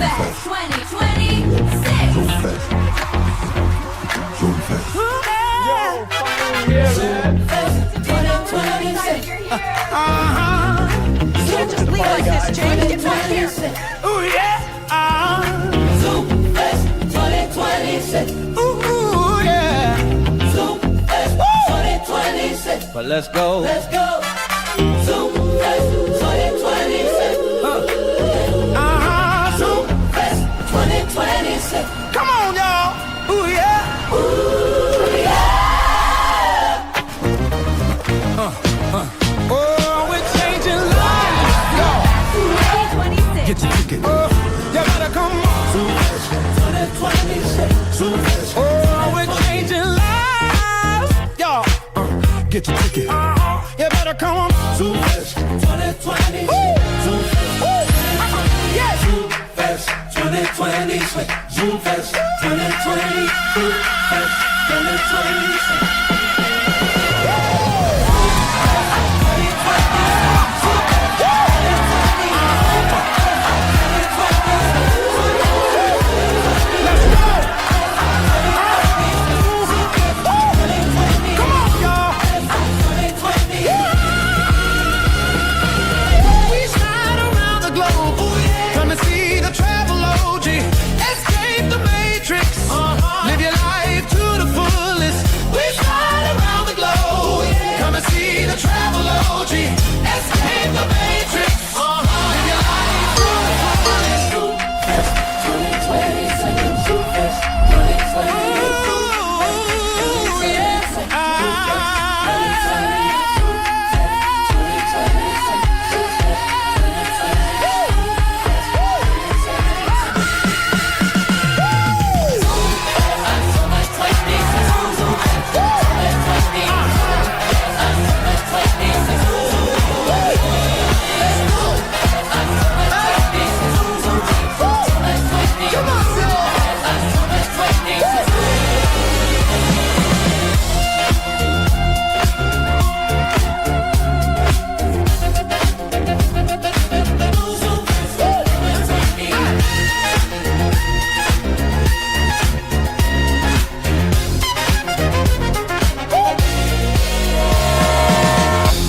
Fest 2026. Zoom Fest. Zoom Fest. Yo, finally here, man. You can't just leave like this, James. Get back here. Ooh, yeah. Zoom Fest 2026. Ooh, yeah. Zoom Fest 2026. But let's go. Let's go. Zoom Fest 2026. Zoom Fest 2026. Come on, y'all. Ooh, yeah. Ooh, yeah. Oh, we're changing lives. Yo. 2026. Get your ticket. You better come on. Zoom Fest 2026. Zoom Fest. Oh, we're changing lives. Yo. Get your ticket. You better come on. Zoom Fest 2026. Zoom Fest. Zoom Fest 2026. Zoom Fest 2020. Zoom Fest 2026.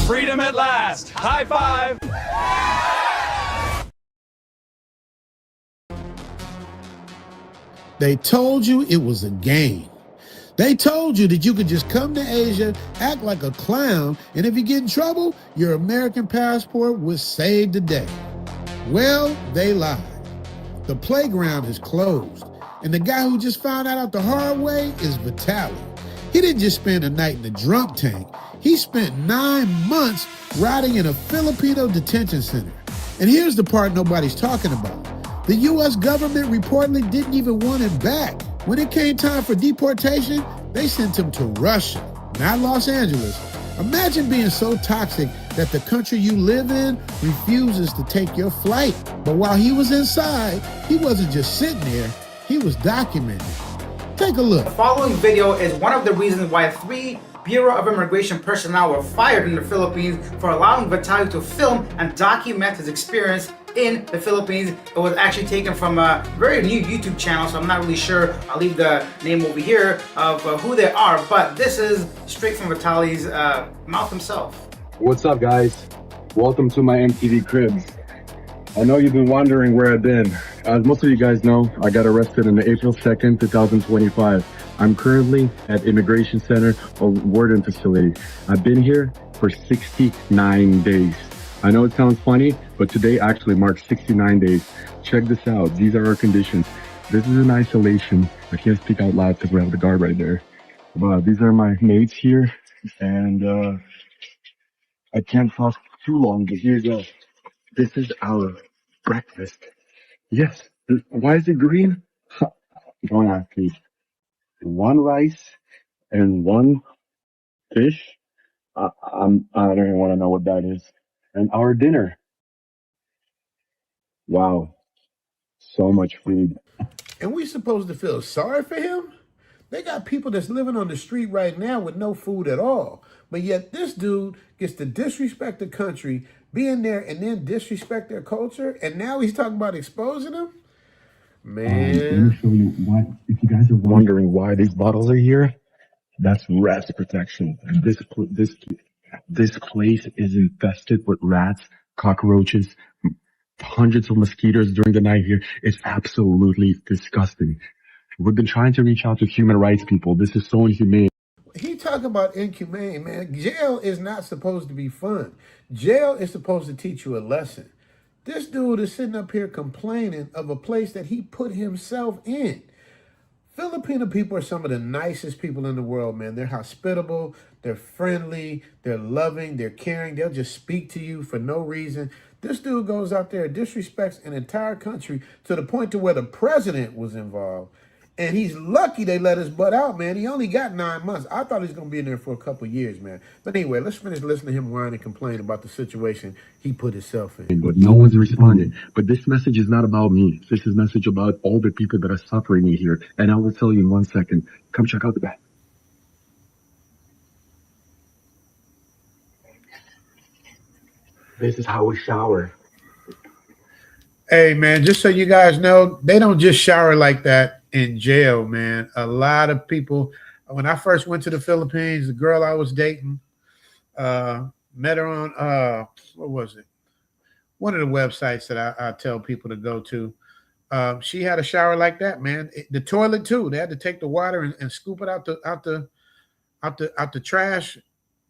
Freedom at last. High five. They told you it was a game. They told you that you could just come to Asia, act like a clown, and if you get in trouble, your American passport would save the day. Well, they lied. The playground is closed, and the guy who just found out the hard way is Vitaly. He didn't just spend a night in the drunk tank. He spent 9 months rotting in a Filipino detention center. And here's the part nobody's talking about. The U.S. government reportedly didn't even want him back. When it came time for deportation, they sent him to Russia, not Los Angeles. Imagine being so toxic that the country you live in refuses to take your flight. But while he was inside, he wasn't just sitting there, he was documenting. Take a look. The following video is one of the reasons why 3 Bureau of Immigration personnel were fired in the Philippines for allowing Vitaly to film and document his experience in the Philippines. It was actually taken from a very new YouTube channel, so I'm not really sure. I'll leave the name over here of who they are, but this is straight from Vitaly's mouth himself. What's up, guys? Welcome to my MTV cribs. I know you've been wondering where I've been. As most of you guys know, I got arrested on April 2nd, 2025. I'm currently at Immigration Center or Warden Facility. I've been here for 69 days. I know it sounds funny, but today actually marks 69 days. Check this out. These are our conditions. This is in isolation. I can't speak out loud because we have the guard right there. But these are my mates here, and I can't talk too long, but here you go. This is our breakfast. Yes. Why is it green? Don't ask me. 1 rice and 1 fish. I don't even want to know what that is. And our dinner. Wow. So much food. And we supposed to feel sorry for him? They got people that's living on the street right now with no food at all. But yet this dude gets to disrespect the country, being there and then disrespect their culture. And now he's talking about exposing them? Let Man. me show you why. If you guys are wondering why these bottles are here, that's rats protection. This place is infested with rats, cockroaches, hundreds of mosquitoes during the night here. It's absolutely disgusting. We've been trying to reach out to human rights people. This is so inhumane. He talking about inhumane, man. Jail is not supposed to be fun. Jail is supposed to teach you a lesson. This dude is sitting up here complaining of a place that he put himself in. Filipino people are some of the nicest people in the world, man. They're hospitable, they're friendly, they're loving, they're caring. They'll just speak to you for no reason. This dude goes out there, disrespects an entire country to the point to where the president was involved. And he's lucky they let his butt out, man. He only got 9 months. I thought he was going to be in there for a couple of years, man. But anyway, let's finish listening to him whine and complain about the situation he put himself in. But no one's responding. But this message is not about me. This is a message about all the people that are suffering here. And I will tell you in 1 second. Come check out the back. This is how we shower. Hey, man, just so you guys know, they don't just shower like that in jail, man. A lot of people, when I first went to the Philippines, the girl I was dating, met her on, what was it? One of the websites that I tell people to go to. She had a shower like that, man. The toilet too. They had to take the water and scoop it out the trash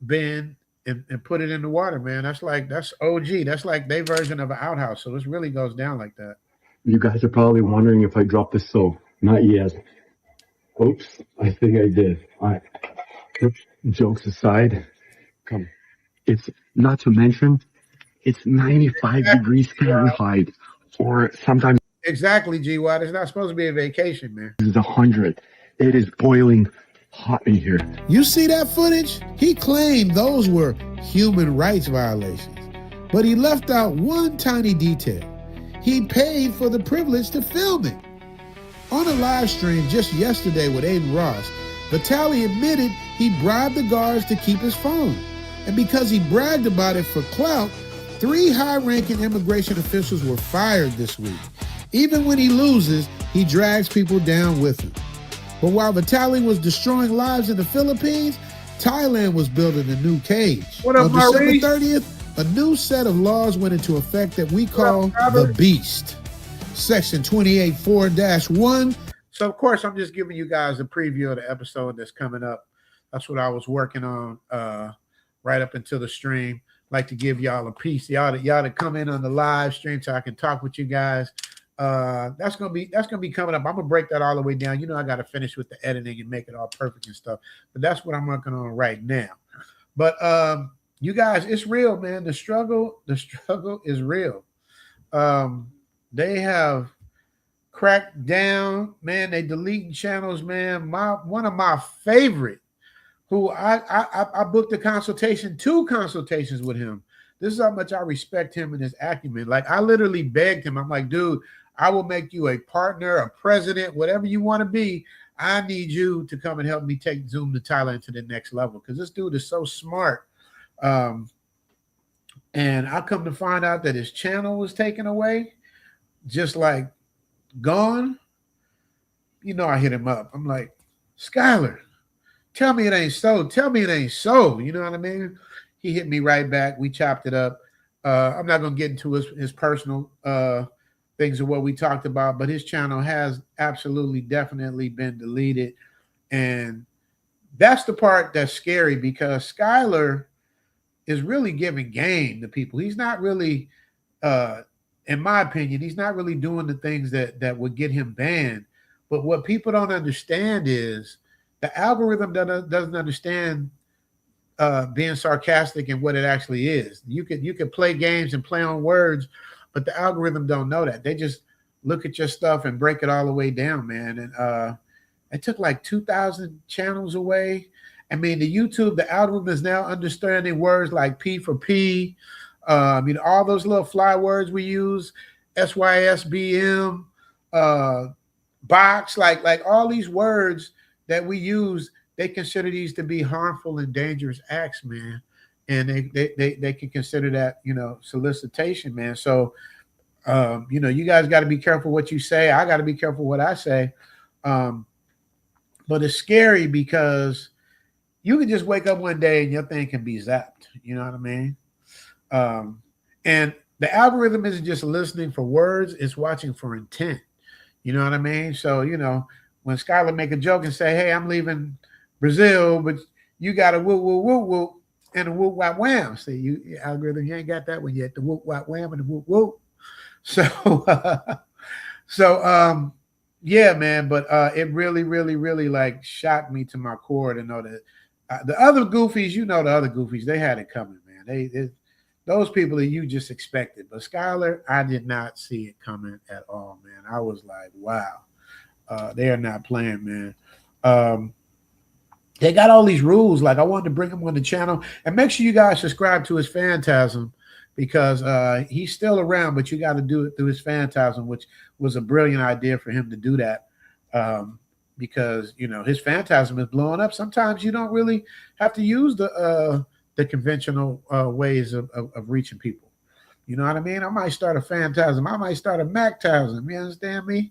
bin and put it in the water, man. That's OG. That's like their version of an outhouse. So this really goes down like that. You guys are probably wondering if I dropped this soap. Not yet. Oops, I think I did. All right. Jokes aside, come. It's not to mention, it's 95 degrees Fahrenheit, or sometimes Exactly, GY. It's not supposed to be a vacation, man. it's 100. It is boiling hot in here. You see that footage? He claimed those were human rights violations, but he left out one tiny detail. He paid for the privilege to film it. On a live stream just yesterday with Aiden Ross, Vitaly admitted he bribed the guards to keep his phone. And because he bragged about it for clout, 3 high-ranking immigration officials were fired this week. Even when he loses, he drags people down with him. But while Vitaly was destroying lives in the Philippines, Thailand was building a new cage. What up, On December Maurice? 30th, a new set of laws went into effect that we call the Beast. Section 28.4-1. So, of course, I'm just giving you guys a preview of the episode that's coming up. That's what I was working on right up until the stream. Like to give y'all a piece. Y'all to come in on the live stream so I can talk with you guys. That's gonna be coming up. I'm gonna break that all the way down. You know, I gotta finish with the editing and make it all perfect and stuff. But that's what I'm working on right now. But you guys, it's real, man. The struggle is real. They have cracked down, man. They deleting channels, man. One of my favorite, who I booked a consultation, 2 consultations with him. This is how much I respect him and his acumen. Like, I literally begged him. I'm like, dude, I will make you a partner, a president, whatever you want to be. I need you to come and help me take Zoom to Thailand to the next level, because this dude is so smart. And I come to find out that his channel was taken away, just like gone. You know, I hit him up. I'm like, Skylar, tell me it ain't so. Tell me it ain't so. You know what I mean? He hit me right back. We chopped it up. I'm not going to get into his personal things of what we talked about, but his channel has absolutely, definitely been deleted. And that's the part that's scary, because Skylar is really giving game to people. He's not really, in my opinion, he's not really doing the things that would get him banned. But what people don't understand is the algorithm doesn't understand being sarcastic and what it actually is. You could play games and play on words, but the algorithm don't know that. They just look at your stuff and break it all the way down, man. And it took like 2,000 channels away. I mean, the algorithm is now understanding words like P for P. All those little fly words we use, SYSBM, box, like all these words that we use, they consider these to be harmful and dangerous acts, man. And they can consider that, solicitation, man. So You know, you guys got to be careful what you say. I got to be careful what I say. But it's scary because you can just wake up one day and your thing can be zapped. You know what I mean? And the algorithm isn't just listening for words, it's watching for intent. You know what I mean? So, you know, when Skylar make a joke and say, hey, I'm leaving Brazil, but you got a woo, woo, woo, woo, and a woo, wah, wham. See, your algorithm, you ain't got that when you at the woo, wah, wham, and the woo, woo. So, yeah, man, but it really, really, really like shocked me to my core to know that the other goofies, you know, the other goofies, they had it coming, man. They those people that you just expected, but Skylar, I did not see it coming at all, man. I was like, wow, they are not playing, man. They got all these rules. Like I wanted to bring him on the channel and make sure you guys subscribe to his Phantasm because he's still around, but you got to do it through his Phantasm, which was a brilliant idea for him to do that. Because you know his Phantasm is blowing up. Sometimes you don't really have to use the conventional ways of reaching people. You know what I mean? I might start a Phantasm. I might start a Mactasm. You understand me?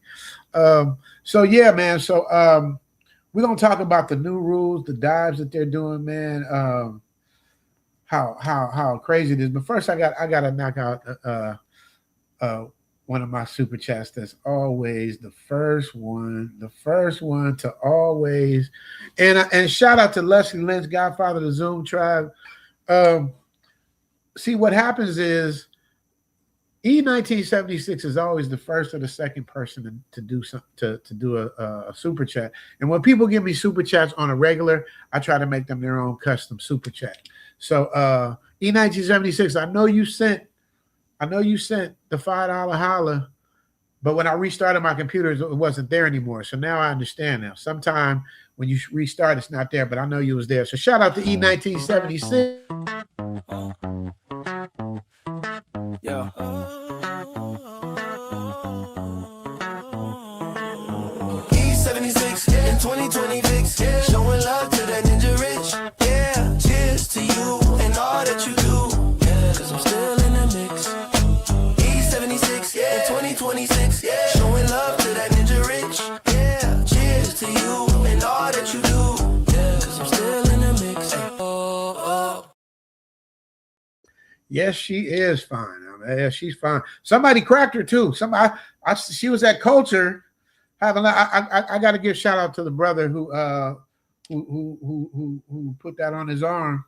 So yeah, man. So we're gonna talk about the new rules, the dives that they're doing, man. How crazy it is. But first, I gotta knock out one of my super chats that's always the first one to always. And shout out to Leslie Lynch, Godfather of the Zoom tribe. See, what happens is E1976 is always the first or the second person to do something to do a super chat. And when people give me super chats on a regular, I try to make them their own custom super chat. So E1976, I know you sent the $5 holla, but when I restarted my computer, it wasn't there anymore. So now I understand now. Sometime when you restart, it's not there, but I know you was there. So shout out to E1976. Yeah. E76 in 2026, showing love to that ninja rich. Yeah, cheers to you and all that you do. Yeah, cause I'm still in the mix. E76 in 2026, showing love to that ninja rich. Yeah, cheers to you and all that you do. Yeah, cause I'm still in the mix. Yes, she is fine. Yeah, she's fine. Somebody cracked her too. She was at Culture having. I got to give shout out to the brother who put that on his arm.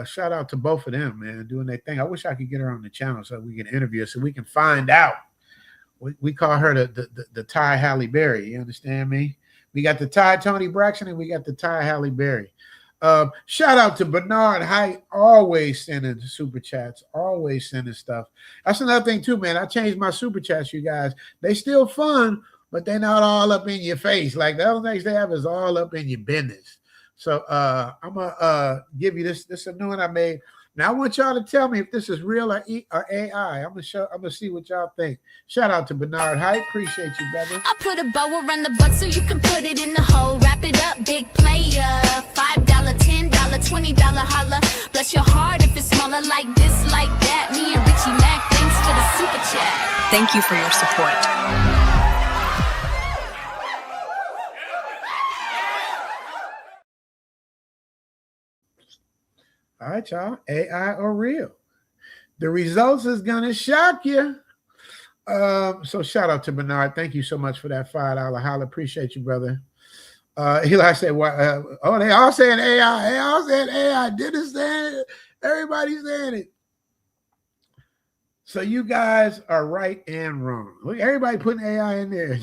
Shout out to both of them, man, doing their thing. I wish I could get her on the channel so we can interview her, so we can find out. We call her the Ty Halle Berry. You understand me? We got the Ty Tony Braxton and we got the Ty Halle Berry. Shout out to Bernard Height, always sending super chats, always sending stuff. That's another thing too, man. I changed my super chats, you guys. They still fun, but they're not all up in your face. Like the other things they have is all up in your business. So I'm gonna give you this. This is a new one I made. Now I want y'all to tell me if this is real or AI. I'm gonna see what y'all think. Shout out to Bernard Height. Appreciate you, brother. I put a bow around the butt so you can put it in the hole. Wrap it up, big player. $5, $10, $20 holla. Bless your heart if it's smaller like this, like that. Me and Richie Mac, thanks for the super chat. Thank you for your support. All right, y'all. AI or real? The results is gonna shock you. So shout out to Bernard. Thank you so much for that $5 holla. Appreciate you, brother. Eli said, "Oh, they all saying AI. They all saying AI. Didn't say it. Everybody's saying it." So you guys are right and wrong. Look, everybody putting AI in there.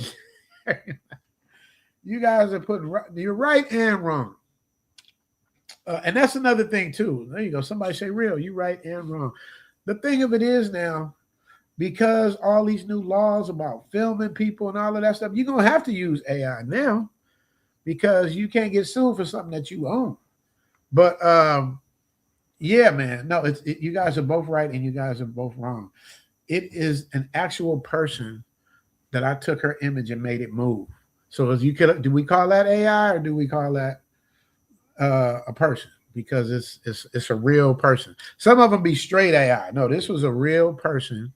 You guys are putting you're right and wrong. And that's another thing too. There you go. Somebody say real. You right and wrong. The thing of it is now, because all these new laws about filming people and all of that stuff, you're gonna have to use AI now because you can't get sued for something that you own. But yeah, man. No, you guys are both right and you guys are both wrong. It is an actual person that I took her image and made it move. So as you could, do we call that AI or do we call that a person? Because it's a real person. Some of them be straight AI. No, this was a real person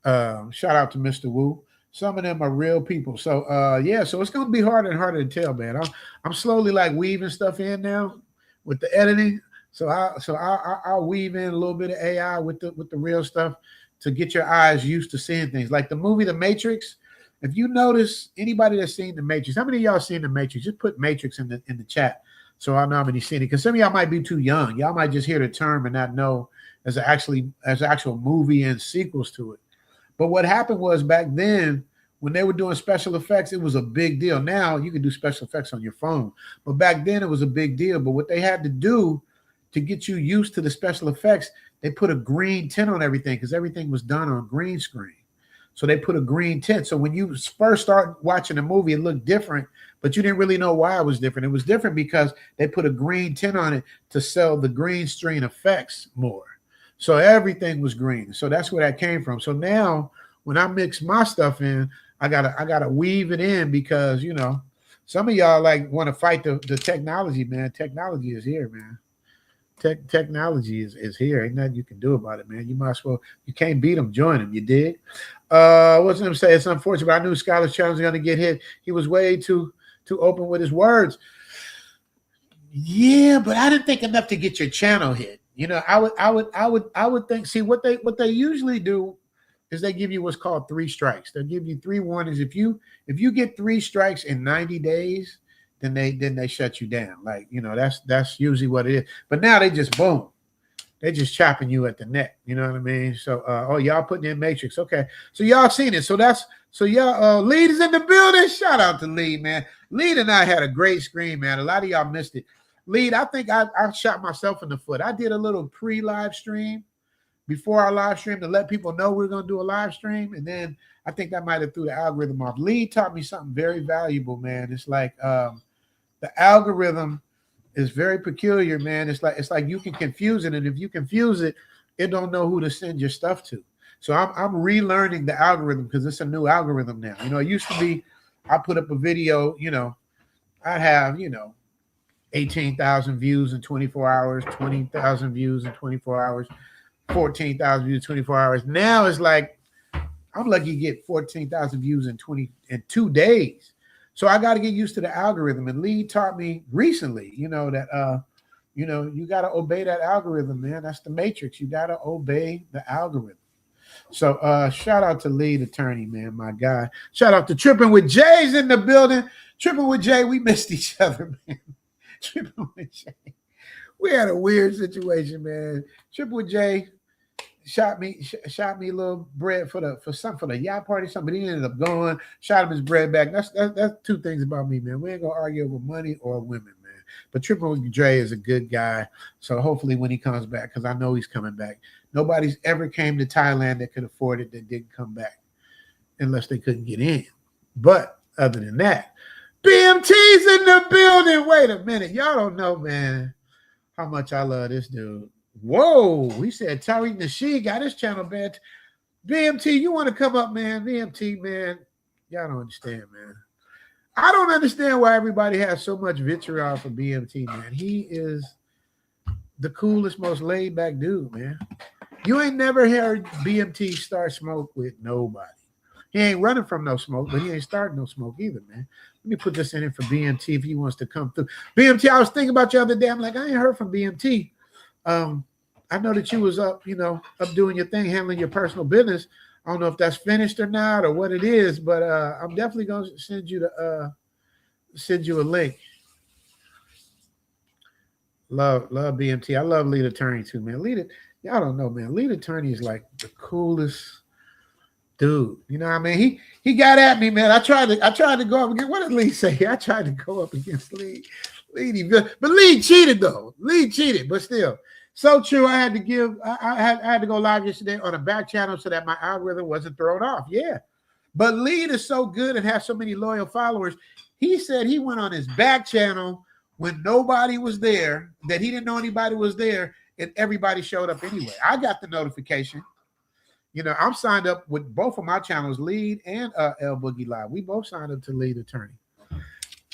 Shout out to Mr. Wu. Some of them are real people. So yeah, so it's gonna be harder and harder to tell, man. I'm slowly like weaving stuff in now with the editing. So I'll weave in a little bit of AI with the real stuff to get your eyes used to seeing things. Like the movie The Matrix. If you notice, anybody that's seen The Matrix, how many of y'all seen The Matrix? Just put Matrix in the chat so I know how many seen it. Because some of y'all might be too young. Y'all might just hear the term and not know as an actual movie and sequels to it. But what happened was back then, when they were doing special effects, it was a big deal. Now you can do special effects on your phone. But back then it was a big deal. But what they had to do to get you used to the special effects, they put a green tint on everything because everything was done on green screen. So they put a green tint. So when you first start watching a movie, it looked different, but you didn't really know why it was different. It was different because they put a green tint on it to sell the green screen effects more. So everything was green. So that's where that came from. So now when I mix my stuff in, I gotta weave it in because, you know, some of y'all like want to fight the technology, man. Technology is here, man. Technology is here. Ain't nothing you can do about it, man. You might as well, you can't beat them, join them. You did. What's him say? It's unfortunate, but I knew Skylar's channel was gonna get hit. He was way too open with his words. Yeah, but I didn't think enough to get your channel hit. You know, I would think. See, what they usually do is they give you what's called 3 strikes. They'll give you 3 warnings. If you get 3 strikes in 90 days, then they shut you down. Like, you know, that's usually what it is. But now they just boom. They just chopping you at the neck. You know what I mean? So oh, y'all putting in Matrix. Okay. So y'all seen it. So y'all Lead is in the building. Shout out to Lead, man. Lead and I had a great screen, man. A lot of y'all missed it. Lead, I think I shot myself in the foot. I did a little pre-live stream before our live stream to let people know we're going to do a live stream. And then I think that might have threw the algorithm off. Lead taught me something very valuable, man. It's like the algorithm is very peculiar, man. It's like you can confuse it. And if you confuse it, it don't know who to send your stuff to. So I'm relearning the algorithm because it's a new algorithm now. You know, it used to be I put up a video, you know, I'd have, you know, 18,000 views in 24 hours, 20,000 views in 24 hours, 14,000 views in 24 hours. Now it's like I'm lucky to get 14,000 views in 2 days. So I got to get used to the algorithm. And Lee taught me recently, you know, that you know, you got to obey that algorithm, man. That's the matrix. You got to obey the algorithm. So shout out to Lead Attorney, man, my guy. Shout out to Tripping with Jay's in the building. Tripping with Jay, we missed each other, man. Tripping with Jay. We had a weird situation, man. Tripping with Jay shot me a little bread for the yacht party, something, but he ended up going, shot him his bread back. That's 2 things about me, man. We ain't gonna argue over money or women, man. But Tripping with Jay is a good guy. So hopefully when he comes back, because I know he's coming back. Nobody's ever came to Thailand that could afford it that didn't come back unless they couldn't get in. But other than that, BMT's in the building. Wait a minute. Y'all don't know, man, how much I love this dude. Whoa. We said Tariq Nasheed got his channel banned. BMT, you want to come up, man? BMT, man. Y'all don't understand, man. I don't understand why everybody has so much vitriol for BMT, man. He is the coolest, most laid-back dude, man. You ain't never heard BMT start smoke with nobody. He ain't running from no smoke, but he ain't starting no smoke either, man. Let me put this in for BMT if he wants to come through. BMT, I was thinking about you the other day. I'm like, I ain't heard from BMT. I know that you was up, you know, up doing your thing, handling your personal business. I don't know if that's finished or not or what it is, but I'm definitely going to send you a link. Love BMT. I love Lead Attorney too, man. Y'all don't know, man. Lead Attorney is like the coolest dude. You know what I mean? He got at me, man. I tried to go up against, what did Lee say? I tried to go up against Lee. But Lee cheated though. Lee cheated, but still. So true. I had to go live yesterday on a back channel so that my algorithm wasn't thrown off. Yeah. But Lead is so good and has so many loyal followers. He said he went on his back channel when nobody was there, that he didn't know anybody was there, and everybody showed up anyway. I got the notification. You know, I'm signed up with both of my channels, Lead and L Boogie Live. We both signed up to Lead Attorney.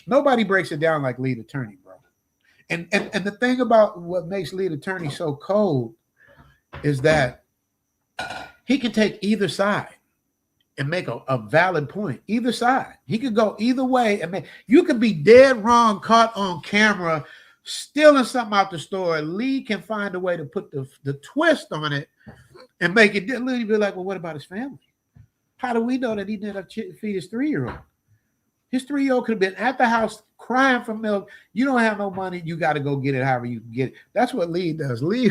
Nobody breaks it down like Lead Attorney, bro. And the thing about what makes Lead Attorney so cold is that he can take either side and make a valid point. Either side. He could go either way. And you could be dead wrong, caught on camera, stealing something out the store. Lee can find a way to put the twist on it and make it literally be like, well, what about his family? How do we know that he didn't feed his 3-year-old? His 3-year-old could have been at the house crying for milk. You don't have no money. You got to go get it however you can get it. That's what Lee does. Lee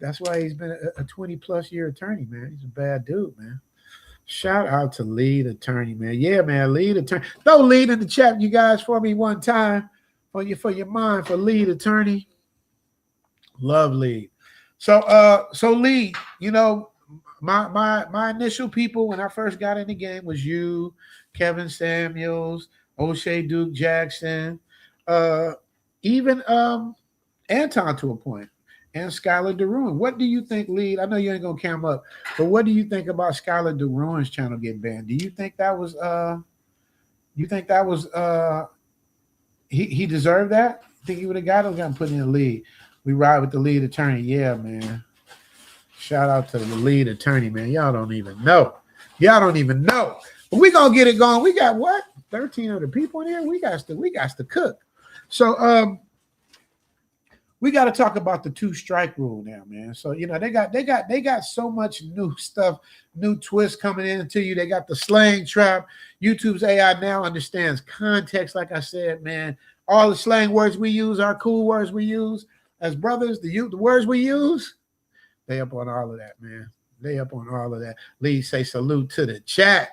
that's why he's been a 20-plus year attorney, man. He's a bad dude, man. Shout out to lead attorney, man. Yeah, man, lead attorney. Throw lead in the chat, you guys, for me one time for your mind for lead attorney. Love lead. So lead, you know, my initial people when I first got in the game was you, Kevin Samuels, O'Shea Duke Jackson, even Anton to a point. And Skylar deRouen. What do you think, lead? I know you ain't gonna cam up, but what do you think about Skylar deRoun's channel getting banned? Do you think that was he deserved that? Think he would have got him, got put in the lead? We ride with the lead attorney. Yeah, man. Shout out to the lead attorney, man. Y'all don't even know. Y'all don't even know. But we gonna get it going. We got what? 13 other people in here. We got to cook. So we got to talk about the 2-strike rule now, man. So you know they got so much new stuff, new twists coming into you. They got the slang trap. YouTube's AI now understands context. Like I said, man, all the slang words we use, our cool words we use as brothers, the words we use, they up on all of that, man. They up on all of that. Lee say salute to the chat,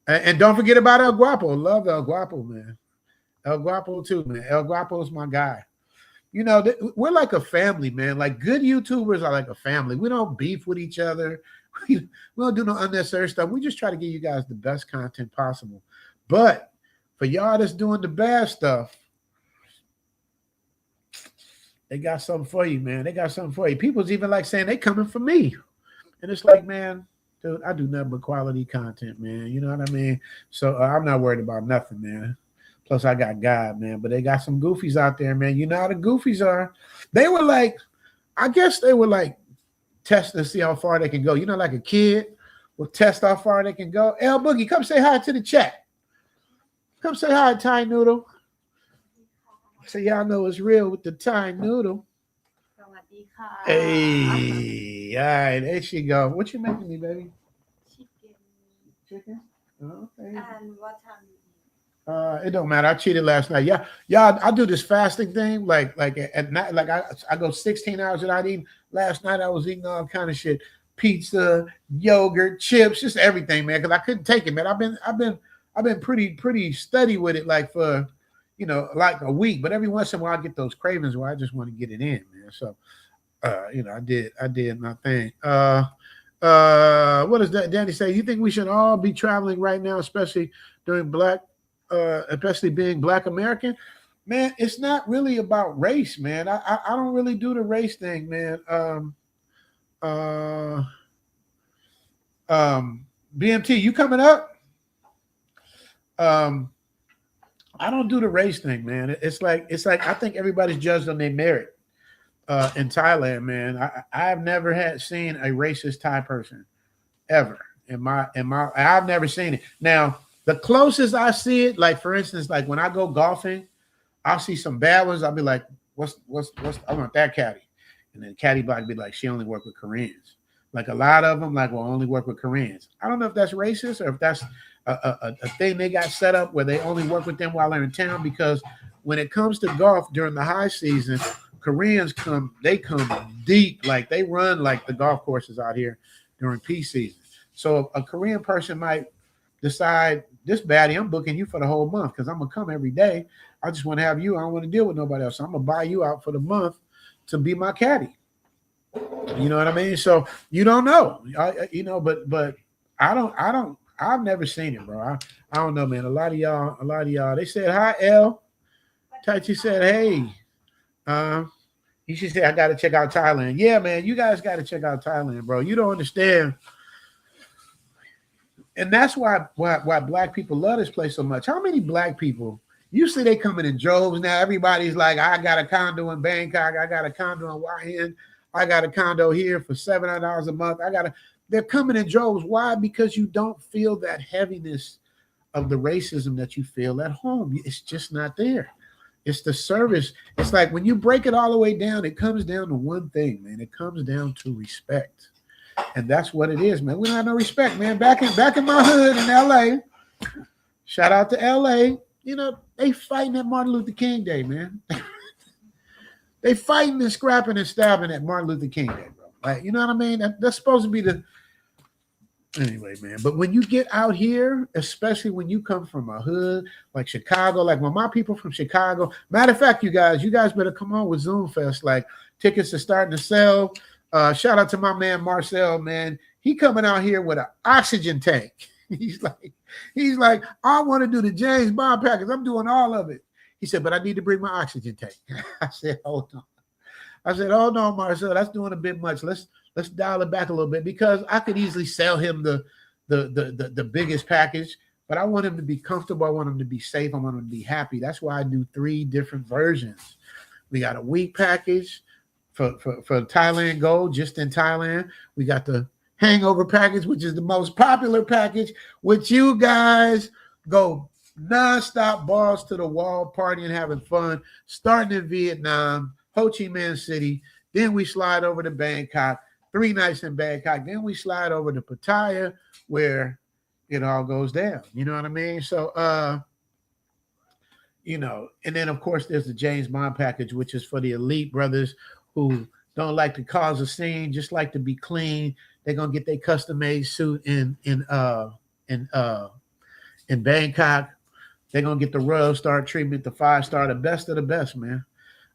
and don't forget about El Guapo. Love El Guapo, man. El Guapo too, man. El Guapo is my guy. You know, we're like a family, man. Like good YouTubers are like a family. We don't beef with each other. We don't do no unnecessary stuff. We just try to give you guys the best content possible. But for y'all that's doing the bad stuff, they got something for you, man. They got something for you. People's even like saying they coming for me. And it's like, man, dude, I do nothing but quality content, man. You know what I mean? So I'm not worried about nothing, man. Plus, I got God, man. But they got some goofies out there, man. You know how the goofies are. They were like, I guess they were like testing to see how far they can go. You know, like a kid will test how far they can go. El Boogie, come say hi to the chat. Come say hi, Thai Noodle. So y'all know it's real with the Thai Noodle. Hey, all right, there she go. What you making me, baby? Chicken? Okay. And what time? It don't matter. I cheated last night. Yeah. I do this fasting thing. Like at night, like I go 16 hours without eating. Last night I was eating all kind of shit, pizza, yogurt, chips, just everything, man. Because I couldn't take it, man. I've been pretty steady with it, like for like a week. But every once in a while I get those cravings where I just want to get it in, man. So I did my thing. What does that Danny say? You think we should all be traveling right now, especially during especially being Black American? Man, it's not really about race, man. I don't really do the race thing, man. BMT, you coming up? I don't do the race thing, man. It's like I think everybody's judged on their merit in Thailand, man. I've never seen a racist Thai person ever I've never seen it. Now, the closest I see it, like for instance, like when I go golfing, I'll see some bad ones. I'll be like, what's I want that caddy. And then caddy block be like, she only work with Koreans. Like a lot of them, like, will only work with Koreans. I don't know if that's racist or if that's a thing they got set up where they only work with them while they're in town, because when it comes to golf during the high season, Koreans come deep. Like they run like the golf courses out here during peak season. So a Korean person might decide, this baddie, I'm booking you for the whole month because I'm gonna come every day. I just want to have you. I don't want to deal with nobody else. So I'm gonna buy you out for the month to be my caddy. You know what I mean? So you don't know, but I've never seen it, bro. I don't know, man. A lot of y'all. They said hi, L. Taichi said, hey. You should say I got to check out Thailand. Yeah, man. You guys got to check out Thailand, bro. You don't understand. And that's why Black people love this place so much. How many Black people? Usually they coming in droves now. Everybody's like, I got a condo in Bangkok. I got a condo in YN. I got a condo here for $700 a month. They're coming in droves. Why? Because you don't feel that heaviness of the racism that you feel at home. It's just not there. It's the service. It's like when you break it all the way down, it comes down to one thing, man. It comes down to respect. And that's what it is, man. We don't have no respect, man. Back in my hood in LA, shout out to LA. You know, they fighting at Martin Luther King Day, man. They fighting and scrapping and stabbing at Martin Luther King Day, bro. Like, you know what I mean? That's supposed to be the anyway, man. But when you get out here, especially when you come from a hood like Chicago, like when my people from Chicago, matter of fact, you guys better come on with Zoom Fest. Like tickets are starting to sell. Shout out to my man Marcel, man. He coming out here with an oxygen tank. He's like, I want to do the James Bond package. I'm doing all of it. He said, but I need to bring my oxygen tank. I said, hold on, Marcel. That's doing a bit much. Let's dial it back a little bit because I could easily sell him the biggest package, but I want him to be comfortable. I want him to be safe. I want him to be happy. That's why I do 3 different versions. We got a week package for Thailand Gold, just in Thailand. We got the hangover package, which is the most popular package, which you guys go nonstop, balls to the wall, partying, having fun, starting in Vietnam, Ho Chi Minh City. Then we slide over to Bangkok, 3 nights in Bangkok. Then we slide over to Pattaya, where it all goes down. You know what I mean? So, you know, and then of course there's the James Bond package, which is for the elite brothers who don't like to cause a scene, just like to be clean. They're gonna get their custom-made suit in Bangkok. They're gonna get the Royal Star treatment, the 5-star, the best of the best, man.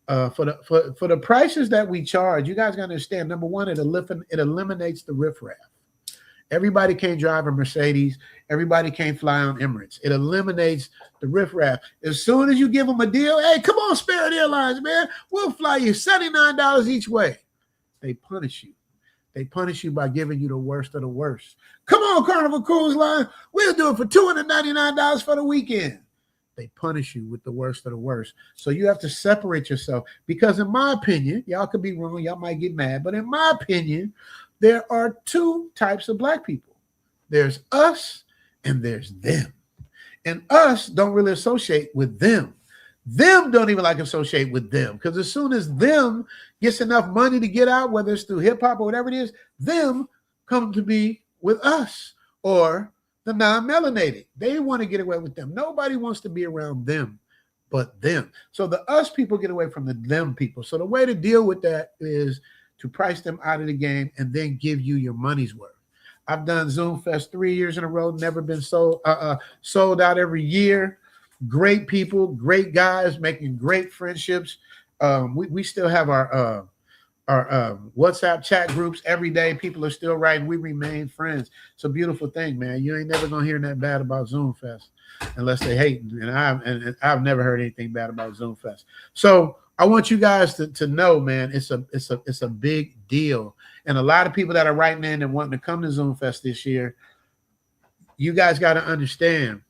For the prices that we charge, you guys gotta understand. Number one, it eliminates the riffraff. Everybody can't drive a Mercedes. Everybody can't fly on Emirates. It eliminates the riffraff. As soon as you give them a deal, hey, come on, Spirit Airlines, man. We'll fly you $79 each way. They punish you. They punish you by giving you the worst of the worst. Come on, Carnival Cruise Line. We'll do it for $299 for the weekend. They punish you with the worst of the worst. So you have to separate yourself because in my opinion, y'all could be wrong. Y'all might get mad. But in my opinion, there are 2 types of black people. There's us and there's them. And us don't really associate with them. Them don't even like associate with them because as soon as them gets enough money to get out, whether it's through hip hop or whatever it is, them come to be with us or the non-melanated. They want to get away with them. Nobody wants to be around them but them. So the us people get away from the them people. So the way to deal with that is to price them out of the game and then give you your money's worth. I've done Zoom Fest 3 years in a row, never been sold out every year. Great people, great guys, making great friendships. We still have our WhatsApp chat groups every day. People are still writing. We remain friends. It's a beautiful thing, man. You ain't never gonna hear that bad about Zoom Fest unless they hate. And I've never heard anything bad about Zoom Fest. So I want you guys to know, man, it's a big deal. And a lot of people that are writing in and wanting to come to Zoom Fest this year, you guys got to understand.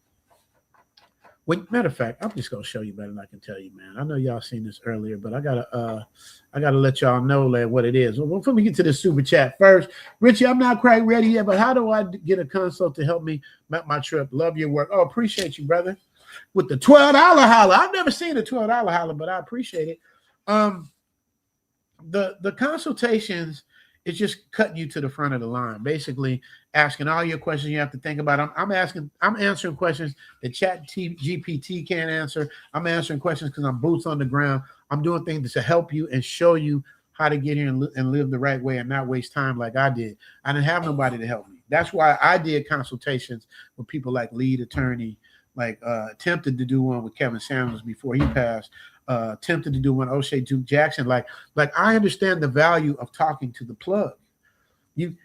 Matter of fact, I'm just gonna show you better than I can tell you, man. I know y'all seen this earlier, but I gotta let y'all know like what it is. Well, let me get to the super chat first. Richie, I'm not quite ready yet, but how do I get a consult to help me make my trip? Love your work. Oh, appreciate you, brother. With the $12 holler. I've never seen a $12 holler, but I appreciate it. The consultations is just cutting you to the front of the line, basically asking all your questions you have to think about. I'm answering questions that GPT can't answer. I'm answering questions because I'm boots on the ground. I'm doing things to help you and show you how to get here and live the right way and not waste time like I did. I didn't have nobody to help me. That's why I did consultations with people like lead attorney, like attempted to do one with Kevin Samuels before he passed, attempted to do one O'Shea Duke Jackson. Like I understand the value of talking to the plug. You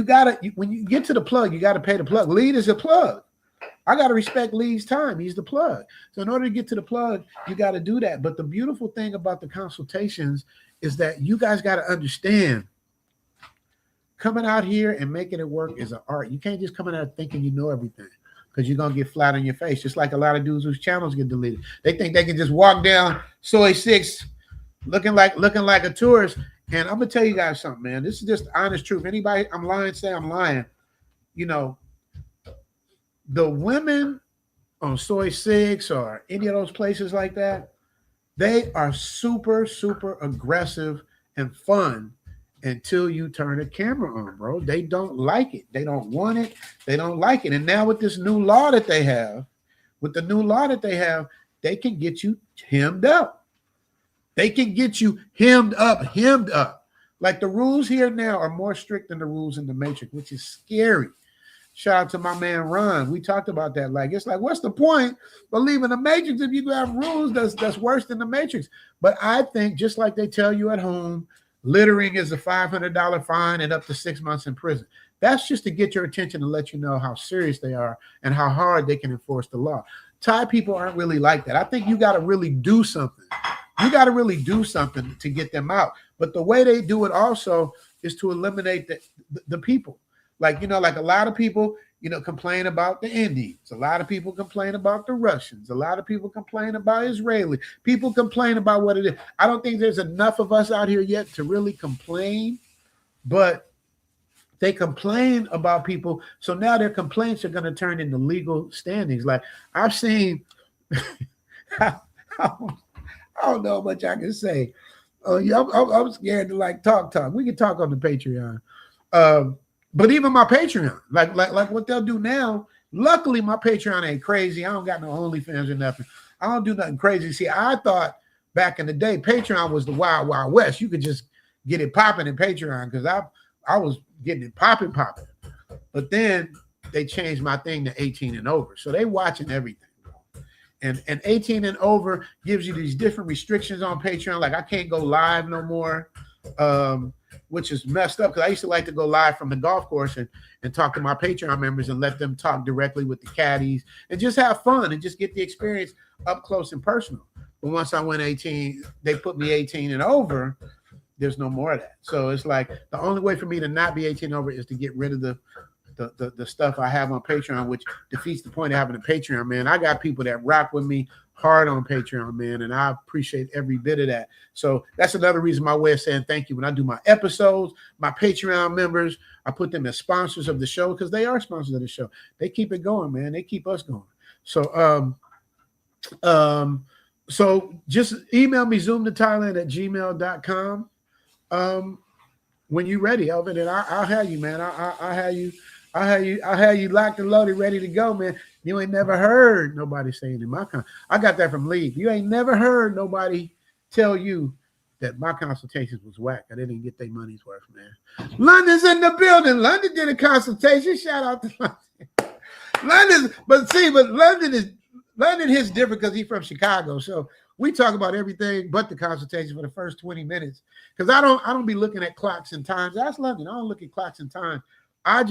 gotta when you get to the plug, you gotta pay the plug. Lead is a plug. I gotta respect Lee's time. He's the plug. So in order to get to the plug, you gotta do that. But the beautiful thing about the consultations is that you guys gotta understand. Coming out here and making it work is an art. You can't just come out thinking you know everything, because you're gonna get flat on your face, just like a lot of dudes whose channels get deleted. They think they can just walk down Soy 6 looking like a tourist And I'm gonna tell you guys something, man. This is just honest truth. Anybody I'm lying, say I'm lying. You know, the women on Soy 6 or any of those places like that, they are super, super aggressive and fun until you turn the camera on, bro. They don't like it. They don't want it. They don't like it. And now with this new law that they have, they can get you hemmed up. They can get you hemmed up. Like the rules here now are more strict than the rules in the Matrix, which is scary. Shout out to my man Ron. We talked about that. Like, it's like, what's the point of leaving the Matrix if you have rules that's worse than the Matrix? But I think just like they tell you at home, littering is a $500 fine and up to 6 months in prison. That's just to get your attention and let you know how serious they are and how hard they can enforce the law. Thai people aren't really like that. I think you got to really do something. You got to really do something to get them out. But the way they do it also is to eliminate the people. Like, you know, like a lot of people, you know, complain about the Indians. A lot of people complain about the Russians. A lot of people complain about Israeli. People complain about what it is. I don't think there's enough of us out here yet to really complain, but they complain about people. So now their complaints are going to turn into legal standings. Like I've seen, I don't know how much I can say. Yeah, I'm scared to like talk. We can talk on the Patreon. But even my Patreon, like what they'll do now, luckily my Patreon ain't crazy. I don't got no OnlyFans or nothing. I don't do nothing crazy. See, I thought back in the day, Patreon was the wild, wild west. You could just get it popping in Patreon because I was getting it popping. But then they changed my thing to 18 and over. So they watching everything, bro. And 18 and over gives you these different restrictions on Patreon. Like I can't go live no more. Which is messed up because I used to like to go live from the golf course and talk to my Patreon members and let them talk directly with the caddies and just have fun and just get the experience up close and personal. But once I went 18, they put me 18 and over. There's no more of that. So it's like the only way for me to not be 18 over is to get rid of the stuff I have on Patreon, which defeats the point of having a Patreon, man. I got people that rock with me hard on Patreon, man, and I appreciate every bit of that. So that's another reason, my way of saying thank you. When I do my episodes, my Patreon members, I put them as sponsors of the show because they are sponsors of the show. They keep it going, man. They keep us going. So so just email me zoomtothailand@gmail.com when you're ready, Elvin, and I'll have you, man. I'll have you locked and loaded, ready to go, man. You ain't never heard nobody saying in my I got that from Lee. You ain't never heard nobody tell you that my consultations was whack. I didn't get their money's worth, man. London's in the building. London did a consultation. Shout out to London. London hits different because he's from Chicago. So we talk about everything but the consultation for the first 20 minutes. Because I don't be looking at clocks and times. That's London. I don't look at clocks and times. I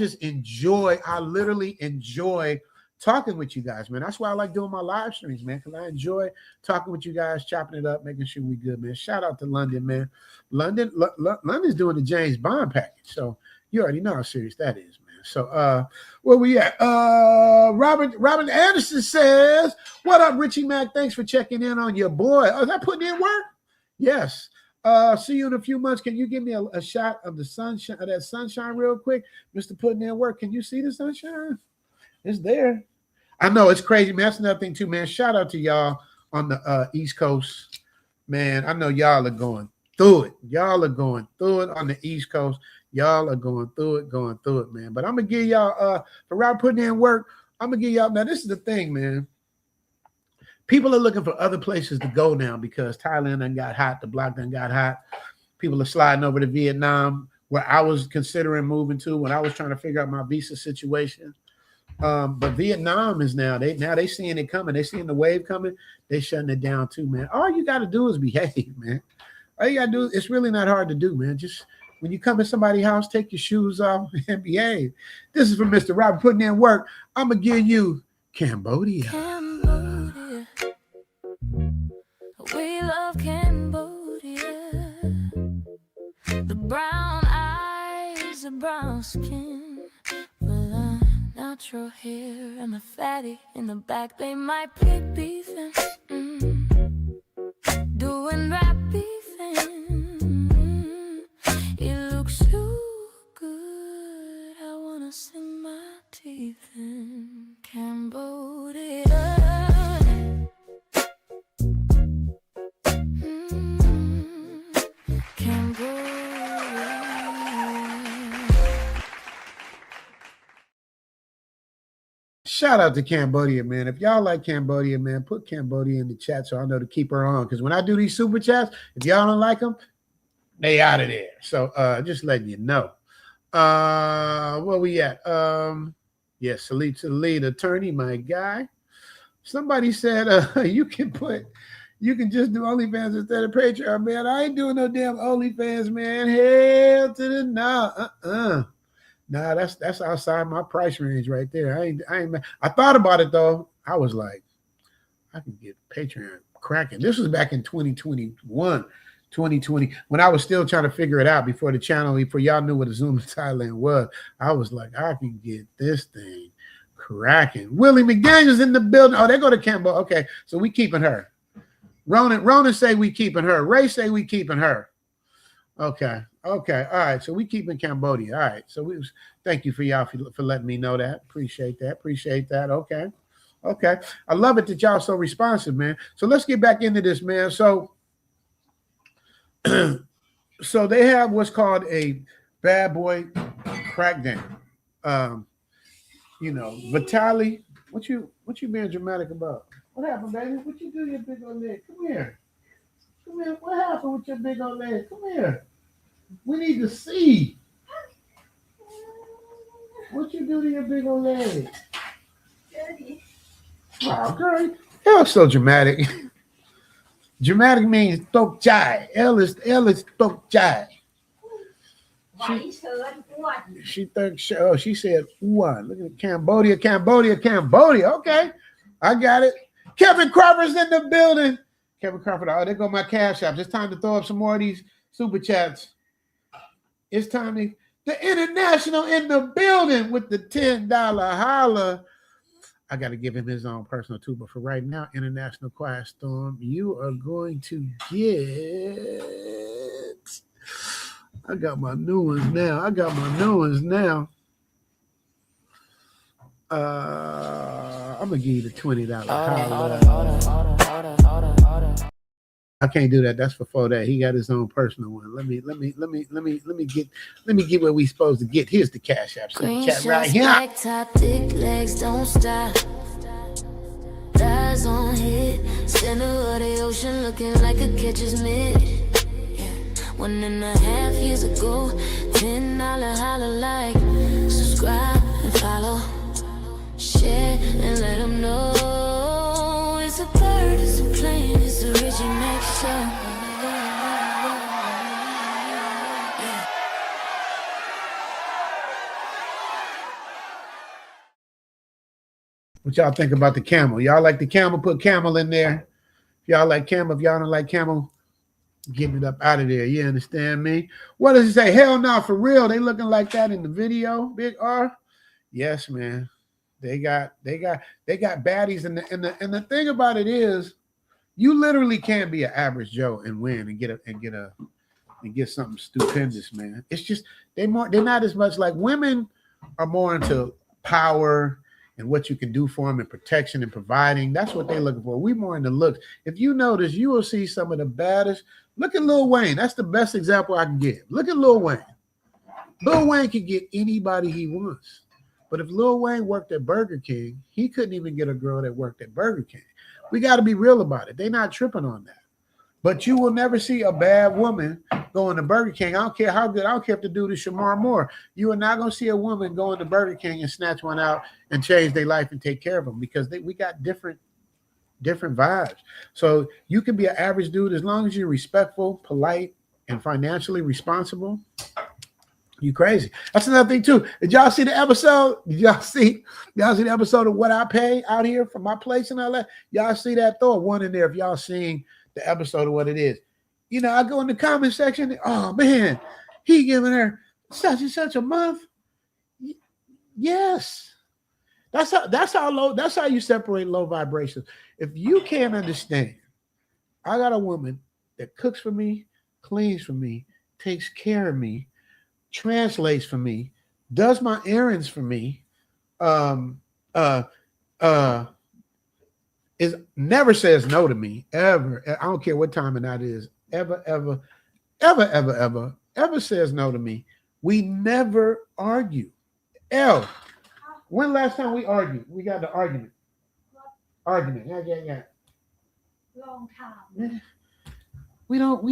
literally enjoy talking with you guys, man. That's why I like doing my live streams, man, because I enjoy talking with you guys, chopping it up, making sure we good, man. Shout out to London, man. London's doing the James Bond package, so you already know how serious that is, man. So where we at? Robert Anderson says, what up, Richie Mac? Thanks for checking in on your boy. Oh, is that putting in work? Yes. See you in a few months. Can you give me a shot of the sunshine, of that sunshine real quick? Mr. Putting in work. Can you see the sunshine? It's there. I know it's crazy, man. That's another thing too, man. Shout out to y'all on the East Coast, man. I know y'all are going through it. Y'all are going through it on the East Coast. Y'all are going through it, man. But I'm gonna give y'all for Rob putting in work. I'm gonna give y'all now. This is the thing, man. People are looking for other places to go now because Thailand done got hot. The block done got hot. People are sliding over to Vietnam, where I was considering moving to when I was trying to figure out my visa situation. But Vietnam is now they seeing it coming. They seeing the wave coming. They shutting it down too, man. All you got to do is behave, man. All you got to do, it's really not hard to do, man. Just when you come to somebody's house, take your shoes off and behave. This is from Mr. Robert putting in work. I'm going to give you Cambodia. Cambodia. We love Cambodia. The brown eyes, the brown skin. Natural hair and the fatty in the back, they might be beefing, doing rap beefing. too good. I wanna sink my teeth in Cambodia. Shout out to Cambodia, man. If y'all like Cambodia, man, put Cambodia in the chat so I know to keep her on. Because when I do these super chats, if y'all don't like them, they out of there. So just letting you know. Where we at? Yes, salute to the lead attorney, my guy. Somebody said you can just do OnlyFans instead of Patreon, man. I ain't doing no damn OnlyFans, man. Hell to the no. Nah, that's outside my price range right there. I thought about it though. I was like, I can get Patreon cracking. This was back in 2021, 2020, when I was still trying to figure it out before the channel, before y'all knew what a Zoom in Thailand was. I was like, I can get this thing cracking. Willie McDaniel's in the building. Oh, they go to Cambodia. Okay, so we keeping her. Ronan say we keeping her. Ray say we keeping her. Okay. All right. So we keeping Cambodia. All right. So thank you for y'all for letting me know that. Appreciate that. Okay. I love it that y'all so responsive, man. So let's get back into this, man. So they have what's called a bad boy crackdown. Vitaly, what you being dramatic about? What happened, baby? What you do, your big old leg? Come here. What happened with your big old leg? Come here. We need to see. What you do to your big old leg? Dirty. Oh, girl. You're so dramatic. Dramatic means tok chai. L is tok chai. She said one. Look at Cambodia. Okay. I got it. Kevin Crawford's in the building. Kevin Crawford. Oh, there go my cash app. It's time to throw up some more of these super chats. It's time to the international in the building with the $10 holla. I got to give him his own personal too, but for right now, International Quiet Storm, you are going to get. I got my new ones now. I'm gonna give you the $20 holla. I can't do that. That's for that. He got his own personal one. Let me get where we supposed to get. Here's the cash app. So the chat right here. Black top, thick legs, don't stop. Thighs on hit, center of the ocean, looking like a catcher's mitt. 1.5 years ago, $10 holla, like, subscribe and follow, share and let them know. It's a bird, it's a plane, it's a Richie Mac show. What y'all think about the camel? Y'all like the camel? Put camel in there. If y'all like camel, if y'all don't like camel, getting it up out of there. You understand me? What does it say? Hell no, for real. They looking like that in the video, Big R. Yes, man. They got baddies, and the thing about it is, you literally can't be an average Joe and win and get something stupendous, man. It's just they're not as much like women are more into power and what you can do for them and protection and providing. That's what they're looking for. We more into looks. If you notice, you will see some of the baddest. Look at Lil Wayne. That's the best example I can give. Look at Lil Wayne. Lil Wayne can get anybody he wants. But if Lil Wayne worked at Burger King, he couldn't even get a girl that worked at Burger King. We got to be real about it. They're not tripping on that. But you will never see a bad woman going to Burger King. I don't care how good. I don't care if the dude is Shamar Moore. You are not going to see a woman going to Burger King and snatch one out and change their life and take care of them, because we got different vibes. So you can be an average dude as long as you're respectful, polite, and financially responsible. You crazy. That's another thing too. Did y'all see the episode? Did y'all see the episode of What I Pay out here from my place and all that? Y'all see that? Throw a one in there if y'all seen the episode of what it is. You know, I go in the comment section. Oh man, he giving her such and such a month. Yes. That's how you separate low vibrations. If you can't understand, I got a woman that cooks for me, cleans for me, takes care of me, translates for me, does my errands for me, is never says no to me ever. I don't care what time of night it is. Ever says no to me. We never argue. L, when last time we argued? We got the argument. Yeah. Long time. We don't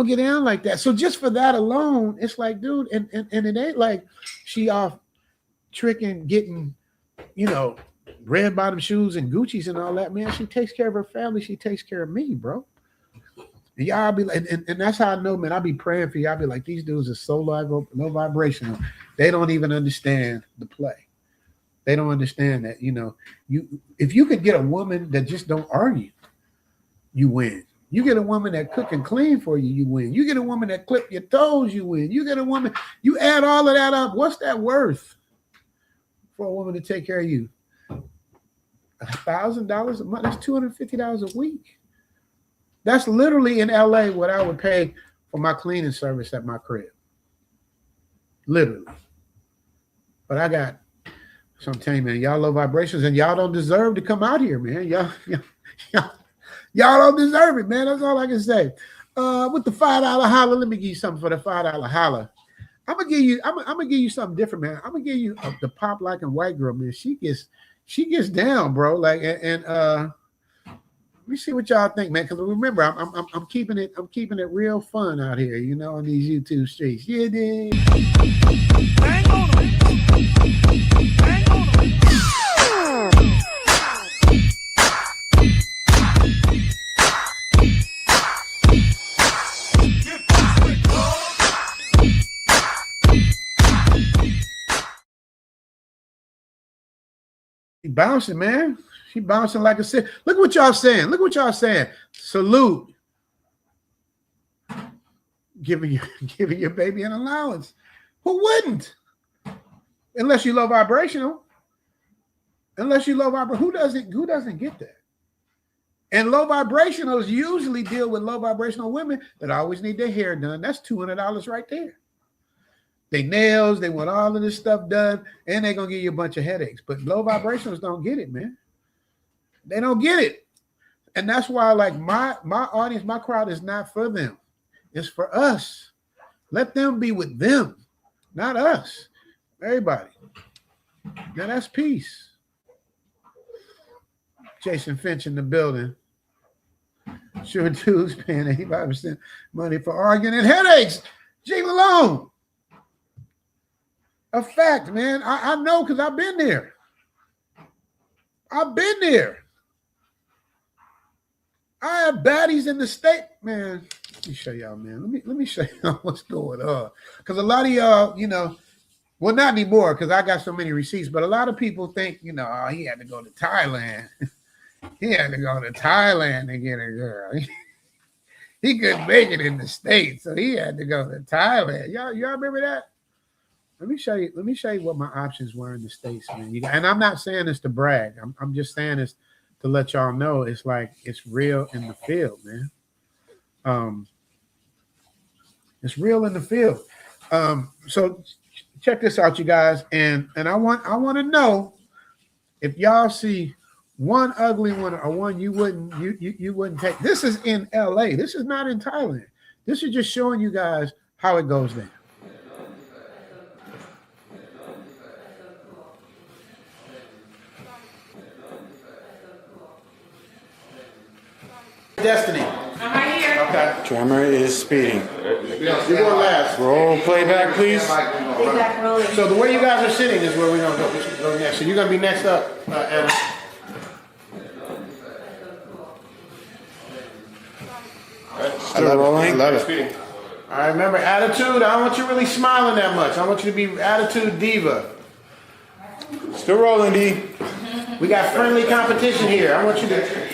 get down like that. So just for that alone, it's like, dude, and it ain't like she off tricking, getting, red bottom shoes and Gucci's and all that, man. She takes care of her family. She takes care of me, bro. And y'all be like, and that's how I know, man. I be praying for you. I be like, these dudes are so low vibrational. They don't even understand the play. They don't understand that, if you could get a woman that just don't argue, you win. You get a woman that cook and clean for you, you win. You get a woman that clip your toes, you win. You get a woman, you add all of that up. What's that worth for a woman to take care of you? $1,000 a month. That's $250 a week. That's literally in LA what I would pay for my cleaning service at my crib. Literally. But I got, so I'm telling you, man, y'all low vibrations and y'all don't deserve to come out here, man. Y'all don't deserve it, man. That's all I can say. With the $5 holler, let me give you something for the $5 holler. I'm gonna give you something different, man. I'm gonna give you the pop like a white girl, man. She gets down, bro. Like and let me see what y'all think, man. Because remember, I'm keeping it real fun out here, on these YouTube streets. Yeah, dude. Bang on 'em. Bang on 'em. She bouncing, man. She bouncing like a sick. Look what y'all saying. Salute. Giving your baby an allowance. Who wouldn't? Unless you low vibrational. Who doesn't get that? And low vibrationals usually deal with low vibrational women that always need their hair done. That's $200 right there. They nails, they want all of this stuff done, and they're gonna give you a bunch of headaches. But low vibrationals don't get it, man. They don't get it. And that's why, like, my audience, my crowd is not for them. It's for us. Let them be with them, not us. Everybody. Now that's peace. Jason Finch in the building. Sure dudes paying 85% money for arguing and headaches. G Malone. A fact, man. I know because I've been there. I have baddies in the state, man. Let me show y'all, man. Let me show y'all what's going on. Because a lot of y'all, well, not anymore because I got so many receipts, but a lot of people think, he had to go to Thailand. He had to go to Thailand to get a girl. He couldn't make it in the States, so he had to go to Thailand. Y'all remember that? Let me show you what my options were in the States, man. And I'm not saying this to brag. I'm just saying this to let y'all know it's like it's real in the field, man. It's real in the field. So check this out, you guys. And I want to know if y'all see one ugly one or one you wouldn't take. This is in LA. This is not in Thailand. This is just showing you guys how it goes down. Destiny. I'm right here. Okay. Camera is speeding. You're going last. Roll playback, please. Playback rolling. So the way you guys are sitting is where we're going to go next. So you're going to be next up, Anna. Still rolling. All right, remember, attitude. I don't want you really smiling that much. I want you to be attitude diva. Still rolling, D. We got friendly competition here. I want you to...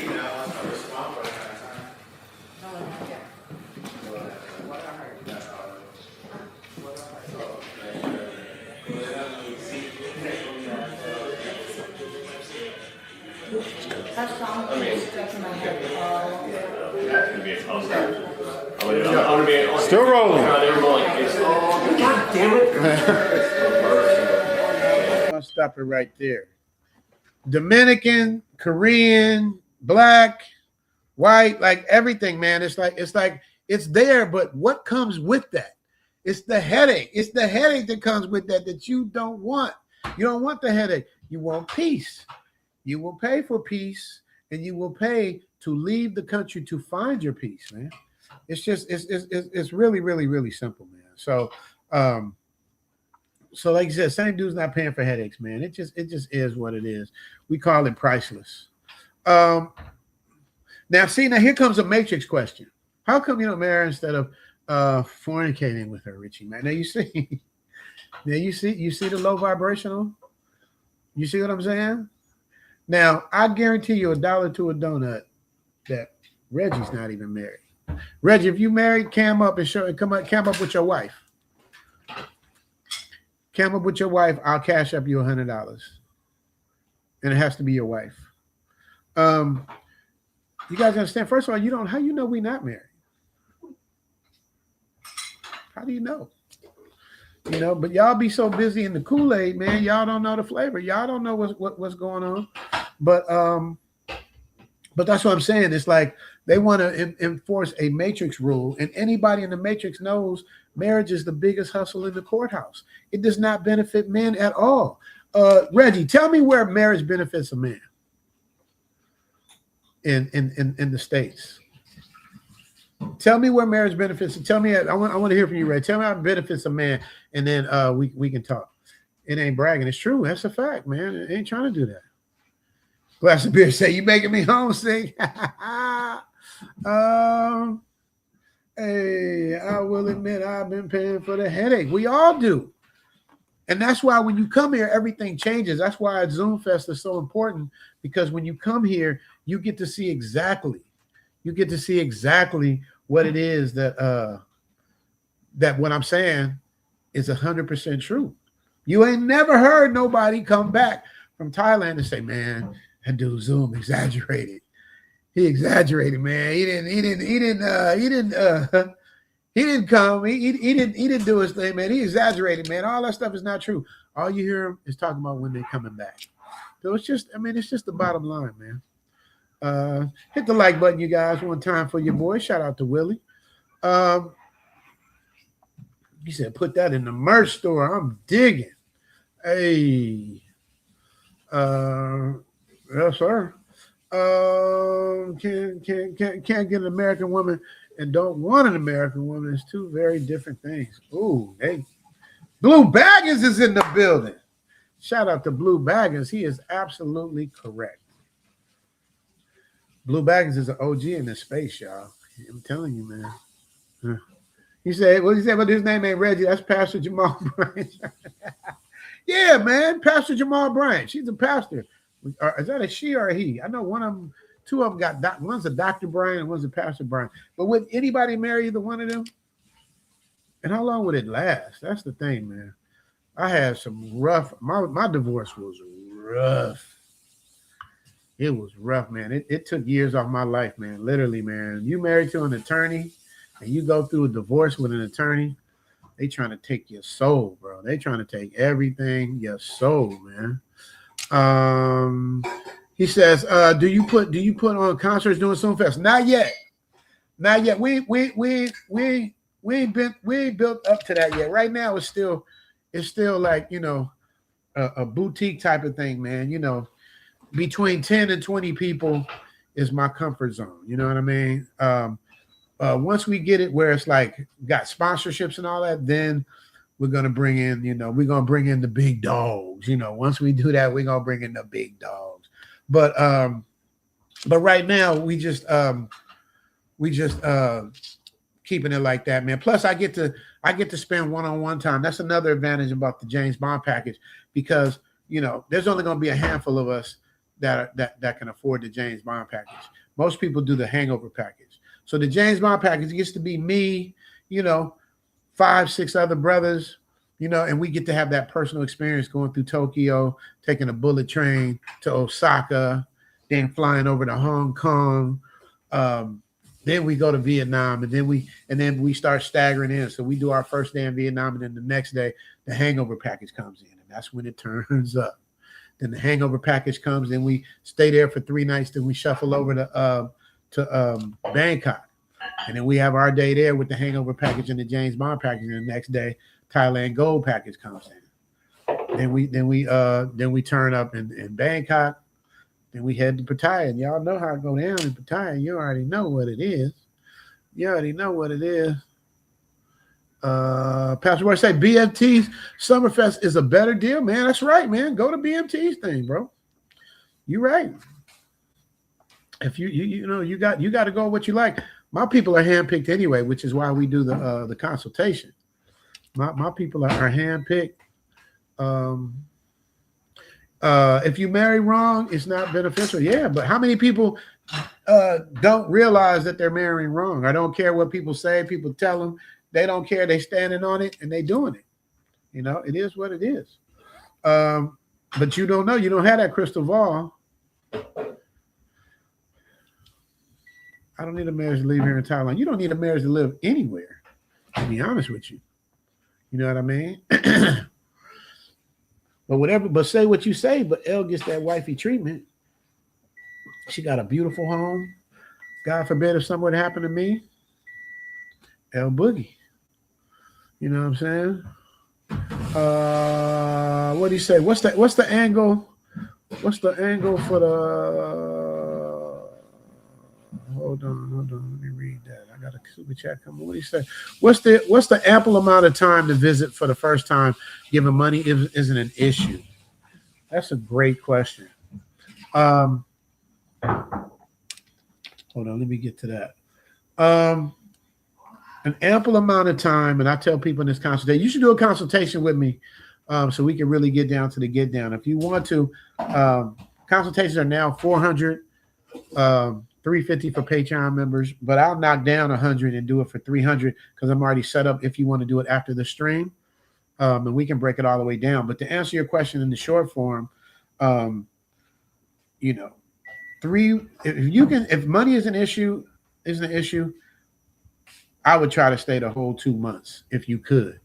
Still rolling. damn it. I'll stop it right there. Dominican, Korean, black, white, like everything, man. It's like it's there, but what comes with that? It's the headache. It's the headache that comes with that you don't want. You don't want the headache. You want peace. You will pay for peace, and you will pay to leave the country to find your peace, man. It's really, really, really simple, man. So like you said, same dude's not paying for headaches, man. It just is what it is. We call it priceless. Now here comes a matrix question. How come you don't marry instead of fornicating with her, Richie, man? Now you see the low vibrational. You see what I'm saying? Now I guarantee you $1 to a donut that Reggie's not even married. Reggie, if you married, cam up and cam up with your wife. Cam up with your wife. I'll cash up you $100, and it has to be your wife. You guys understand? First of all, how you know we not married? How do you know? But y'all be so busy in the Kool-Aid, man. Y'all don't know the flavor. Y'all don't know what's going on. But that's what I'm saying. It's like they want to enforce a matrix rule, and anybody in the matrix knows marriage is the biggest hustle in the courthouse. It does not benefit men at all. Reggie, tell me where marriage benefits a man in the States. Tell me where marriage benefits. Tell me. I want to hear from you, Ray. Tell me how it benefits a man, and then we can talk. It ain't bragging. It's true. That's a fact, man. It ain't trying to do that. Glass of beer say, you making me homesick. Hey, I will admit I've been paying for the headache. We all do. And that's why when you come here, everything changes. That's why Zoom Fest is so important, because when you come here, you get to see exactly what it is that what I'm saying is 100% true. You ain't never heard nobody come back from Thailand and say, man, that dude Zoom exaggerated. He exaggerated, man. He didn't come. He didn't do his thing, man. He exaggerated, man. All that stuff is not true. All you hear him is talking about when they're coming back. So it's just the bottom line, man. Hit the like button, you guys, one time for your boy. Shout out to Willie. He said, put that in the merch store. I'm digging. Hey. Yes, sir. Can't get an American woman and don't want an American woman. It's two very different things. Ooh, hey. Blue Baggins is in the building. Shout out to Blue Baggins. He is absolutely correct. Blue Baggins is an OG in this space, y'all. I'm telling you, man. He said, what he said, but his name ain't Reggie. That's Pastor Jamal Bryant. Yeah, man. Pastor Jamal Bryant. She's a pastor. Is that a she or a he? I know one of them, two of them got, one's a Dr. Bryant and one's a Pastor Bryant. But would anybody marry either one of them? And how long would it last? That's the thing, man. I had some rough, my divorce was rough. It was rough, man. It took years off my life, man. Literally, man. You married to an attorney and you go through a divorce with an attorney, they trying to take your soul, bro. They trying to take everything, your soul, man. He says, do you put on concerts doing Zoomfest? Not yet. Not yet. We ain't built up to that yet. Right now it's still like, a boutique type of thing, man. Between 10 and 20 people is my comfort zone. You know what I mean? Once we get it where it's like got sponsorships and all that, then we're going to bring in, we're going to bring in the big dogs. Once we do that, we're going to bring in the big dogs. But right now we just keeping it like that, man. Plus I get to spend one-on-one time. That's another advantage about the James Bond package, because, there's only going to be a handful of us that can afford the James Bond package. Most people do the hangover package. So the James Bond package gets to be me, 5-6 other brothers, and we get to have that personal experience going through Tokyo, taking a bullet train to Osaka, then flying over to Hong Kong, Then we go to Vietnam, and then we start staggering in. So we do our first day in Vietnam, and then the next day the hangover package comes in, and that's when it turns up. Then the hangover package comes, and we stay there for 3 nights. Then we shuffle over to Bangkok, and then we have our day there with the hangover package and the James Bond package. And the next day, Thailand Gold package comes in. Then we turn up in Bangkok. Then we head to Pattaya, and y'all know how it go down in Pattaya. You already know what it is. Pastor Roy say BMT's Summerfest is a better deal, man. That's right, man. Go to BMT's thing, bro. You right. If you got to go what you like. My people are handpicked anyway, which is why we do the consultation. My people are handpicked. If you marry wrong, it's not beneficial. Yeah, but how many people don't realize that they're marrying wrong? I don't care what people say. People tell them. They don't care. They standing on it, and they doing it. It is what it is. But you don't know. You don't have that crystal ball. I don't need a marriage to live here in Thailand. You don't need a marriage to live anywhere, to be honest with you. You know what I mean? But say what you say, but Elle gets that wifey treatment. She got a beautiful home. God forbid if something would happen to me, Elle Boogie. You know what I'm saying? What do you say? What's the angle? What's the angle for the hold on, let me read that. I got a super chat coming. What do you say? What's the ample amount of time to visit for the first time? Giving money isn't an issue. That's a great question. Hold on, let me get to that. An ample amount of time, and I tell people in this consultation, you should do a consultation with me so we can really get down to the get down. If you want to, consultations are now $400, $350 for Patreon members, but I'll knock down $100 and do it for $300 because I'm already set up if you want to do it after the stream, and we can break it all the way down. But to answer your question in the short form, if money is an issue, I would try to stay the whole 2 months if you could.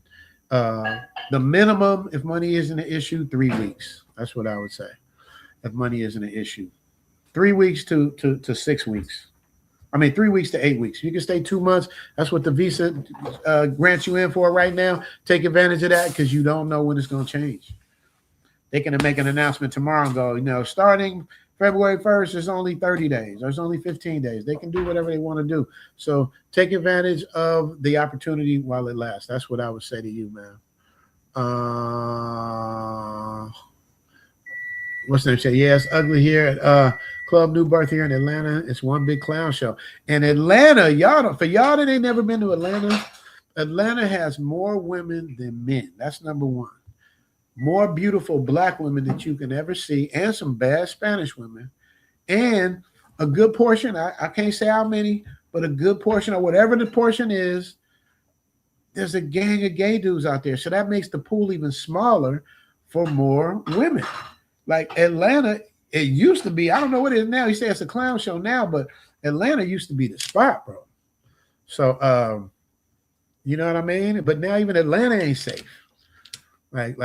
The minimum, if money isn't an issue, 3 weeks. That's what I would say. If money isn't an issue, 3 weeks to 6 weeks. 3 weeks to 8 weeks. You can stay 2 months. That's what the visa grants you in for right now. Take advantage of that because you don't know when it's going to change. They can make an announcement tomorrow and go, starting February 1st, there's only 30 days. There's only 15 days. They can do whatever they want to do. So take advantage of the opportunity while it lasts. That's what I would say to you, man. What's the name? Say, yeah, it's ugly here at Club New Birth here in Atlanta. It's one big clown show. And Atlanta, y'all that ain't never been to Atlanta, Atlanta has more women than men. That's number one. More beautiful black women that you can ever see, and some bad Spanish women, and a good portion. I can't say how many, but a good portion of whatever the portion is. There's a gang of gay dudes out there, so that makes the pool even smaller for more women. Like Atlanta, it used to be. I don't know what it is now. You say it's a clown show now, but Atlanta used to be the spot, bro. So, you know what I mean? But now even Atlanta ain't safe. Like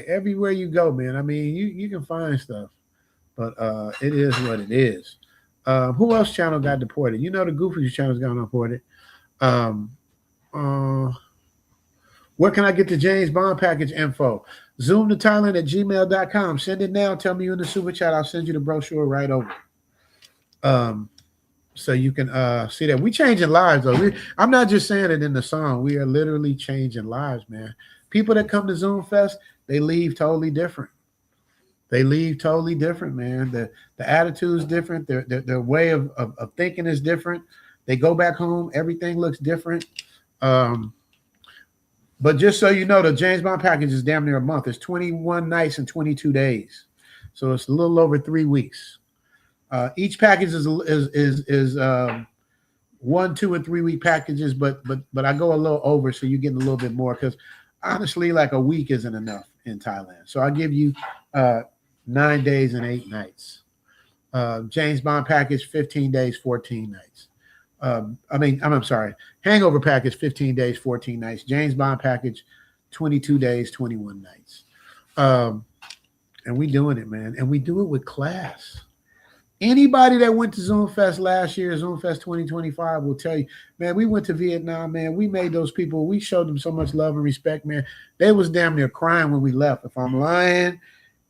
everywhere you go, man. You can find stuff, but it is what it is. Who else channel got deported? The Goofies channel's got deported. Where can I get the James Bond package info? Zoom to Thailand at gmail.com. Send it now. Tell me you in the super chat. I'll send you the brochure right over. So you can see that. We changing lives, though. I'm not just saying it in the song. We are literally changing lives, man. People that come to Zoom Fest, they leave totally different. They leave totally different, man. The attitude is different. Their way of thinking is different. They go back home. Everything looks different. But just so you know, the James Bond package is damn near a month. It's 21 nights and 22 days. So it's a little over 3 weeks. Each package is 1, 2, and 3 week packages, but I go a little over, so you're getting a little bit more because honestly, like a week isn't enough in Thailand. So I'll give you 9 days and 8 nights. James Bond package, 15 days, 14 nights. I'm sorry. Hangover package, 15 days, 14 nights. James Bond package, 22 days, 21 nights. And we doing it, man. And we do it with class. Anybody that went to ZoomFest last year, ZoomFest 2025, will tell you, man, we went to Vietnam, man. We made those people, we showed them so much love and respect, man. They was damn near crying when we left. If I'm lying,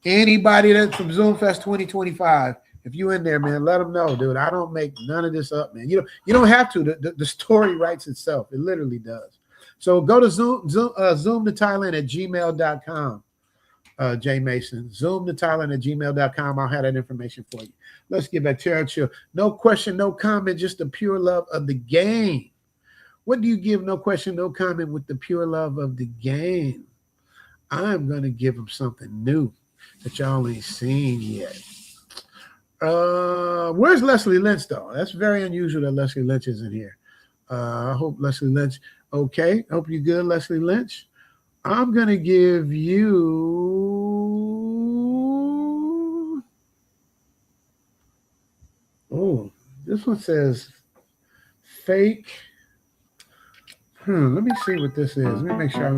anybody that's from ZoomFest 2025, if you in there, man, let them know, dude. I don't make none of this up, man. You don't have to. The story writes itself. It literally does. So go to Zoom to Thailand at gmail.com. Jay Mason, Zoom to Thailand at gmail.com. I'll have that information for you. Let's get back to our chill. No question, no comment, just the pure love of the game. What do you give no question, no comment with the pure love of the game? I'm going to give them something new that y'all ain't seen yet. Where's Leslie Lynch, though? That's very unusual that Leslie Lynch isn't here. I hope Leslie Lynch, okay. Hope you're good, Leslie Lynch. I'm going to give you, oh, this one says fake. Let me see what this is. Let me make sure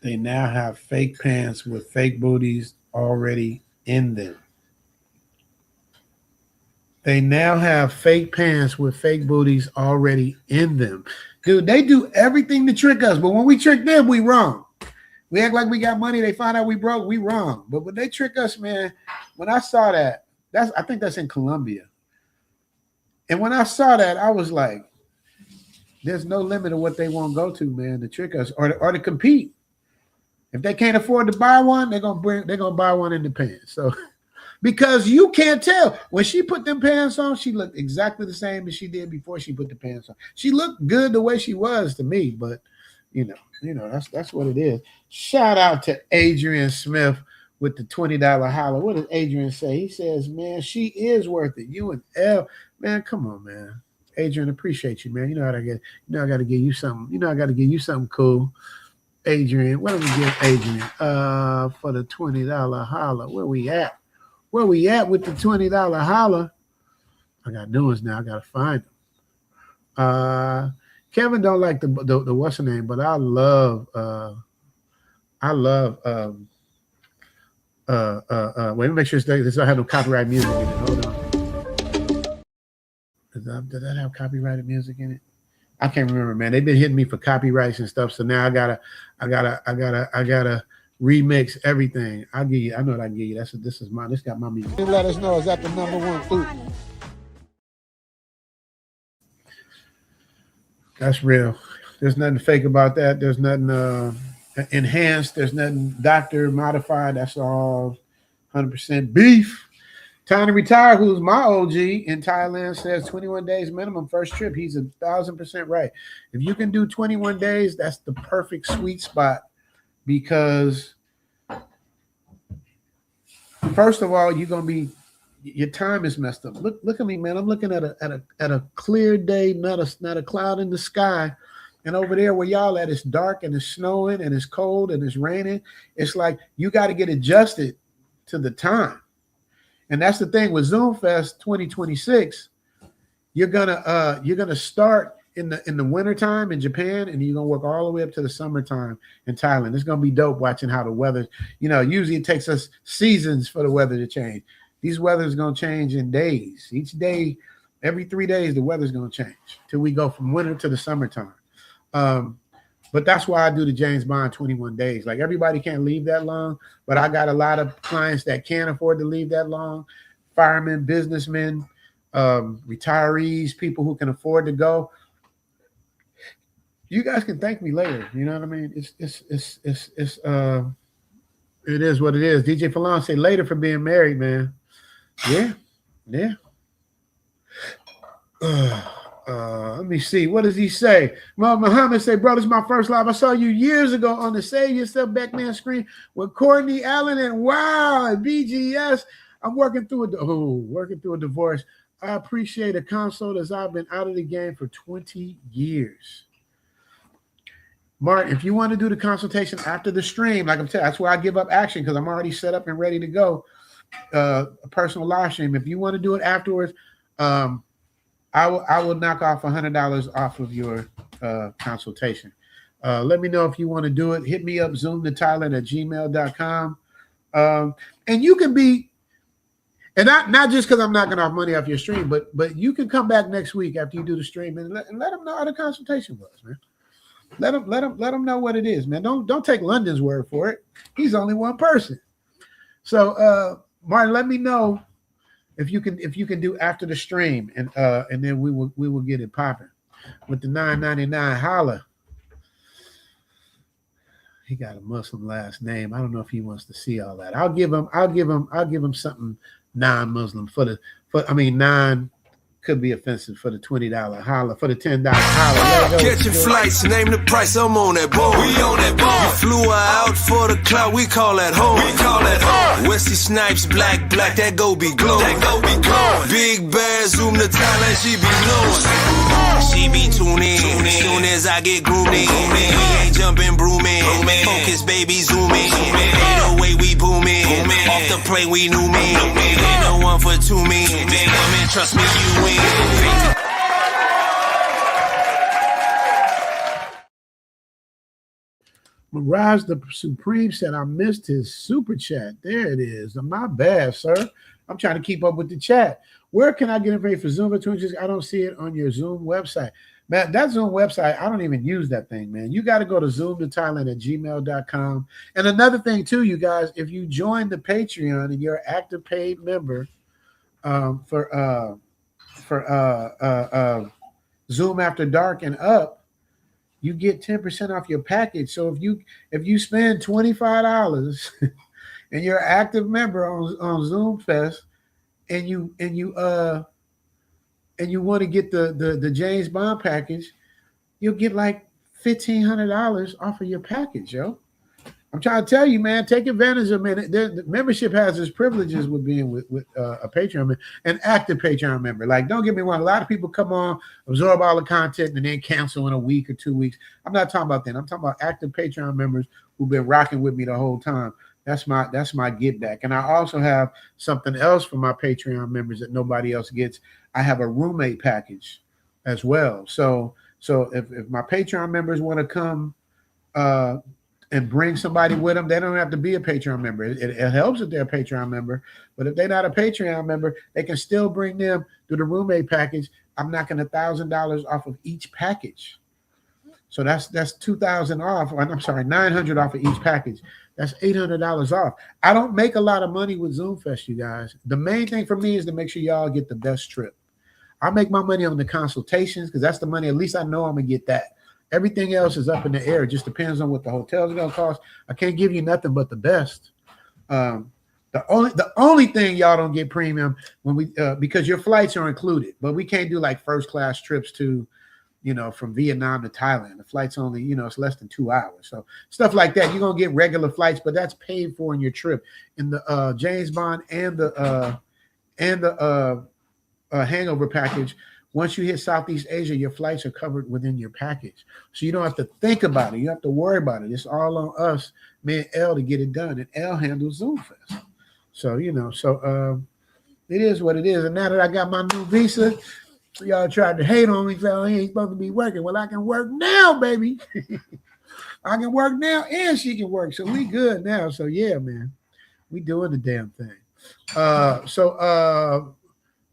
they now have fake pants with fake booties already in them. They now have fake pants with fake booties already in them. Dude, they do everything to trick us, but when we trick them, we wrong. We act like we got money, they find out we broke, we wrong. But when they trick us, man, when I saw that, I think that's in Colombia. And when I saw that, I was like, there's no limit to what they won't go to, man, to trick us or to compete. If they can't afford to buy one, they're gonna buy one in the pants. So because you can't tell. When she put them pants on, she looked exactly the same as she did before she put the pants on. She looked good the way she was to me, but you know, that's what it is. Shout out to Adrian Smith with the $20 holler. What does Adrian say? He says, man, she is worth it. You and L, man, come on, man. Adrian, appreciate you, man. You know how to get, I gotta give you something. I gotta give you something cool. Adrian, what do we give Adrian for the $20 holler? Where we at? Where we at with the $20 holler? I got new ones now. I gotta find them. Kevin don't like the what's the name, but I love wait, let me make sure this don't have no copyright music in it. Hold on. Did that have copyrighted music in it? I can't remember, man. They've been hitting me for copyrights and stuff. So now I gotta remix everything. I know what I can give you. This is mine. This got my music. Let us know, is that the number one? Ooh. That's real. There's nothing fake about that. There's nothing enhanced. There's nothing doctor modified. That's all 100% beef. Time to retire, who's my OG in Thailand, says 21 days minimum first trip. He's 1,000% right. If you can do 21 days, that's the perfect sweet spot, because first of all, your time is messed up. Look at me, man. I'm looking at a clear day, not a cloud in the sky. And over there where y'all at, it's dark and it's snowing and it's cold and it's raining. It's like you got to get adjusted to the time. And that's the thing with ZoomFest 2026. You're gonna start in the wintertime in Japan, and you're gonna work all the way up to the summertime in Thailand. It's gonna be dope watching how the weather, usually it takes us seasons for the weather to change. These weather's gonna change in days. Each day, every 3 days, the weather's gonna change till we go from winter to the summertime. But that's why I do the James Bond 21 days. Like, everybody can't leave that long, but I got a lot of clients that can't afford to leave that long. Firemen, businessmen, retirees, people who can afford to go. You guys can thank me later. You know what I mean? It is what it is. DJ Falon say later for being married, man. Yeah. Let me see. What does he say? Well, Muhammad say, bro, this is my first live. I saw you years ago on the Save Yourself Backman screen with Courtney Allen and wow, BGS. I'm working through a divorce. I appreciate a consult as I've been out of the game for 20 years. Mark, if you want to do the consultation after the stream, like I'm telling you, that's where I give up action because I'm already set up and ready to go. A personal live stream. If you want to do it afterwards, I will knock off $100 off of your consultation. Let me know if you want to do it. Hit me up, zoomtothailand@gmail.com. And you can be, and not just because I'm knocking off money off your stream, but you can come back next week after you do the stream and let them know how the consultation was, man. Let them know what it is, man. Don't take London's word for it. He's only one person. So Martin, let me know if you can do after the stream, and then we will get it popping with the $9.99. Holla. He got a Muslim last name. I don't know if he wants to see all that. I'll give him something non-Muslim non could be offensive for the $20 holla, for the $10 holla. Catching flights, name the price, I'm on that boat. We on that boat. You flew her out for the clout, we call that home. Wesley Snipes, black, that go be glowing. Big bad, zoom to Thailand, she be blowing. She be tuning, soon as I get grooming. We ain't jumping, brooming. Focus, baby, zooming. Ain't no way we booming. Off the plane, we knew me. Ain't no one for two me. Man, trust me, you win. Mirage the Supreme said, I missed his super chat. There it is. My bad, sir. I'm trying to keep up with the chat. Where can I get information for Zoom opportunities? I don't see it on your Zoom website. Man, that Zoom website, I don't even use that thing, man. You got to go to zoomtothailand@gmail.com. And another thing, too, you guys, if you join the Patreon and you're an active paid member for Zoom After Dark and up, you get 10% off your package. So if you spend $25 and you're an active member on Zoom Fest and you want to get the James Bond package, you'll get like $1,500 off of your package, yo. I'm trying to tell you, man, take advantage of it. The membership has its privileges with being with a Patreon member, an active Patreon member. Like, don't get me wrong, a lot of people come on, absorb all the content, and then cancel in a week or 2 weeks. I'm not talking about that. I'm talking about active Patreon members who've been rocking with me the whole time. That's my get back. And I also have something else for my Patreon members that nobody else gets. I have a roommate package as well. So if my Patreon members want to come and bring somebody with them, they don't have to be a Patreon member. It helps if they're a Patreon member, but if they're not a Patreon member, they can still bring them to the roommate package. I'm knocking $1,000 off of each package. So that's $2,000 off. I'm sorry, $900 off of each package. That's $800 off. I don't make a lot of money with ZoomFest, you guys. The main thing for me is to make sure y'all get the best trip. I make my money on the consultations because that's the money. At least I know I'm gonna get that. Everything else is up in the air. It just depends on what the hotels are gonna cost. I can't give you nothing but the best. The only thing y'all don't get premium when we because your flights are included, but we can't do like first class trips to, from Vietnam to Thailand. The flight's only, it's less than 2 hours. So stuff like that, you're gonna get regular flights, but that's paid for in your trip. In the James Bond and the hangover package, once you hit Southeast Asia, your flights are covered within your package. So you don't have to think about it. You don't have to worry about it. It's all on us, me and L, to get it done. And L handles ZoomFest. So, it is what it is. And now that I got my new visa, y'all tried to hate on me, so he ain't supposed to be working. Well, I can work now, baby. I can work now and she can work. So we good now. So yeah, man, we doing the damn thing.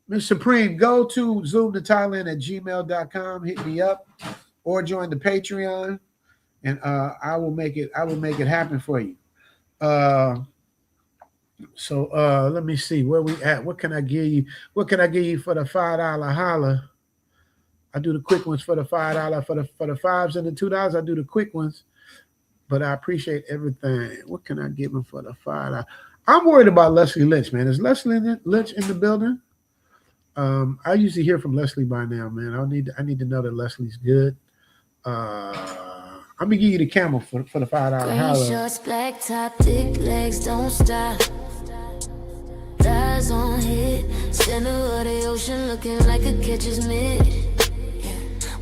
Mr. Supreme, go to zoomtothailand@gmail.com, hit me up, or join the Patreon, and I will make it happen for you. Let me see where we at. What can I give you? What can I give you for the $5 holla? I do the quick ones for the $5, for the $5s and the $2. I do the quick ones, but I appreciate everything. What can I give him for the $5? I'm worried about Leslie Lynch, man. Is Leslie Lynch in the building? I usually hear from Leslie by now, man. I need to know that Leslie's good. I'm gonna give you the camel for the $5 holler. Shorts, black top, thick legs, don't stop. Thighs on hit, center of the ocean, looking like a catcher's mitt.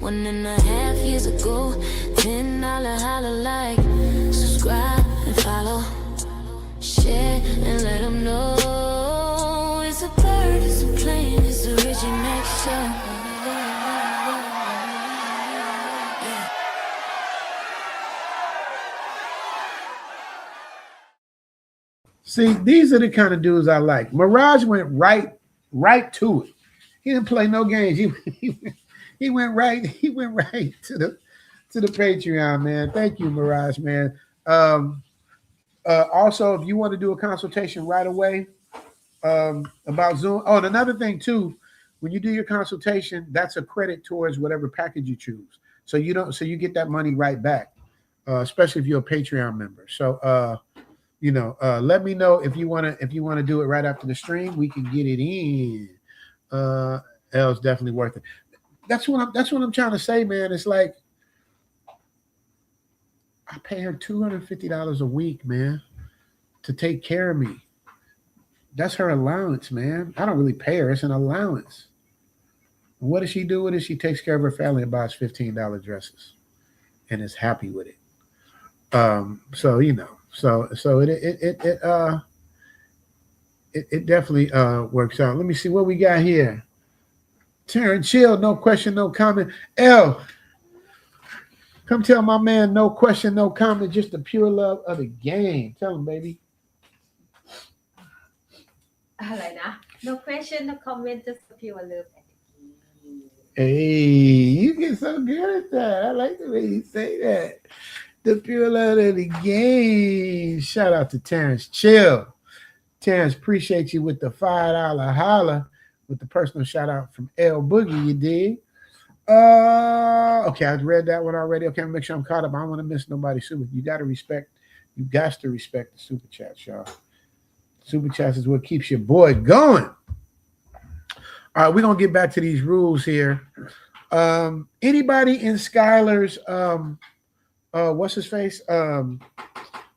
1.5 years ago, $10 holler, like, subscribe and follow, share and let them know. It's a bird, it's a plane, it's a Richie Mac show. See, these are the kind of dudes I like. Mirage went right to it. He didn't play no games. He went right to the Patreon, man. Thank you, Mirage, man. Also, if you want to do a consultation right away about Zoom. Oh, and another thing too, when you do your consultation, that's a credit towards whatever package you choose. So you get that money right back, especially if you're a Patreon member. So let me know if you want to do it right after the stream. We can get it in. It's definitely worth it. That's what I'm trying to say, man. It's like I pay her $250 a week, man, to take care of me. That's her allowance, man. I don't really pay her. It's an allowance. What does she do with it? She takes care of her family and buys $15 dresses and is happy with it. So it definitely works out. Let me see what we got here. Terrence, chill, no question, no comment. L, come tell my man, no question, no comment, just the pure love of the game. Tell him, baby. No question, no comment, just the pure love. Hey, you get so good at that. I like the way you say that. The pure love of the game. Shout out to Terrence. Chill. Terrence, appreciate you with the $5 holla, with the personal shout out from L Boogie, you dig? Okay, I read that one already. Okay, make sure I'm caught up. I don't want to miss nobody's super. You got to respect the super chats, y'all. Super chats is what keeps your boy going. All right, we're going to get back to these rules here. Anybody in Skylar's what's his face?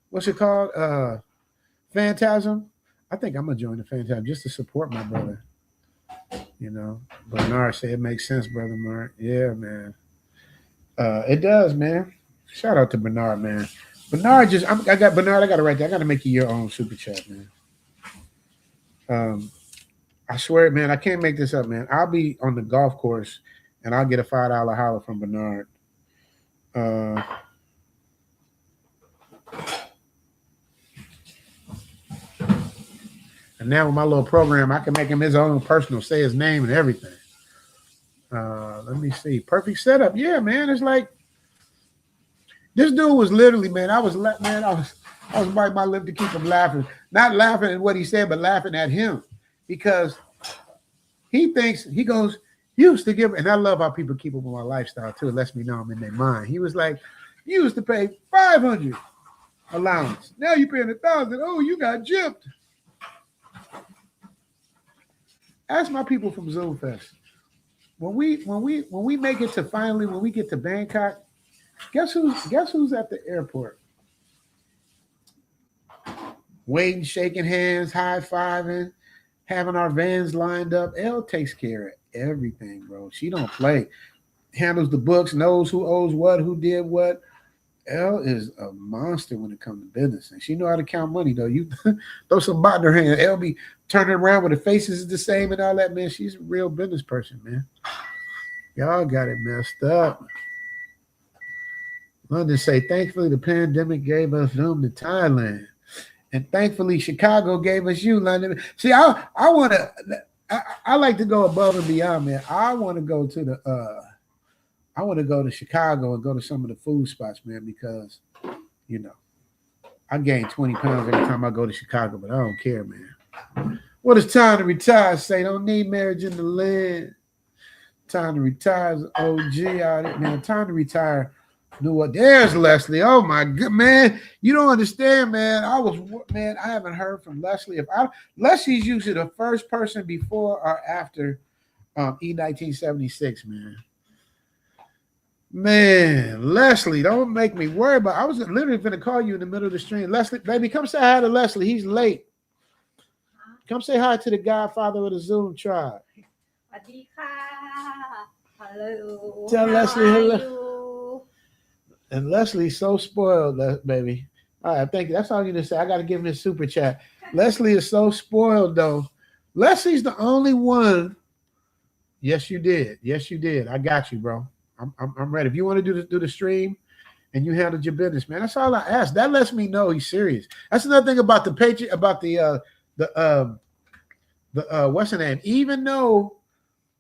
What's it called? Phantasm. I think I'm gonna join the Phantasm just to support my brother. Bernard said it makes sense, brother Mark. Yeah, man. It does, man. Shout out to Bernard, man. Bernard I got it right there. I gotta make you your own super chat, man. I swear, man, I can't make this up, man. I'll be on the golf course and I'll get a $5 holler from Bernard. And now with my little program, I can make him his own personal, say his name and everything. Let me see. Perfect setup. Yeah, man. It's like this dude was literally, man. I was biting my lip to keep him laughing. Not laughing at what he said, but laughing at him. Because he goes, you used to give, and I love how people keep up with my lifestyle too. It lets me know I'm in their mind. He was like, you used to pay $500 allowance. Now you're paying $1,000. Oh, you got gypped. Ask my people from Zoom Fest. When we make it to finally, when we get to Bangkok, guess who's at the airport? Waiting, shaking hands, high-fiving, having our vans lined up. Elle takes care of everything, bro. She don't play. Handles the books, knows who owes what, who did what. Elle is a monster when it comes to business. And she know how to count money, though. You throw some bot in her hand. Elle be turning around with the faces is the same and all that, man. She's a real business person, man. Y'all got it messed up. London say, thankfully, the pandemic gave us Zoom to Thailand. And thankfully, Chicago gave us you, London. See, I like to go above and beyond, man. I want to go to Chicago and go to some of the food spots, man, because, I gain 20 pounds every time I go to Chicago, but I don't care, man. What is time to retire? Say, don't need marriage in the land. Time to retire is OG out there, man. Time to retire. Knew what? There's Leslie. Oh my god, man. You don't understand, man. I haven't heard from Leslie. Leslie's usually the first person before or after E1976, man. Man, Leslie, don't make me worry about. I was literally going to call you in the middle of the stream. Leslie, baby, come say hi to Leslie. He's late. Come say hi to the Godfather of the Zoom tribe. Hello. Tell Leslie How are hello. you? And Leslie's so spoiled, baby. All right, thank you. That's all you need to say. I got to give him this super chat. Leslie is so spoiled, though. Leslie's the only one. Yes, you did. Yes, you did. I got you, bro. I'm ready. If you want to do the stream and you handled your business, man, that's all I ask. That lets me know he's serious. That's another thing about the Patriot, about the what's the name? Even though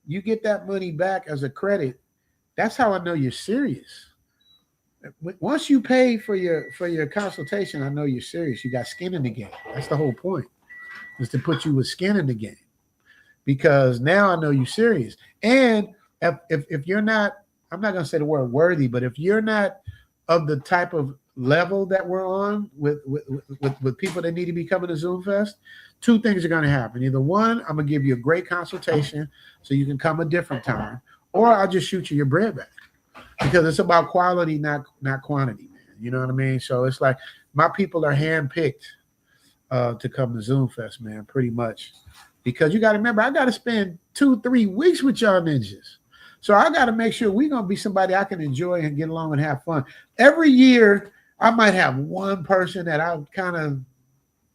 you get that money back as a credit, that's how I know you're serious. Once you pay for your consultation, I know you're serious. You got skin in the game. That's the whole point, is to put you with skin in the game, because now I know you're serious. And if you're not, I'm not going to say the word worthy, but if you're not of the type of level that we're on with people that need to be coming to Zoom Fest, two things are going to happen. Either one, I'm going to give you a great consultation so you can come a different time, or I'll just shoot you your bread back, because it's about quality, not quantity, man. You know what I mean? So it's like my people are handpicked to come to Zoom Fest, man, pretty much. Because you got to remember, I got to spend 2-3 weeks with y'all ninjas. So I got to make sure we're going to be somebody I can enjoy and get along and have fun. Every year, I might have one person that I'm kind of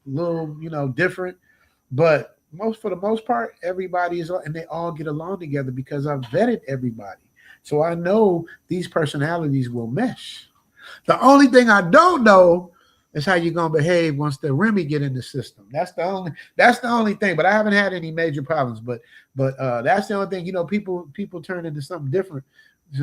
little, different. But for the most part, everybody is, and they all get along together because I've vetted everybody. So I know these personalities will mesh. The only thing I don't know is how you're gonna behave once the Remy get in the system. That's the only thing. But I haven't had any major problems. But that's the only thing. People turn into something different.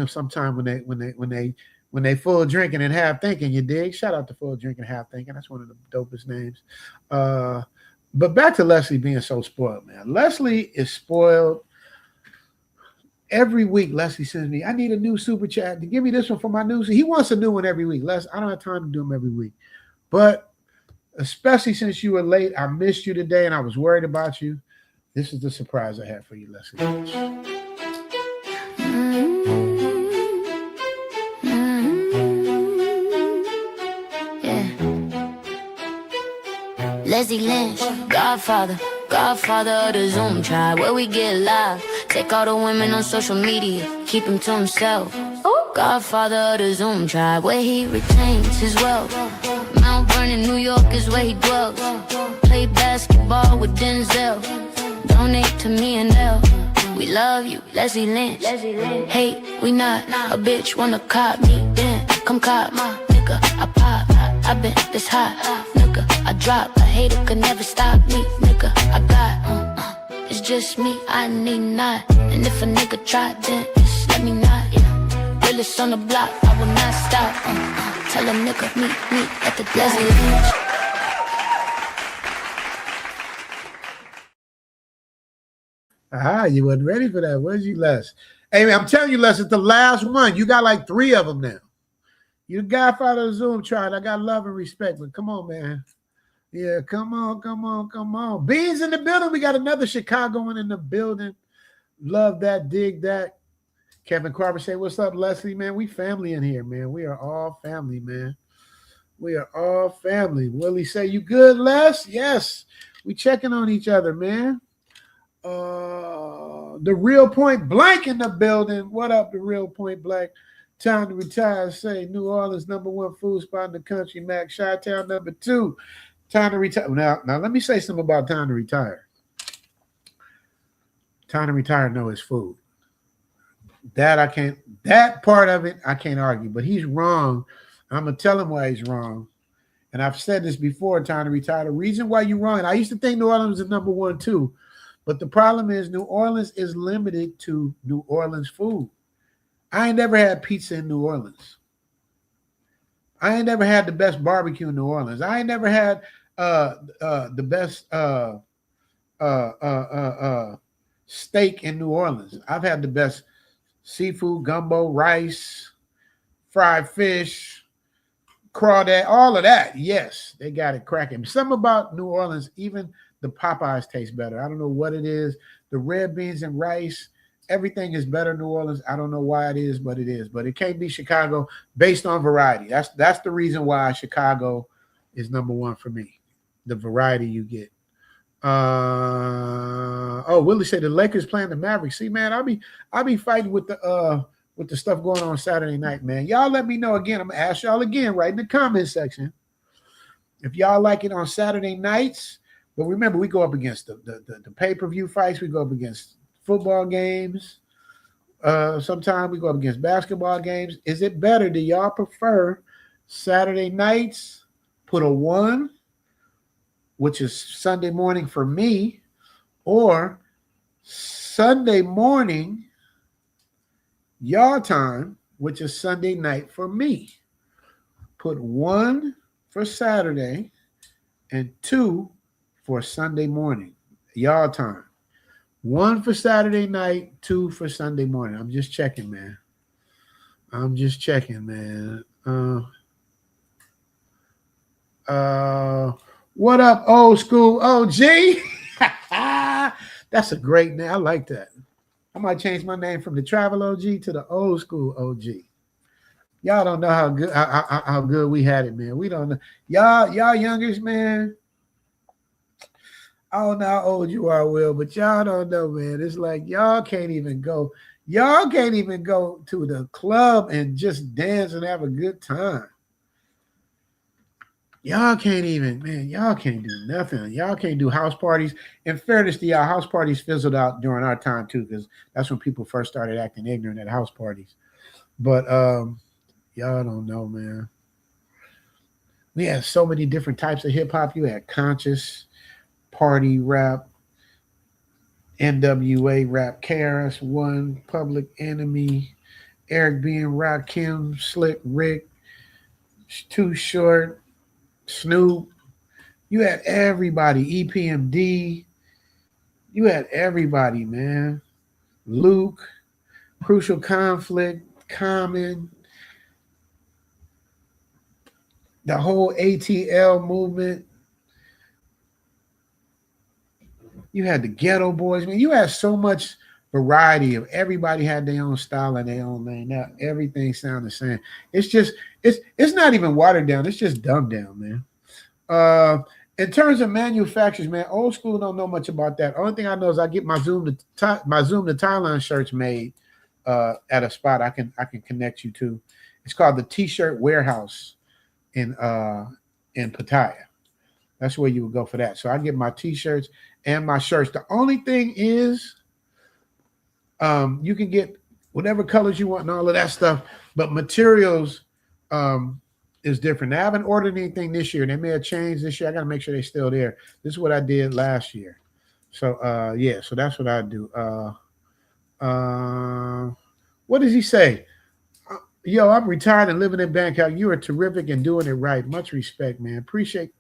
Sometime when they full drinking and half thinking. You dig? Shout out to full drinking, half thinking. That's one of the dopest names. But back to Leslie being so spoiled, man. Leslie is spoiled. Every week, Leslie sends me, I need a new super chat to give me this one for my news. He wants a new one every week. I don't have time to do them every week. But especially since you were late, I missed you today and I was worried about you. This is the surprise I have for you, Leslie. Leslie Lynch, Godfather of the Zoom tribe, where we get live. Take all the women on social media, keep him to himself. Godfather of the Zoom tribe, where he retains his wealth. Mount Vernon, New York is where he dwells. Play basketball with Denzel. Donate to me and Elle. We love you, Leslie Lynch. Hate, we not. A bitch wanna cop me, then come cop my nigga. I pop, I been this hot, nigga. I drop, a hater could never stop me, nigga. I got, it's just me, I need not. And if a nigga try, then just let me not. Realest on the block, I will not stop. Tell a nigga meet me at the Leslie Lynch. You wasn't ready for that, was you, Les? Hey, man, I'm telling you, Les, it's the last one. You got like 3 of them now. You the Godfather of the Zoom tribe. I got love and respect, but come on, man. Yeah, come on. Beans in the building. We got another Chicagoan in the building. Love that, dig that. Kevin Carver say, what's up, Leslie, man? We family in here, man. We are all family, man. We are all family. Willie say, you good, Les? Yes. We checking on each other, man. The Real Point Blank in the building. What up, the Real Point Blank? Time to retire. Say New Orleans #1 food spot in the country. Mac Chi-Town #2. Time to retire. Now let me say something about time to retire. Time to retire. No, it's food. That part of it I can't argue. But he's wrong. I'm gonna tell him why he's wrong. And I've said this before. Time to retire. The reason why you're wrong. And I used to think New Orleans was #1 too. But the problem is New Orleans is limited to New Orleans food. I ain't never had pizza in New Orleans. I ain't never had the best barbecue in New Orleans. I ain't never had the best steak in New Orleans. I've had the best seafood, gumbo, rice, fried fish, crawdad, all of that. Yes, they got it cracking. Something about New Orleans, even the Popeyes taste better. I don't know what it is. The red beans and rice, everything is better in New Orleans. I don't know why it is, but it is. But it can't be Chicago based on variety. That's the reason why Chicago is number one for me. The variety you get. Willie said the Lakers playing the Mavericks. See, man, I'll be fighting with the stuff going on Saturday night, man. Y'all let me know again. I'm gonna ask y'all again right in the comment section if y'all like it on Saturday nights. But remember, we go up against the pay-per-view fights. We go up against football games. Sometimes we go up against basketball games. Is it better? Do y'all prefer Saturday nights? Put a 1, which is Sunday morning for me, or Sunday morning y'all time, which is Sunday night for me. Put 1 for Saturday and 2 for Sunday morning, y'all time. 1 for Saturday night, 2 for Sunday morning. I'm just checking, man. What up, old school OG? That's a great name. I like that. I might change my name from the travel OG to the old school OG. Y'all don't know how good we had it, man. We don't know. Y'all youngers, man. I don't know how old you are, Will, but y'all don't know, man. It's like y'all can't even go to the club and just dance and have a good time. Y'all can't even, man, y'all can't do nothing. Y'all can't do house parties. In fairness to y'all, house parties fizzled out during our time too, because that's when people first started acting ignorant at house parties. But y'all don't know, man. We had so many different types of hip hop. You had conscious, party rap, NWA rap, KRS-One, Public Enemy, Eric B. and Rakim, Slick Rick, Too Short, Snoop. You had everybody. EPMD. You had everybody, man. Luke, Crucial Conflict, Common, the whole ATL movement. You had the Ghetto Boys, man. You had so much variety of everybody had their own style and their own lane. Now everything sounds the same. It's just it's not even watered down. It's just dumbed down, man. In terms of manufacturers, man, old school don't know much about that. Only thing I know is I get my Zoom to Thailand shirts made at a spot I can connect you to. It's called the T-Shirt Warehouse in Pattaya. That's where you would go for that. So I get my T-shirts and my shirts. The only thing is, you can get whatever colors you want and all of that stuff, but materials is different. Now, I haven't ordered anything this year. They may have changed this year. I got to make sure they're still there. This is what I did last year. So, yeah, so that's what I do. What does he say? Yo, I'm retired and living in Bangkok. You are terrific and doing it right. Much respect, man. Appreciate.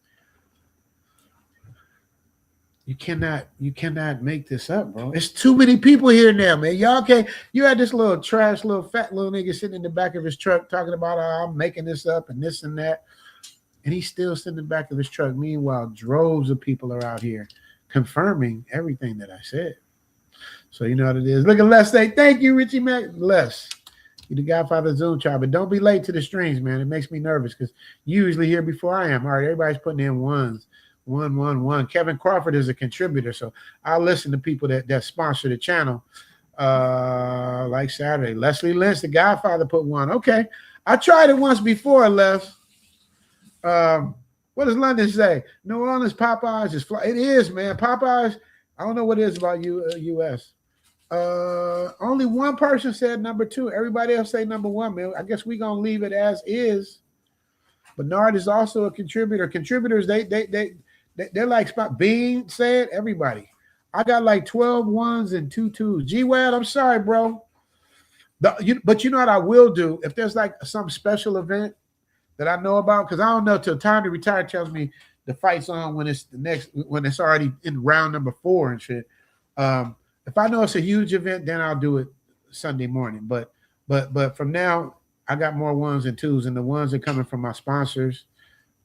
You cannot make this up, bro. It's too many people here now, man. Y'all can't. You had this little trash, little fat little nigga sitting in the back of his truck talking about, I'm making this up and this and that. And he's still sitting in the back of his truck. Meanwhile, droves of people are out here confirming everything that I said. So you know what it is. Look at Les say, thank you, Richie Mac. Les, you the Godfather Zoom child, but don't be late to the streams, man. It makes me nervous because you usually here before I am. All right, everybody's putting in ones. 111. Kevin Crawford is a contributor, so I'll listen to people that sponsor the channel. Like Saturday, Leslie Lynch, the Godfather, put one. Okay, I tried it once before, Les. What does London say? New Orleans Popeyes is fly. It is, man. Popeyes. I don't know what it is about you, U.S. Only one person said number 2. Everybody else say number 1, man. I guess we're gonna leave it as is. Bernard is also a contributor. Contributors, they're like Spot Bean said, everybody. I got like 12 1s and 2 2s. G-Wad, I'm sorry, bro. But you know what I will do? If there's like some special event that I know about, because I don't know till Time to Retire tells me the fight's on when it's already in round number 4 and shit. If I know it's a huge event, then I'll do it Sunday morning. But from now, I got more ones and twos, and the ones are coming from my sponsors.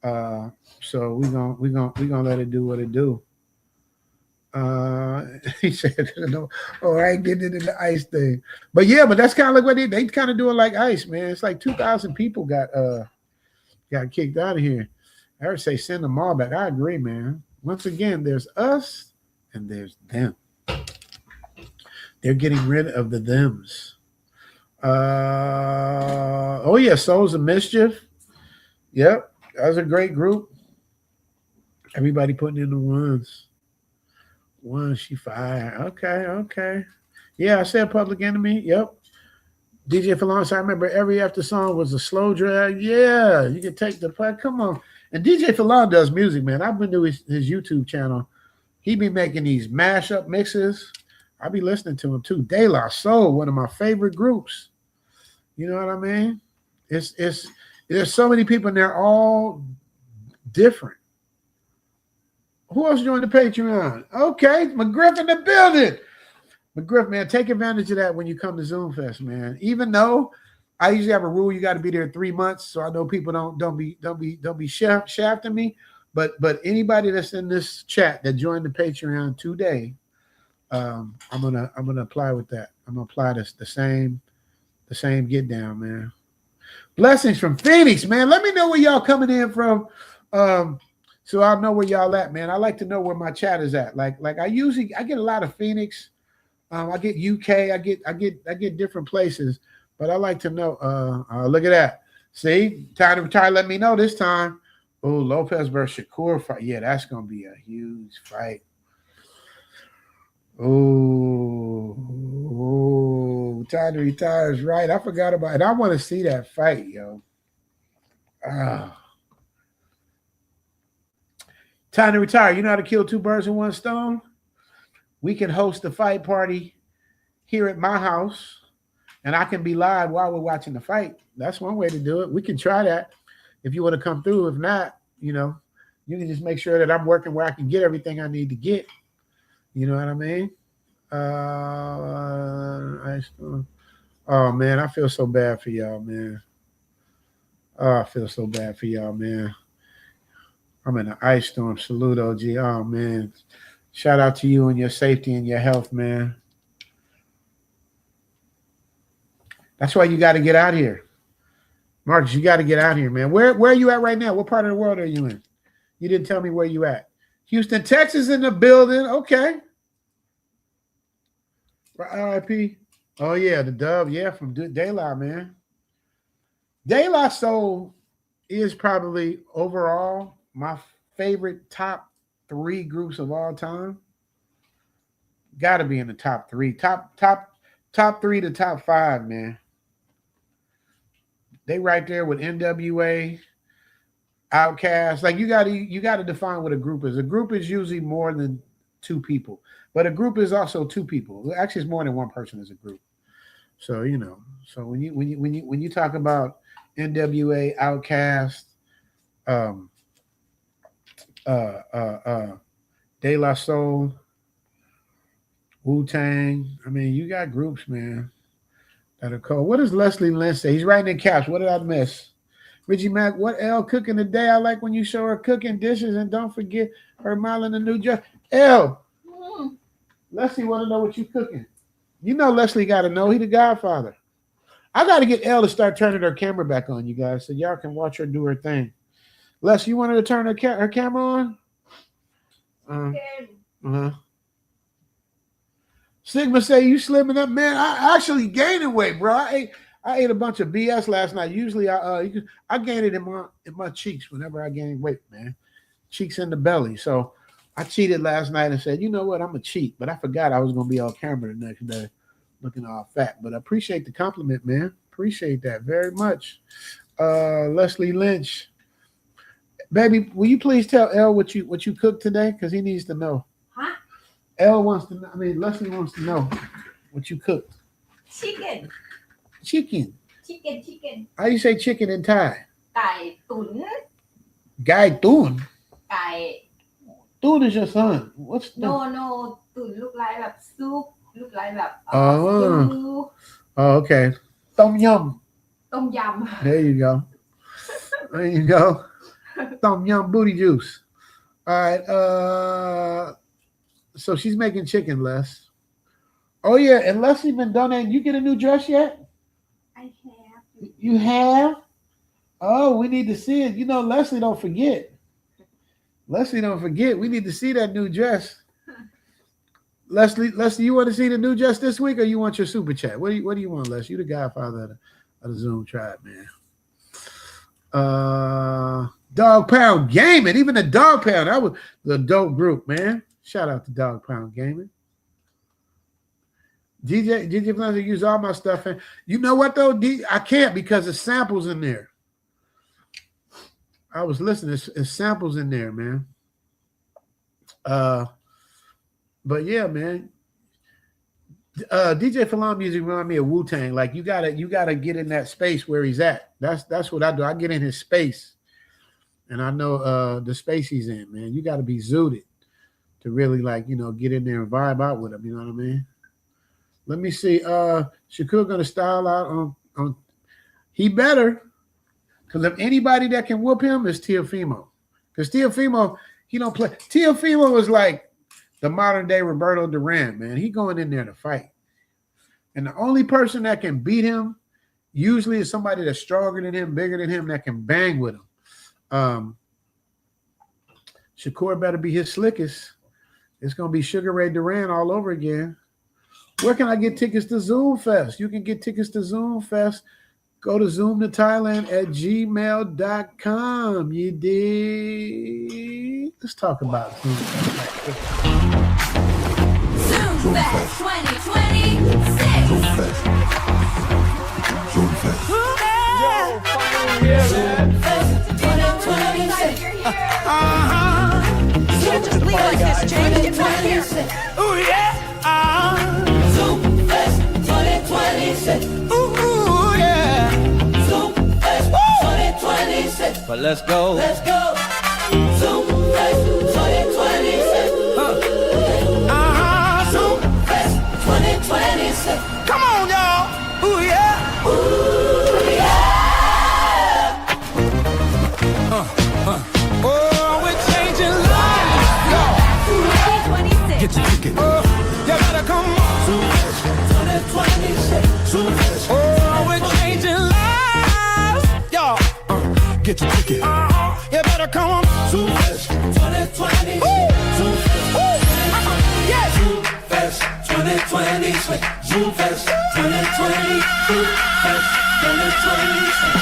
So we gonna let it do what it do. He said, "No, oh, I ain't getting into the ice thing." But yeah, but that's kind of like what they kind of do it like ice, man. It's like 2,000 people got kicked out of here. I would say send them all back. I agree, man. Once again, there's us and there's them. They're getting rid of the thems. Oh yeah, Souls of Mischief. Yep, that was a great group. Everybody putting in the ones. One, she fired. Okay. Yeah, I said Public Enemy. Yep. DJ for long time. I remember every after song was a slow drag. Yeah, you can take the play. Come on. And DJ Falon does music, man. I've been to his YouTube channel. He be making these mashup mixes. I be listening to him too. De La Soul, one of my favorite groups. You know what I mean? There's so many people and they're all different. Who else joined the Patreon? Okay, McGriff in the building. McGriff, man, take advantage of that when you come to Zoom Fest, man. Even though I usually have a rule, you got to be there 3 months, so I know people don't be shafting me. But anybody that's in this chat that joined the Patreon today, I'm gonna apply with that. I'm gonna apply the same get down, man. Blessings from Phoenix, man. Let me know where y'all coming in from. So I'll know where y'all at, man. I like to know where my chat is at. Like I get a lot of Phoenix. I get UK. I get different places, but I like to know. Look at that. See, time to retire. Let me know this time. Oh, Lopez versus Shakur fight. Yeah, that's gonna be a huge fight. Oh, time to retire is right. I forgot about it. I want to see that fight, yo. Time to retire. You know how to kill 2 birds in 1 stone? We can host a fight party here at my house, and I can be live while we're watching the fight. That's one way to do it. We can try that if you want to come through. If not, you can just make sure that I'm working where I can get everything I need to get. You know what I mean? Oh, man, I feel so bad for y'all, man. Oh, I feel so bad for y'all, man. I'm in an ice storm. Salute, OG. Oh, man. Shout out to you and your safety and your health, man. That's why you got to get out here. Marcus, you got to get out here, man. Where are you at right now? What part of the world are you in? You didn't tell me where you at. Houston, Texas in the building. Okay. RIP. Oh, yeah, the dub. Yeah, from De La, man. De La Soul is probably overall my favorite top 3 groups of all time. Got to be in the top 3. Top 3 to top 5, man. They right there with NWA, Outkast. Like you got to define what a group is. A group is usually more than 2 people, but a group is also 2 people. Actually, it's more than 1 person as a group. So so when you talk about NWA, Outkast, De La Soul, Wu-Tang. I mean, you got groups, man, that are cold. What does Leslie Lynn say? He's writing in caps. What did I miss? Richie Mack, what L cooking today? I like when you show her cooking dishes and don't forget her mile in the New Jersey. L, Leslie want to know what you cooking. You know Leslie got to know. He the Godfather. I got to get Elle to start turning her camera back on, you guys, so y'all can watch her do her thing. Les, you want her to turn her camera on? Sigma say you slimming up, man. I actually gaining weight, bro. I ate a bunch of BS last night. Usually I gain it in my cheeks whenever I gain weight, man. Cheeks in the belly. So I cheated last night and said, you know what, I'm a cheat, but I forgot I was gonna be on camera the next day, looking all fat. But I appreciate the compliment, man. Appreciate that very much. Leslie Lynch, baby, will you please tell Elle what you cooked today? Because he needs to know. Huh? Elle wants to know. I mean, Leslie wants to know what you cooked. Chicken. Chicken. Chicken. How you say chicken in Thai? ไก่ตุ๋น Gai Tun. ไก่ Tun is your son. What's no ตุ๋น look like แบบ soup look like แบบ Oh. stew Oh, okay. Tom yum. ต้มยำ There you go. There you go. Tom yum booty juice. All right. So she's making chicken, Les. Oh yeah, and Leslie been donating. You get a new dress yet? I have You have? Oh, we need to see it. You know, Leslie don't forget. Leslie don't forget. We need to see that new dress. Leslie, you want to see the new dress this week, or you want your super chat? What do you want, Les? You the godfather of the Zoom tribe, man. Dog Pound Gaming, even the Dog Pound, that was the dope group, man. Shout out to Dog Pound Gaming. DJ plans to use all my stuff, and you know what though? I can't because there's samples in there. I was listening. There's samples in there, man. But yeah, man. DJ Falam music remind me of Wu-Tang. Like you gotta get in that space where he's at. That's what I do. I get in his space, and I know the space he's in, man. You got to be zooted to really get in there and vibe out with him. You know what I mean? Let me see. Shakur gonna style out on. He better, because if anybody that can whoop him is Teofimo, because Teofimo he don't play. Teofimo is like the modern day Roberto Duran, man. He going in there to fight. And the only person that can beat him usually is somebody that's stronger than him, bigger than him, that can bang with him. Shakur better be his slickest. It's going to be Sugar Ray Duran all over again. Where can I get tickets to Zoom Fest? You can get tickets to Zoom Fest. Go to Zoom to Thailand at gmail.com. You dig? Let's talk about Zoom Fest. Zoom Fest 2026. Zoom Fest. Zoom Fest. Just leave like this, James. Get back here. Ooh, yeah. Zoom Fest 2026. Ooh, yeah. Zoom Fest 2026. But let's go. Let's go. Zoom Fest 2026. Zoom Fest 2026. Come on, y'all. Ooh, yeah. Ooh, yeah. Oh, we're changing lives. Yo. 2026. Get your ticket. You better come on. Zoom Fest. 2026. Zoom Fest. Oh, we're changing lives. Yo. Get your ticket. You better come on. Zoom Fest. 2026. Zoom Fest. Yes. Zoom Fest 2026. Zoom Fest 2020. Zoom Fest 2026.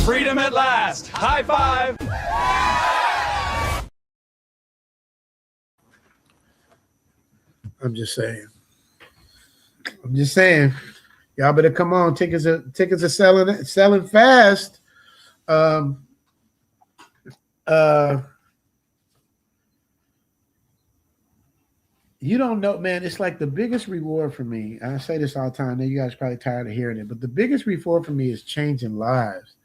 Freedom at last. High five. I'm just saying. Y'all better come on. Tickets are selling fast. You don't know, man. It's like the biggest reward for me. I say this all the time. I know you guys are probably tired of hearing it, but the biggest reward for me is changing lives.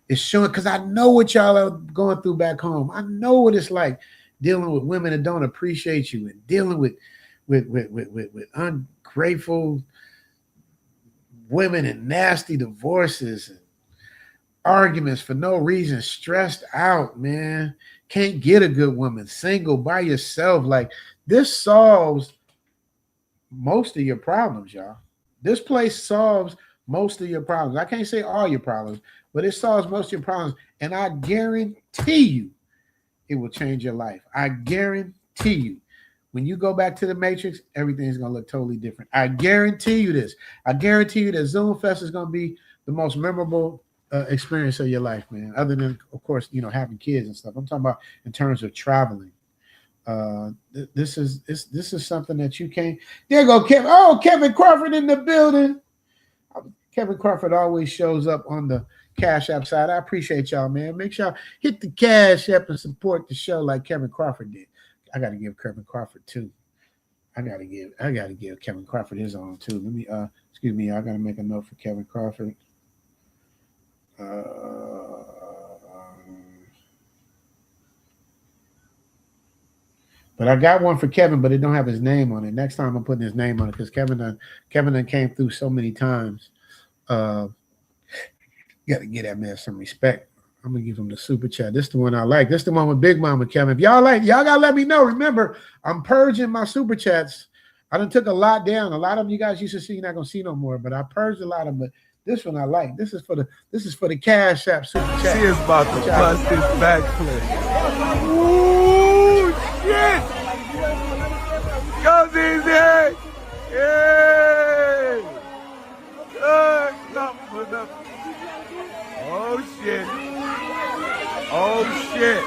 It's showing, because I know what y'all are going through back home. I know what it's like dealing with women that don't appreciate you and dealing with ungrateful women and nasty divorces and arguments for no reason, stressed out, man. Can't get a good woman, single by yourself. Like, this solves most of your problems, y'all. This place solves most of your problems. I can't say all your problems, but it solves most of your problems. And I guarantee you it will change your life. I guarantee you. When you go back to the Matrix, everything's going to look totally different. I guarantee you this. I guarantee you that Zoom Fest is going to be the most memorable experience of your life, man. Other than, of course, you know, having kids and stuff. I'm talking about in terms of traveling. This is something that you can't. There you go, Kevin. Oh, Kevin Crawford in the building. Kevin Crawford always shows up on the Cash App side. I appreciate y'all, man. Make sure y'all hit the Cash App and support the show like Kevin Crawford did. I got to give Kevin Crawford too. I got to give Kevin Crawford his own too. Let me excuse me. I got to make a note for Kevin Crawford. But I got one for Kevin, but it don't have his name on it. Next time I'm putting his name on it because Kevin done came through so many times. Got to get that man some respect. I'm gonna give him the super chat. This is the one I like. This is the one with Big Mama Kevin. If y'all like, y'all gotta let me know. Remember, I'm purging my super chats. I done took a lot down. A lot of them you guys used to see, you're not gonna see no more. But I purged a lot of them. But this one I like. This is for the Cash App super chat. She is about to bust this backflip. Ooh, shit! Go, ZZ! Hey! No. Oh, shit. Oh, shit.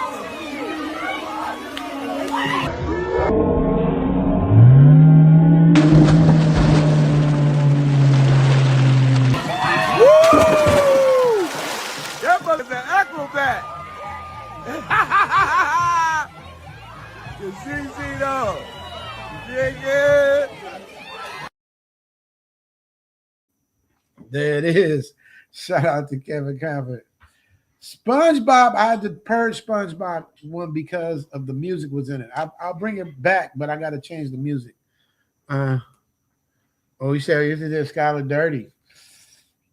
Woo! That mother's an acrobat. You see though. Yeah. There it is. Shout out to Kevin Crawford. SpongeBob, I had to purge SpongeBob one because of the music was in it. I'll bring it back, but I got to change the music. You said you did Skylar dirty.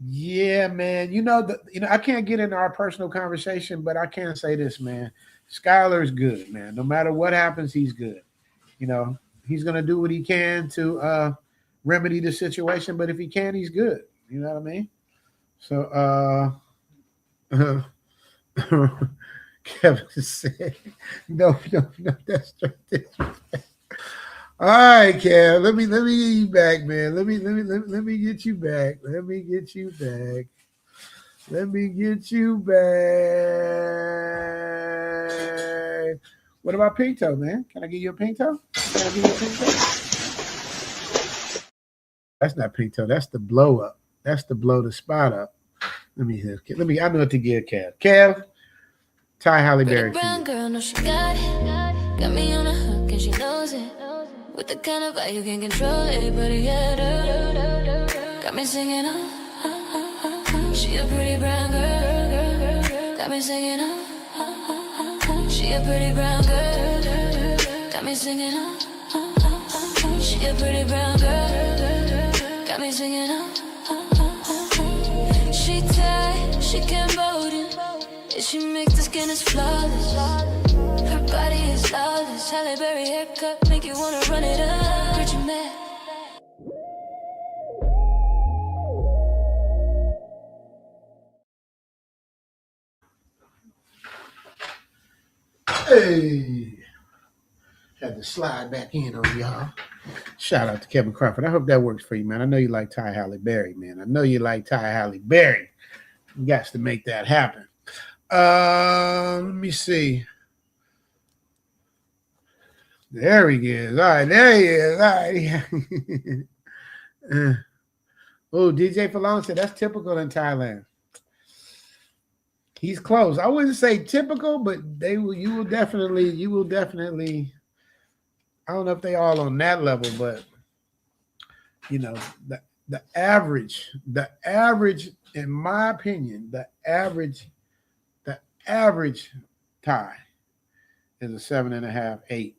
Yeah, man. You know I can't get into our personal conversation, but I can say this, man. Skylar's good, man. No matter what happens, he's good. You know, he's gonna do what he can to remedy the situation, but if he can, he's good. You know what I mean? So Kevin said, no, that's straight disrespect. All right, Kev, let me get you back, man. Let me get you back. Let me get you back. What about Pinto, man? Can I give you a Pinto? That's not Pinto. That's the blow up. That's the blow the spot up. I know what to give Kev. Kev, Ty Halle Berry. Brown girl, no, she got it. Got me on a hook and she knows it. With the kind of vibe you can control it, but yeah, got me singing she a pretty brown girl. Got me singing she a pretty brown girl. Got me singing she a pretty brown girl. Got me singing she tight, she Cambodian. Yeah, she makes the skin is flawless. Her body is lawless. Halle Berry haircut make you wanna run it up. Pretty mad. Hey, had to slide back in on y'all. Shout out to Kevin Crawford. I hope that works for you, man. I know you like Ty Halle Berry, man. I know you like Ty Halle Berry. You got to make that happen. Let me see. There he is. All right, there he is. All right. DJ Falon said that's typical in Thailand. He's close. I wouldn't say typical, but you will definitely I don't know if they all on that level, but you know, the average, in my opinion, the average Thai is a 7.5, 8.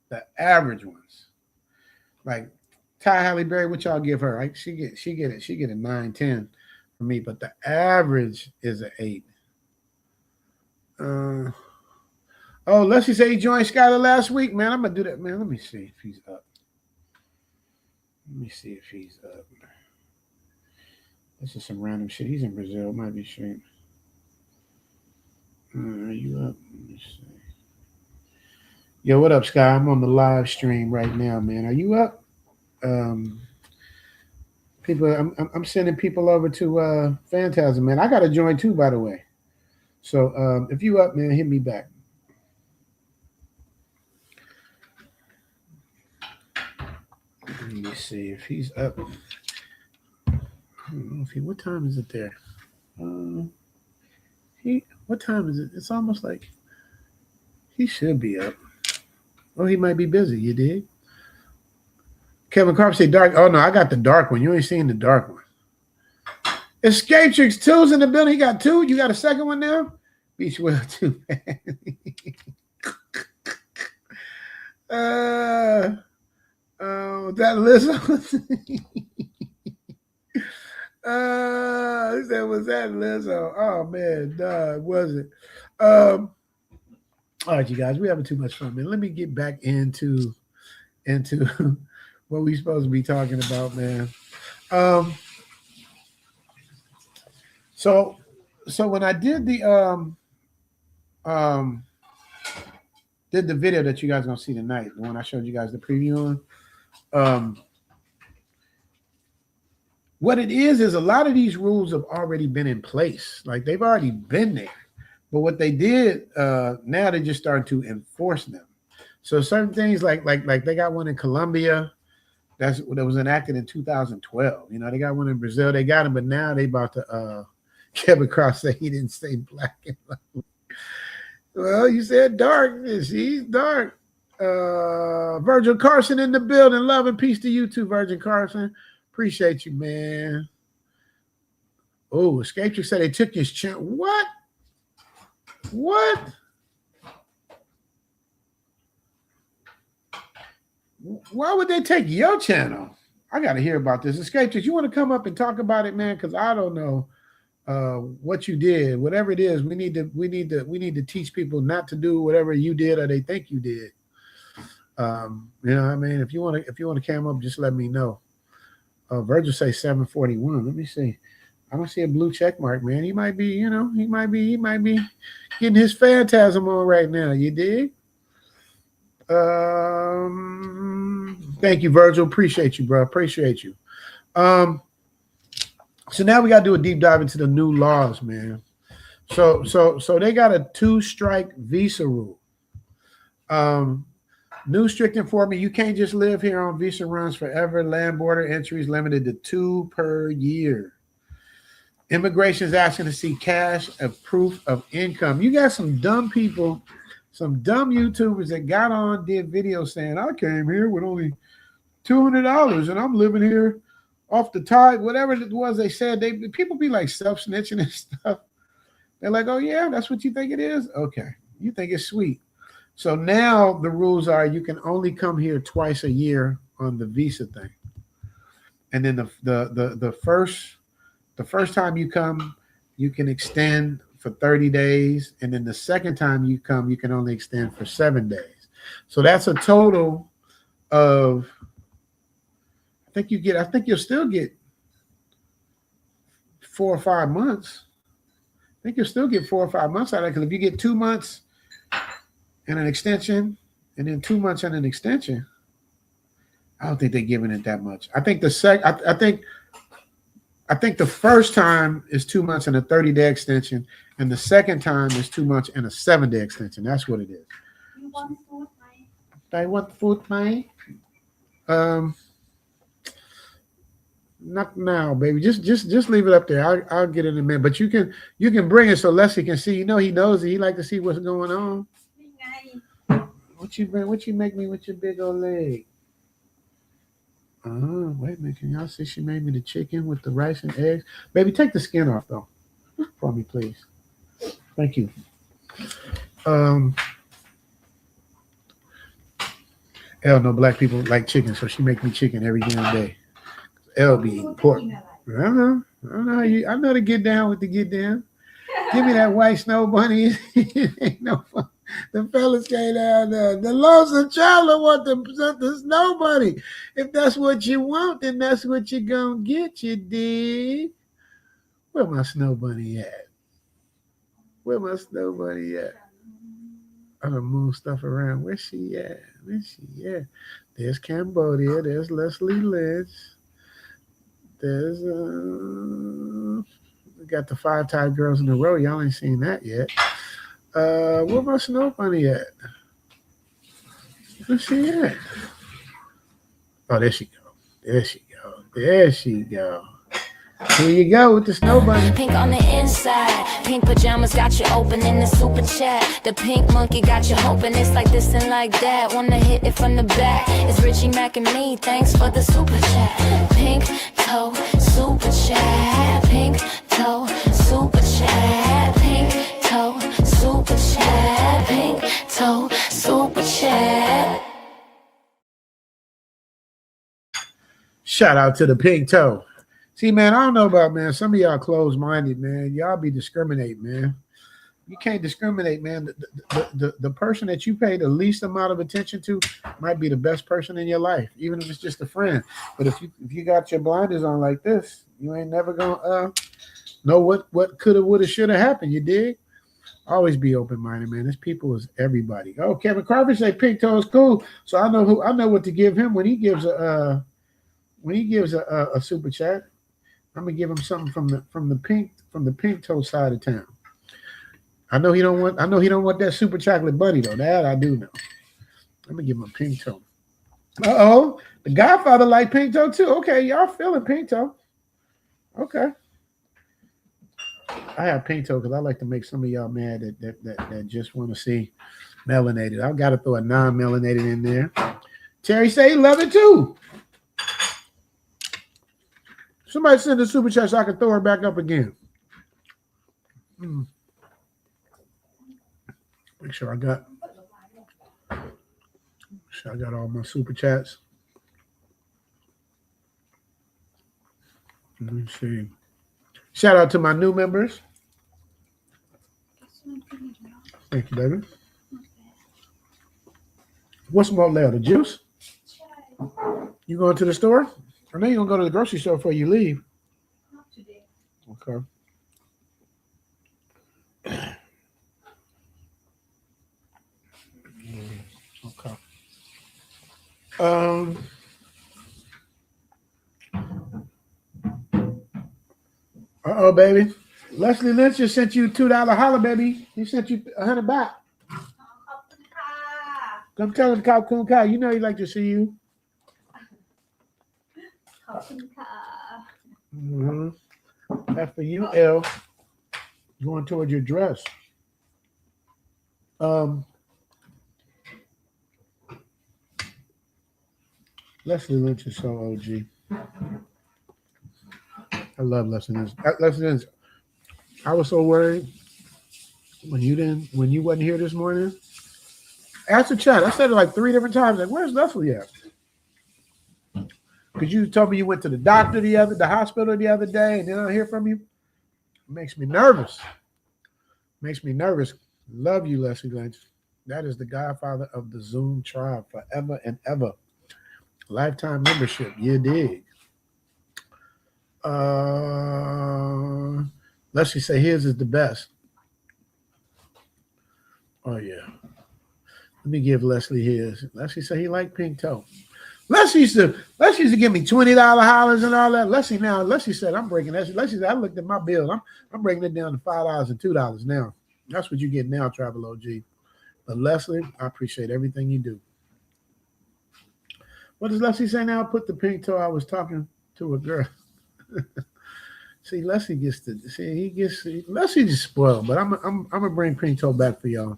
The average ones, like Ty Halle Berry, what y'all give her? Like she get a 9, 10 for me, but the average is an 8. Oh, Leslie say he joined Skylar last week, man. I'm gonna do that, man. Let me see if he's up. This is some random shit. He's in Brazil. Might be streaming. Are you up? Let me see. Yo, what up, Sky? I'm on the live stream right now, man. Are you up? People, I'm sending people over to Phantasm, man. I gotta join too, by the way. So if you up, man, hit me back. Let me see if he's up. I don't know if he. What time is it there? What time is it? It's almost like he should be up. Oh, he might be busy. You dig? Kevin Carp say dark. Oh no, I got the dark one. You ain't seen the dark one. Escape Tricks 2's in the building. He got 2. You got a second one now? Beach Whale 2. That Lizzo. Was that Lizzo? Oh man, was it? All right, you guys, we're having too much fun, man. Let me get back into what we supposed to be talking about, man. So when I did the video that you guys are gonna see tonight, the one I showed you guys the preview on, what it is a lot of these rules have already been in place. Like they've already been there. But what they did, now they're just starting to enforce them. So certain things like they got one in Colombia that was enacted in 2012. You know, they got one in Brazil. They got them, but now they about to Kevin Cross say he didn't say black and white. Well, you said dark. She's dark. Virgil Carson in the building. Love and peace to you too, Virgil Carson. Appreciate you, man. Oh, Escape Trick said they took his channel. What? Why would they take your channel? I got to hear about this. Escape Trick, you want to come up and talk about it, man? Because I don't know what you did. Whatever it is, we need to teach people not to do whatever you did or they think you did. You know what I mean? If you want to come up, just let me know. Virgil say 741. Let me see. I don't see a blue check mark, man. He might be, he might be getting his phantasm on right now. You dig? Thank you, Virgil. Appreciate you, bro. Appreciate you. So now we got to do a deep dive into the new laws, man. So they got a 2-strike visa rule. New strict enforcement, you can't just live here on visa runs forever. Land border entries limited to 2 per year. Immigration is asking to see cash of proof of income. You got some dumb people, some dumb YouTubers that got on, did videos saying, I came here with only $200 and I'm living here off the tide. Whatever it was they said, people be like self-snitching and stuff. They're like, oh yeah, that's what you think it is? Okay, you think it's sweet. So now the rules are you can only come here twice a year on the visa thing. And then the first time you come, you can extend for 30 days. And then the second time you come, you can only extend for 7 days. So that's a total of, I think you'll still get 4 or 5 months. I think you'll still get 4 or 5 months out of it. Because if you get 2 months and an extension, and then 2 months and an extension, I don't think they're giving it that much. I think I think the first time is 2 months and a 30-day extension, and the second time is 2 months and a 7-day extension. That's what it is. You want food, Mike? I want food, Mike. Not now, baby. Just leave it up there. I'll get it in a minute. But you can bring it so Leslie can see. He knows it. He like to see what's going on. What you make me with your big old leg? Wait a minute. Can y'all see she made me the chicken with the rice and eggs? Baby, take the skin off though. For me, please. Thank you. Elle, no black people like chicken, so she make me chicken every damn day. Elle be eating pork. I know I know to get down with the get down. Give me that white snow bunny. Ain't no fun. The fellas came down there. The lonesome traveler want the snow bunny. If that's what you want, then that's what you're gonna get, you dig? Where my snow bunny at? Where my snow bunny at? I done move stuff around. Where's she at? Where's she at? There's Cambodia. There's Leslie Lynch. There's we got the 5 Thai girls in a row. Y'all ain't seen that yet. Where my snow bunny at? Where's she at? Oh, there she go. There she go. There she go. Here you go with the snow bunny. Pink on the inside, pink pajamas got you open in the super chat. The pink monkey got you hoping it's like this and like that. Wanna hit it from the back? It's Richie Mac and me. Thanks for the super chat. Pink toe super chat. Pink toe super chat. Pink toe super chat. Pink toe super chat. Shout out to the pink toe. See, man, I don't know about, man. Some of y'all closed-minded, man. Y'all be discriminating, man. You can't discriminate, man. The person that you pay the least amount of attention to might be the best person in your life, even if it's just a friend. But if you got your blinders on like this, you ain't never gonna know what coulda, woulda, shoulda happened. You dig? Always be open-minded, man. This people is everybody. Oh, Kevin Crawford say pink toe is cool, so I know what to give him when he gives a super chat. I'm gonna give him something from the pink toe side of town. I know he don't want that super chocolate bunny though. That I do know. I'm gonna give him a pink toe. Uh-oh, the Godfather like pink toe too. Okay, y'all feeling pink toe. Okay. I have pink toe because I like to make some of y'all mad that just want to see melanated. I've got to throw a non-melanated in there. Terry say he love it too. Somebody send a super chat so I can throw her back up again. Make sure I got all my super chats. Let me see. Shout out to my new members. Thank you, baby. What's more later? The juice? You going to the store? I know you're going to go to the grocery store before you leave. Not today. Okay. Okay. Uh-oh, baby. Leslie Lynch just sent you $2 holla, baby. He sent you 100 baht. Come tell him, Cow Coon Cow. You know he'd like to see you. That's for you, L. Going towards your dress. Leslie Lynch is so OG. I love Leslie Lynch. Leslie Lynch. I was so worried when you wasn't here this morning. Ask the chat. I said it like 3 different times. Like, where's Leslie at? Because you told me you went to the doctor the hospital the other day, and then I don't hear from you. It makes me nervous. Love you, Leslie Lynch. That is the godfather of the Zoom tribe forever and ever. Lifetime membership. You dig. Leslie say his is the best. Oh, yeah. Let me give Leslie his. Leslie say he like pink toe. Leslie used to give me $20 hollers and all that. Leslie said, I'm breaking that. Leslie said, I looked at my bill. I'm breaking it down to $5 and $2 now. That's what you get now, Travel OG. But Leslie, I appreciate everything you do. What does Leslie say now? Put the pink toe. I was talking to a girl. See, Leslie gets Leslie just spoiled, but I'm gonna bring pink toe back for y'all.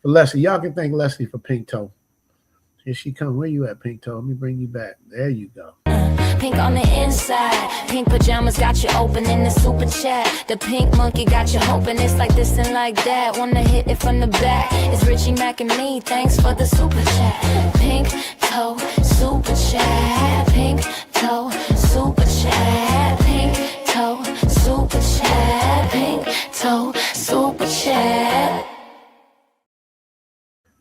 for Leslie. Y'all can thank Leslie for Pink Toe. Here she come. Where you at, Pink Toe? Let me bring you back. There you go. Pink on the inside, pink pajamas got you open in the super chat. The pink monkey got you hoping it's like this and like that. Wanna hit it from the back. It's Richie Mac and me. Thanks for the super chat. Pink toe super chat. Pink toe super chat. Pink toe super chat. Pink toe super chat.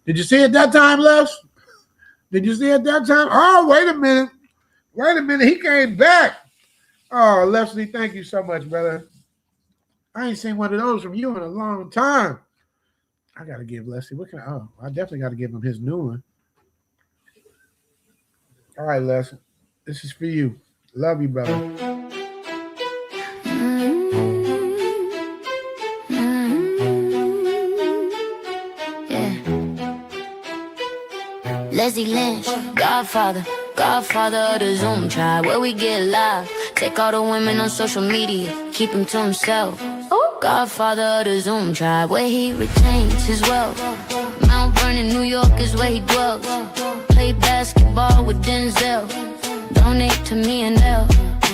Did you see it that time, Les? Did you see it that time? Oh, wait a minute. Wait a minute. He came back. Oh, Leslie, thank you so much, brother. I ain't seen one of those from you in a long time. I got to give Leslie. What can I definitely got to give him his new one. All right, Les. This is for you. Love you, brother. Leslie Lynch, Godfather of the Zoom tribe, where we get live. Take all the women on social media, keep him to himself. Godfather of the Zoom tribe, where he retains his wealth. Mount Vernon, New York is where he dwells. Play basketball with Denzel. Donate to me and Elle.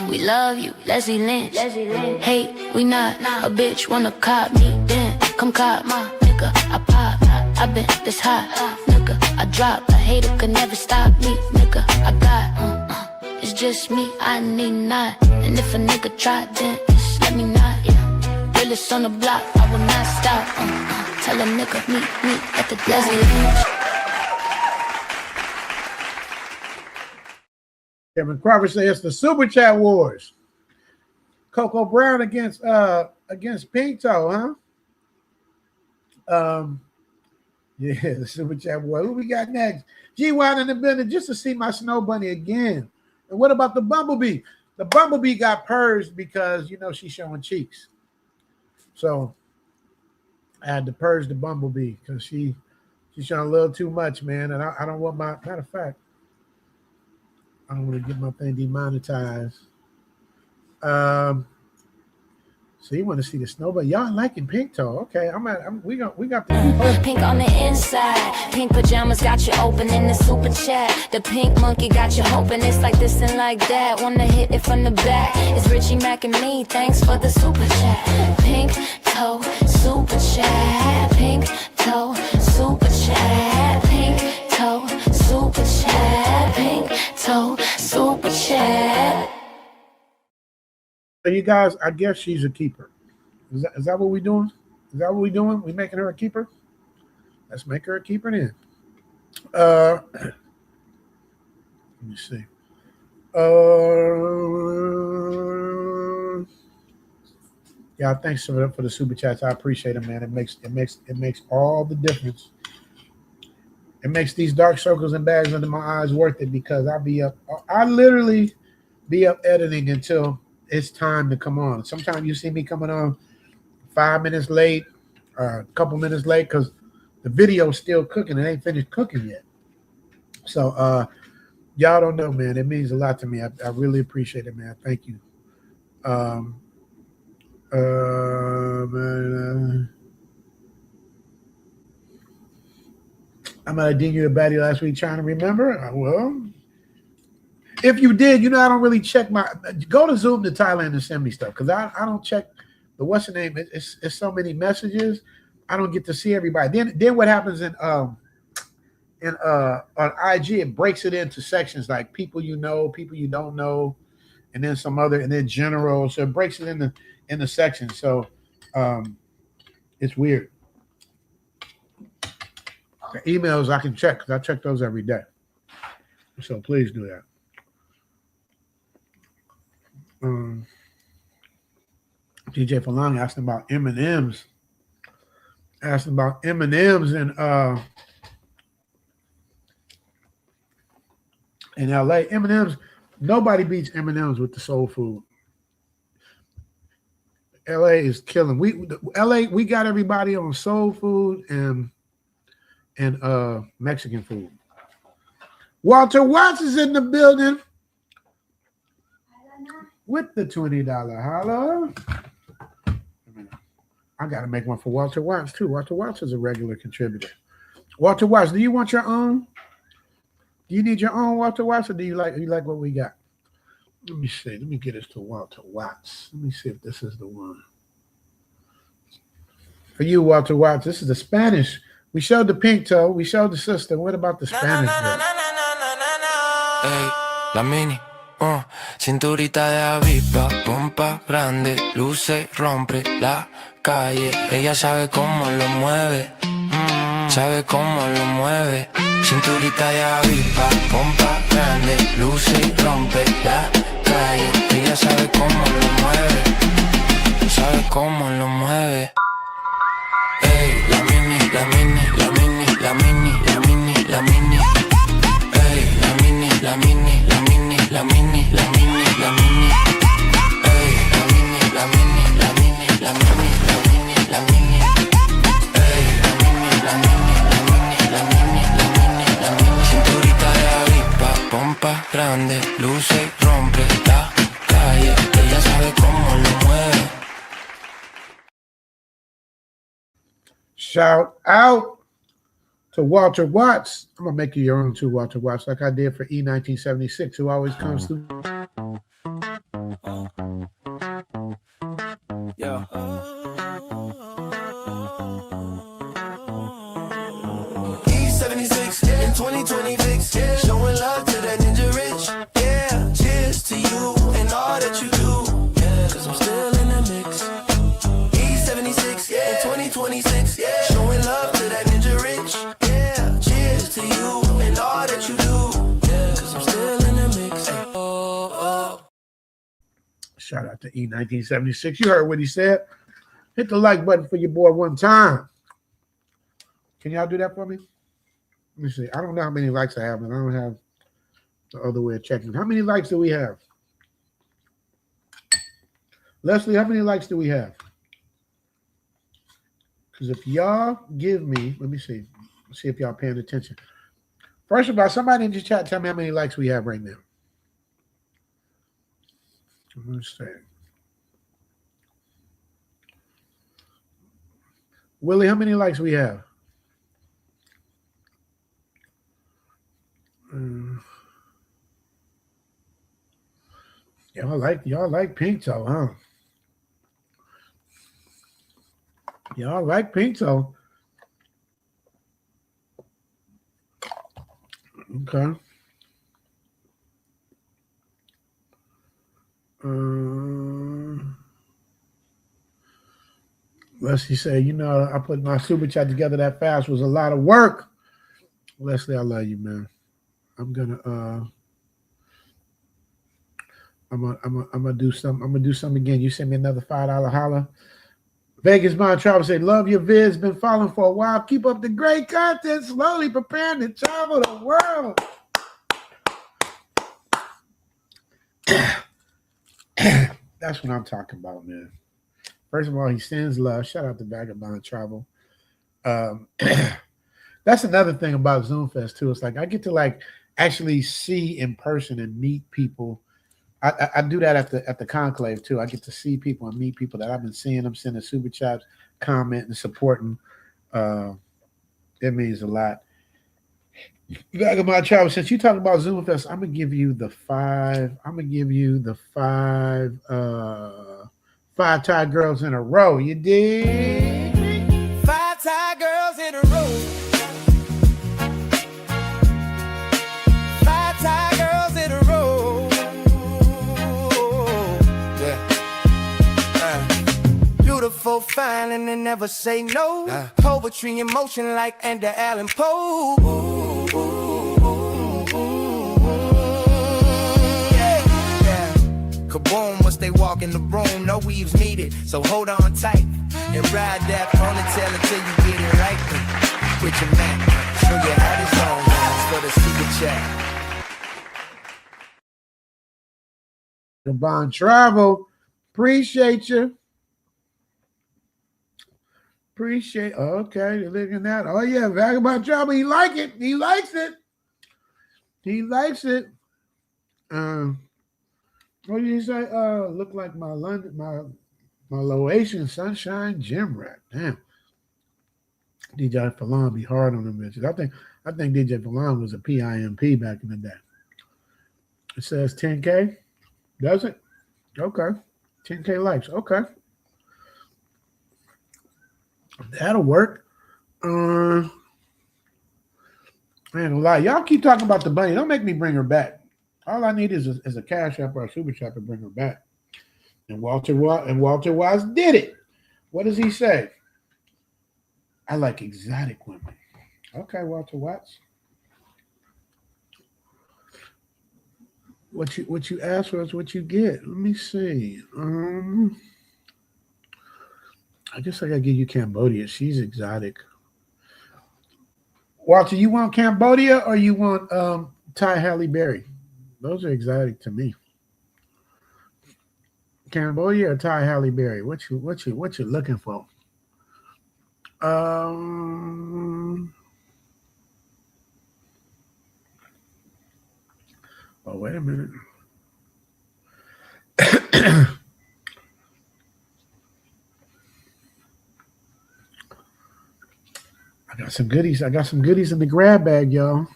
We love you, Leslie Lynch. Hate, we not. A bitch wanna cop me, then come cop my nigga. I pop, I been this hot, nigga. I drop, a hater could never stop me, nigga. I got, it's just me, I need not. And if a nigga try, then just let me not, yeah. Realest on the block, I will not stop. Tell a nigga, meet me at the Leslie Lynch. Kevin Crawford says it's the Super Chat Wars. Coco Brown against Pink Toe, huh? Yeah, the Super Chat War. Who we got next? G1 in the building just to see my snow bunny again. And what about the Bumblebee? The Bumblebee got purged because, you know, she's showing cheeks. So I had to purge the Bumblebee because she's showing a little too much, man. And I don't want my, matter of fact, I don't want to get my thing demonetized. So you want to see the snow, but y'all liking Pink Toe? Okay, we got the pink on the inside, pink pajamas got you open in the super chat. The pink monkey got you hoping it's like this and like that. Wanna hit it from the back? It's Richie Mac and me. Thanks for the super chat. Pink toe super chat. Pink toe super chat. Pink toe super chat. Pink toe super chat. So you guys, I guess she's a keeper. Is that what we're doing? Is that what we're doing? We making her a keeper? Let's make her a keeper then. Let me see. Yeah, thanks for the super chats. I appreciate it, man. It makes all the difference. It makes these dark circles and bags under my eyes worth it because I literally be up editing until it's time to come on. Sometimes you see me coming on 5 minutes late, a couple minutes late because the video's still cooking. It ain't finished cooking yet. So y'all don't know, man. It means a lot to me. I really appreciate it, man. Thank you. I might have dinged you a baddie last week trying to remember. Well, if you did, you know, I don't really check my. Go to Zoom to Thailand and send me stuff because I don't check the what's the name. It's so many messages. I don't get to see everybody. Then what happens on IG? It breaks it into sections like people you know, people you don't know, and then some other, and then general. So it breaks it in the sections. So it's weird. The emails I can check because I check those every day. So please do that. DJ Falani asked about M&Ms. Asking about M&Ms in LA. M&Ms, nobody beats M&Ms with the soul food. LA is killing. We got everybody on soul food and Mexican food. Walter Watts is in the building with the $20 holla. I got to make one for Walter Watts too. Walter Watts is a regular contributor. Walter Watts, do you want your own? Do you need your own Walter Watts, or do you like what we got? Let me see. Let me get us to Walter Watts. Let me see if this is the one. For you, Walter Watts, this is the Spanish. We showed the pink toe. We showed the sister. What about the Spanish girl? Ey, la mini, cinturita de avispa, pompa grande, luce, rompe la calle. Ella sabe cómo lo mueve, sabe cómo lo mueve. Cinturita de avispa, pompa grande, luce, rompe la calle. Ella sabe cómo lo mueve, sabe cómo lo mueve. Ey, la mini, la mini, la mini, la mini, la mini, la mini. Ey, la mini, la mini, la mini, la mini, la mini, la mini. Ey, la mini, la mini, la mini, la mini, la mini, la mini. Ey, la mini, la mini, la mini, la mini, la mini, la mini. Cinturita de avispa, pompa grande, luce y rompe la calle. Ella sabe cómo lo mueve. Shout out to Walter Watts. I'm gonna make you your own too, Walter Watts, like I did for E1976, who always comes through. Yeah. E76 in 2026, showing love to that ninja rich. Yeah, cheers to you and all that you do. Yeah, cause I'm still in the mix. E76 in 2026, showing love to that ninja rich. Yeah, cheers to you and all that you do. Yeah, cause I'm still in the mix. Shout out to E1976. You heard what he said. Hit the like button for your boy one time. Can y'all do that for me? Let me see. I don't know how many likes I have, and I don't have the other way of checking. How many likes do we have? Leslie, how many likes do we have? Because if y'all give me, let me see. Let's see if y'all paying attention. First of all, somebody in the chat tell me how many likes we have right now. Let's see. Willie, how many likes we have? Y'all like pink toe, huh? Y'all like pink toe. Okay. Leslie say, you know, I put my super chat together that fast was a lot of work. Leslie, I love you, man. I'm gonna do something. I'm gonna do something again. You send me another $5 holler. Vegas Mind Travel say, love your vids. Been following for a while. Keep up the great content. Slowly preparing to travel the world. That's what I'm talking about, man. First of all, he sends love. Shout out to Vagabond Travel. That's another thing about Zoom Fest too. It's like I get to like actually see in person and meet people. I do that at the conclave too. I get to see people and meet people that I've been seeing. I'm sending super chats, commenting, supporting. It means a lot. Vagabond Travel, since you talking about Zoom Fest, I'm gonna give you the five Thai girls in a row. You dig? 5 Thai girls in a row. 5 Thai girls in a row. Yeah. Beautiful, fine, and they never say no. Poetry in motion like Edgar Allan Poe. Kaboom, once they walk in the room, no weaves needed. So hold on tight and ride that ponytail until you get it right. With your man, show you how this song goes for the secret chat. Vagabond Travel, appreciate you. Okay, you're looking at that. Oh yeah, Vagabond Travel, he like it. He likes it. What did you say? Look like my London, my Laotian sunshine gym rat. Damn. DJ Falon be hard on them bitches. I think DJ Falon was a PIMP back in the day. It says 10K. Does it? Okay. 10K likes. Okay. That'll work. Man, a lot. Y'all keep talking about the bunny. Don't make me bring her back. All I need is a cash app or a super chat to bring her back. And Walter Wise did it. What does he say? I like exotic women. Okay, Walter Watts. What you ask for is what you get. Let me see. I guess I gotta give you Cambodia. She's exotic. Walter, you want Cambodia or you want Ty Halle Berry? Those are exotic to me. Cambodia or Ty Halle Berry? What you looking for? Oh, wait a minute. I got some goodies. I got some goodies in the grab bag, y'all.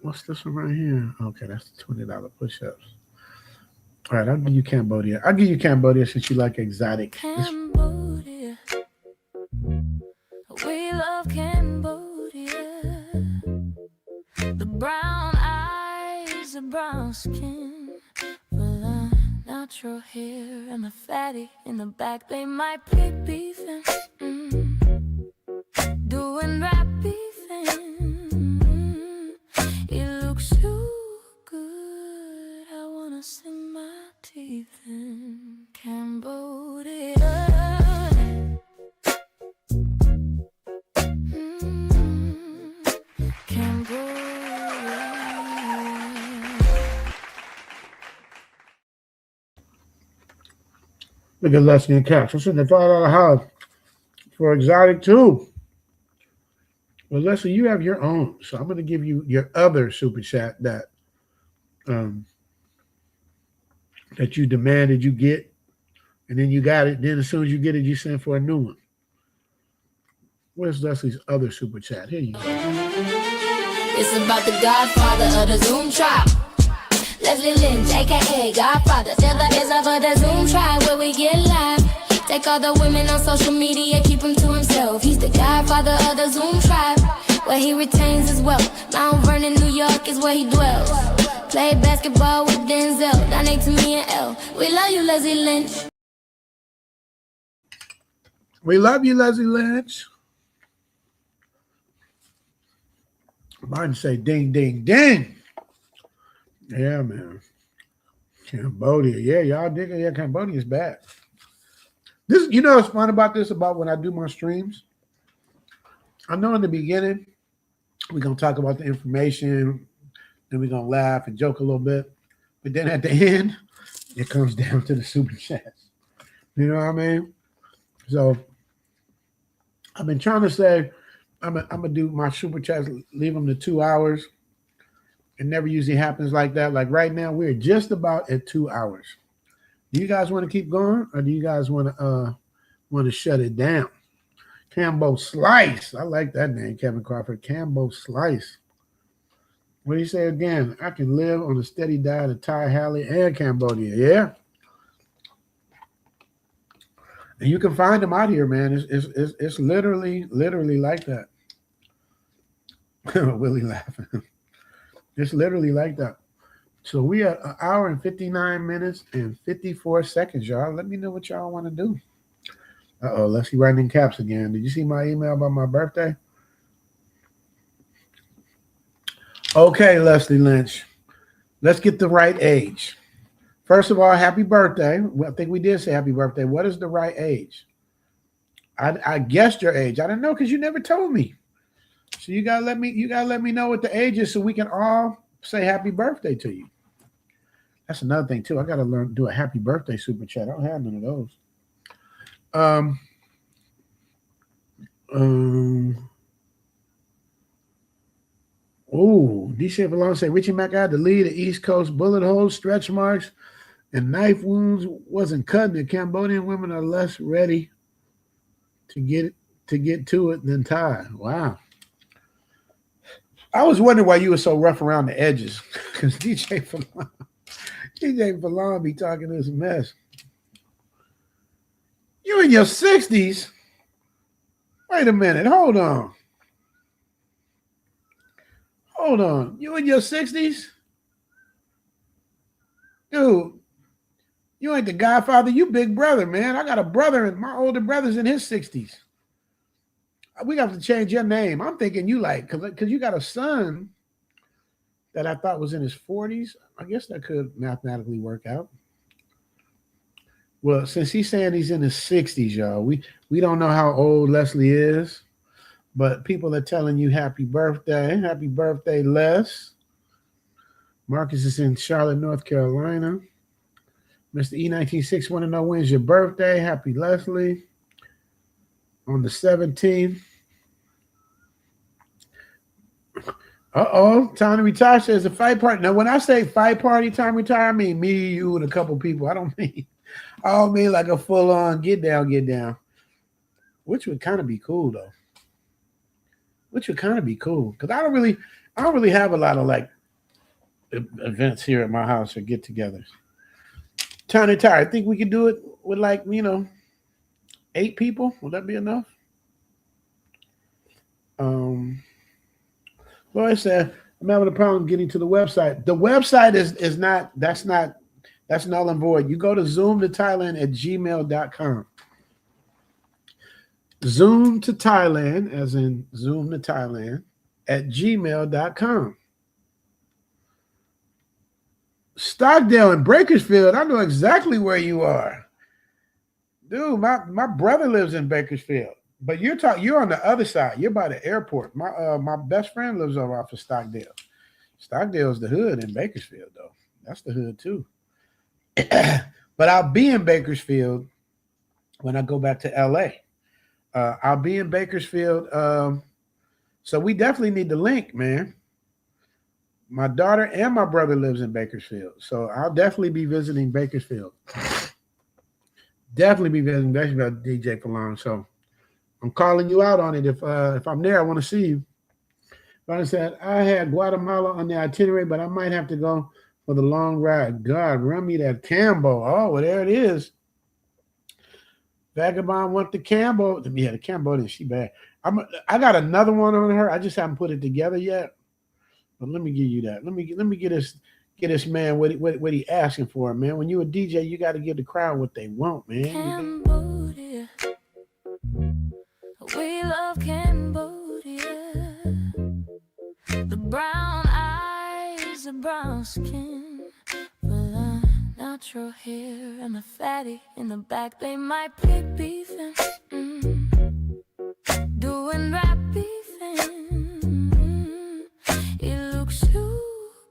What's this one right here? Okay, that's the $20 push-ups. All right, I'll give you Cambodia. I'll give you Cambodia since you like exotic. Cambodia. We love Cambodia. The brown eyes, the brown skin, the natural hair, and the fatty in the back. They might be beefing, doing rap beefing. It looks so good, I wanna sink my teeth in Cambodia. Look at Leslie and Cash. What's in the $5 house for exotic too? Well, Leslie, you have your own, so I'm going to give you your other super chat that that you demanded you get, and then you got it. Then as soon as you get it, you send for a new one. Where's Leslie's other super chat? Here you go. It's about the godfather of the Zoom tribe. Leslie Lynch, aka Godfather. Still the is for the Zoom tribe where we get live. Take all the women on social media, keep him to himself. He's the godfather of the Zoom tribe, where he retains his wealth. Mount Vernon, New York is where he dwells. Play basketball with Denzel, donate to me and L. We love you, Leslie Lynch. We love you, Leslie Lynch. Mine say ding, ding, ding. Yeah, man. Cambodia. Yeah, y'all dig it. Yeah, Cambodia's bad. This, you know what's fun about this, about when I do my streams? I know in the beginning, we're going to talk about the information, then we're going to laugh and joke a little bit. But then at the end, it comes down to the super chats. You know what I mean? So I've been trying to say, I'm going to do my super chats, leave them to 2 hours. It never usually happens like that. Like right now, we're just about at 2 hours. Do you guys want to keep going, or do you guys want to shut it down? Cambo Slice. I like that name, Kevin Crawford. Cambo Slice. What do you say again? I can live on a steady diet of Thai, Halle, and Cambodia. Yeah. And you can find them out here, man. It's literally like that. Willie laughing. It's literally like that. So we are 1 hour and 59 minutes and 54 seconds, y'all. Let me know what y'all want to do. Uh-oh, let's see writing in caps again. Did you see my email about my birthday? Okay, Leslie Lynch. Let's get the right age. First of all, happy birthday. I think we did say happy birthday. What is the right age? I guessed your age. I didn't know because you never told me. So you gotta let me know what the age is so we can all say happy birthday to you. That's another thing too. I gotta learn to do a happy birthday super chat. I don't have none of those. DC Valon say Richie Mack had to lead the East Coast bullet holes, stretch marks, and knife wounds wasn't cutting it. Cambodian women are less ready to get to it than Thai. Wow. I was wondering why you were so rough around the edges, because DJ Falon be talking this mess. You in your 60s? Wait a minute. Hold on. You in your 60s? Dude, you ain't the Godfather. You big brother, man. I got a brother, and my older brother's in his 60s. We got to change your name. I'm thinking you like, because you got a son that I thought was in his 40s. I guess that could mathematically work out. Well, since he's saying he's in his 60s, y'all, we don't know how old Leslie is, but people are telling you happy birthday. Happy birthday, Les. Marcus is in Charlotte, North Carolina. Mr. E196 want to know when's your birthday. Happy Leslie. On the 17th. Time to retire says a fight party. Now, when I say fight party, time to retire, I mean me, you, and a couple people. I don't mean like a full-on get down. Which would kind of be cool, though. Because I don't really have a lot of like events here at my house or get-togethers. Time to retire. I think we could do it with 8 people. Would that be enough? Well, I said I'm having a problem getting to the website. The website is not that's null and void. You go to zoomtothailand@gmail.com. Zoom to Thailand, as in Zoom to Thailand, @gmail.com. Stockdale and Bakersfield, I know exactly where you are. Dude, my brother lives in Bakersfield, but you're on the other side. You're by the airport. My best friend lives over off of Stockdale. Stockdale's the hood in Bakersfield, though. That's the hood too. But I'll be in Bakersfield when I go back to LA. I'll be in Bakersfield. So we definitely need the link, man. My daughter and my brother lives in Bakersfield, so I'll definitely be visiting Bakersfield. Definitely be visiting Bakersfield, DJ Falon. So I'm calling you out on it. If I'm there, I want to see you. But I said I had Guatemala on the itinerary, but I might have to go for the long ride. God, run me that Cambo. Oh, well, there it is. Vagabond went to Cambo. Yeah, the Cambodian, she bad. I got another one on her. I just haven't put it together yet. But let me give you that. Let me get this man what he asking for, man. When you a DJ, you got to give the crowd what they want, man. Cambodia. We love Cambodia. The brown eyes, the brown skin, the natural hair, and the fatty in the back. They might pick beefing, doing rap beefing. It looks too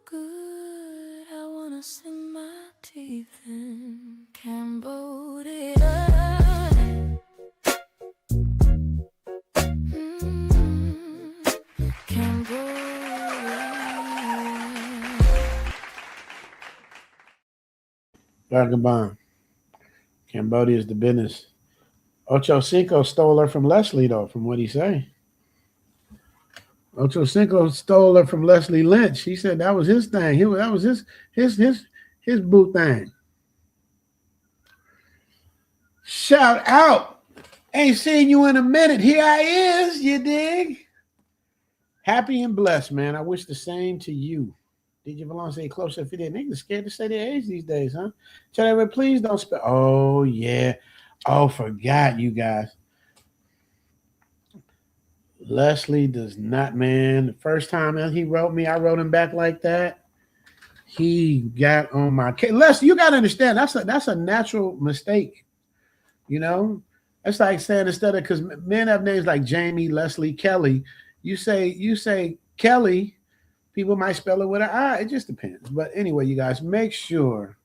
good. I wanna sink my teeth in Cambodia. Vagabond. Cambodia is the business. Ocho Cinco stole her from Leslie, though, from what he say. Ocho Cinco stole her from Leslie Lynch. He said that was his thing. That was his boo thing. Shout out. Ain't seen you in a minute. Here I is, you dig? Happy and blessed, man. I wish the same to you. DJ Valon say closer to 50. Niggas scared to say their age these days, huh? Chatterer, please don't spell. Oh, yeah. Oh, forgot you guys. Leslie does not, man. The first time he wrote me, I wrote him back like that. He got on my case. Leslie, you got to understand, that's a natural mistake. You know? That's like saying instead of, because men have names like Jamie, Leslie, Kelly. You say Kelly, people might spell it with an I. It just depends. But anyway, you guys, make sure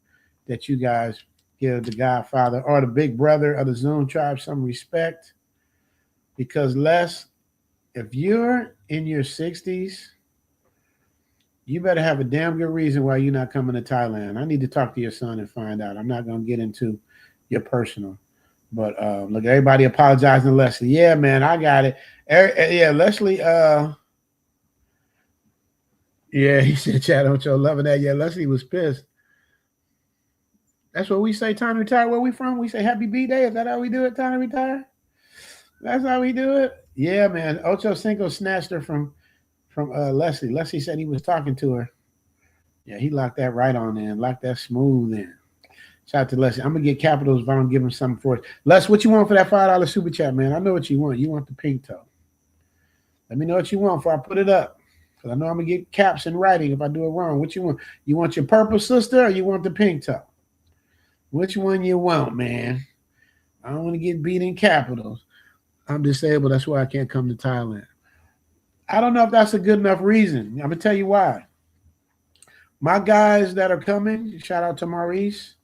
that you guys give the Godfather or the big brother of the Zoom tribe some respect. Because Les, if you're in your 60s, you better have a damn good reason why you're not coming to Thailand. I need to talk to your son and find out. I'm not going to get into your personal. But look, everybody apologizing to Leslie. Yeah, man, I got it. Yeah, Leslie. Yeah, he said, "Chat on your loving that." Yeah, Leslie was pissed. That's what we say. Time to retire. Where we from? We say Happy B Day. Is that how we do it? Time to retire. That's how we do it. Yeah, man. Ocho Cinco snatched her from Leslie. Leslie said he was talking to her. Yeah, he locked that right on in. Locked that smooth in. Shout out to Leslie. I'm gonna get capitals if I don't give him something for it. Les, what you want for that $5 super chat, man? I know what you want. You want the pink toe. Let me know what you want before I put it up. Because I know I'm gonna get caps in writing if I do it wrong. What you want? You want your purple sister or you want the pink toe? Which one you want, man? I don't want to get beat in capitals. I'm disabled. That's why I can't come to Thailand. I don't know if that's a good enough reason. I'm gonna tell you why. My guys that are coming, shout out to Maurice.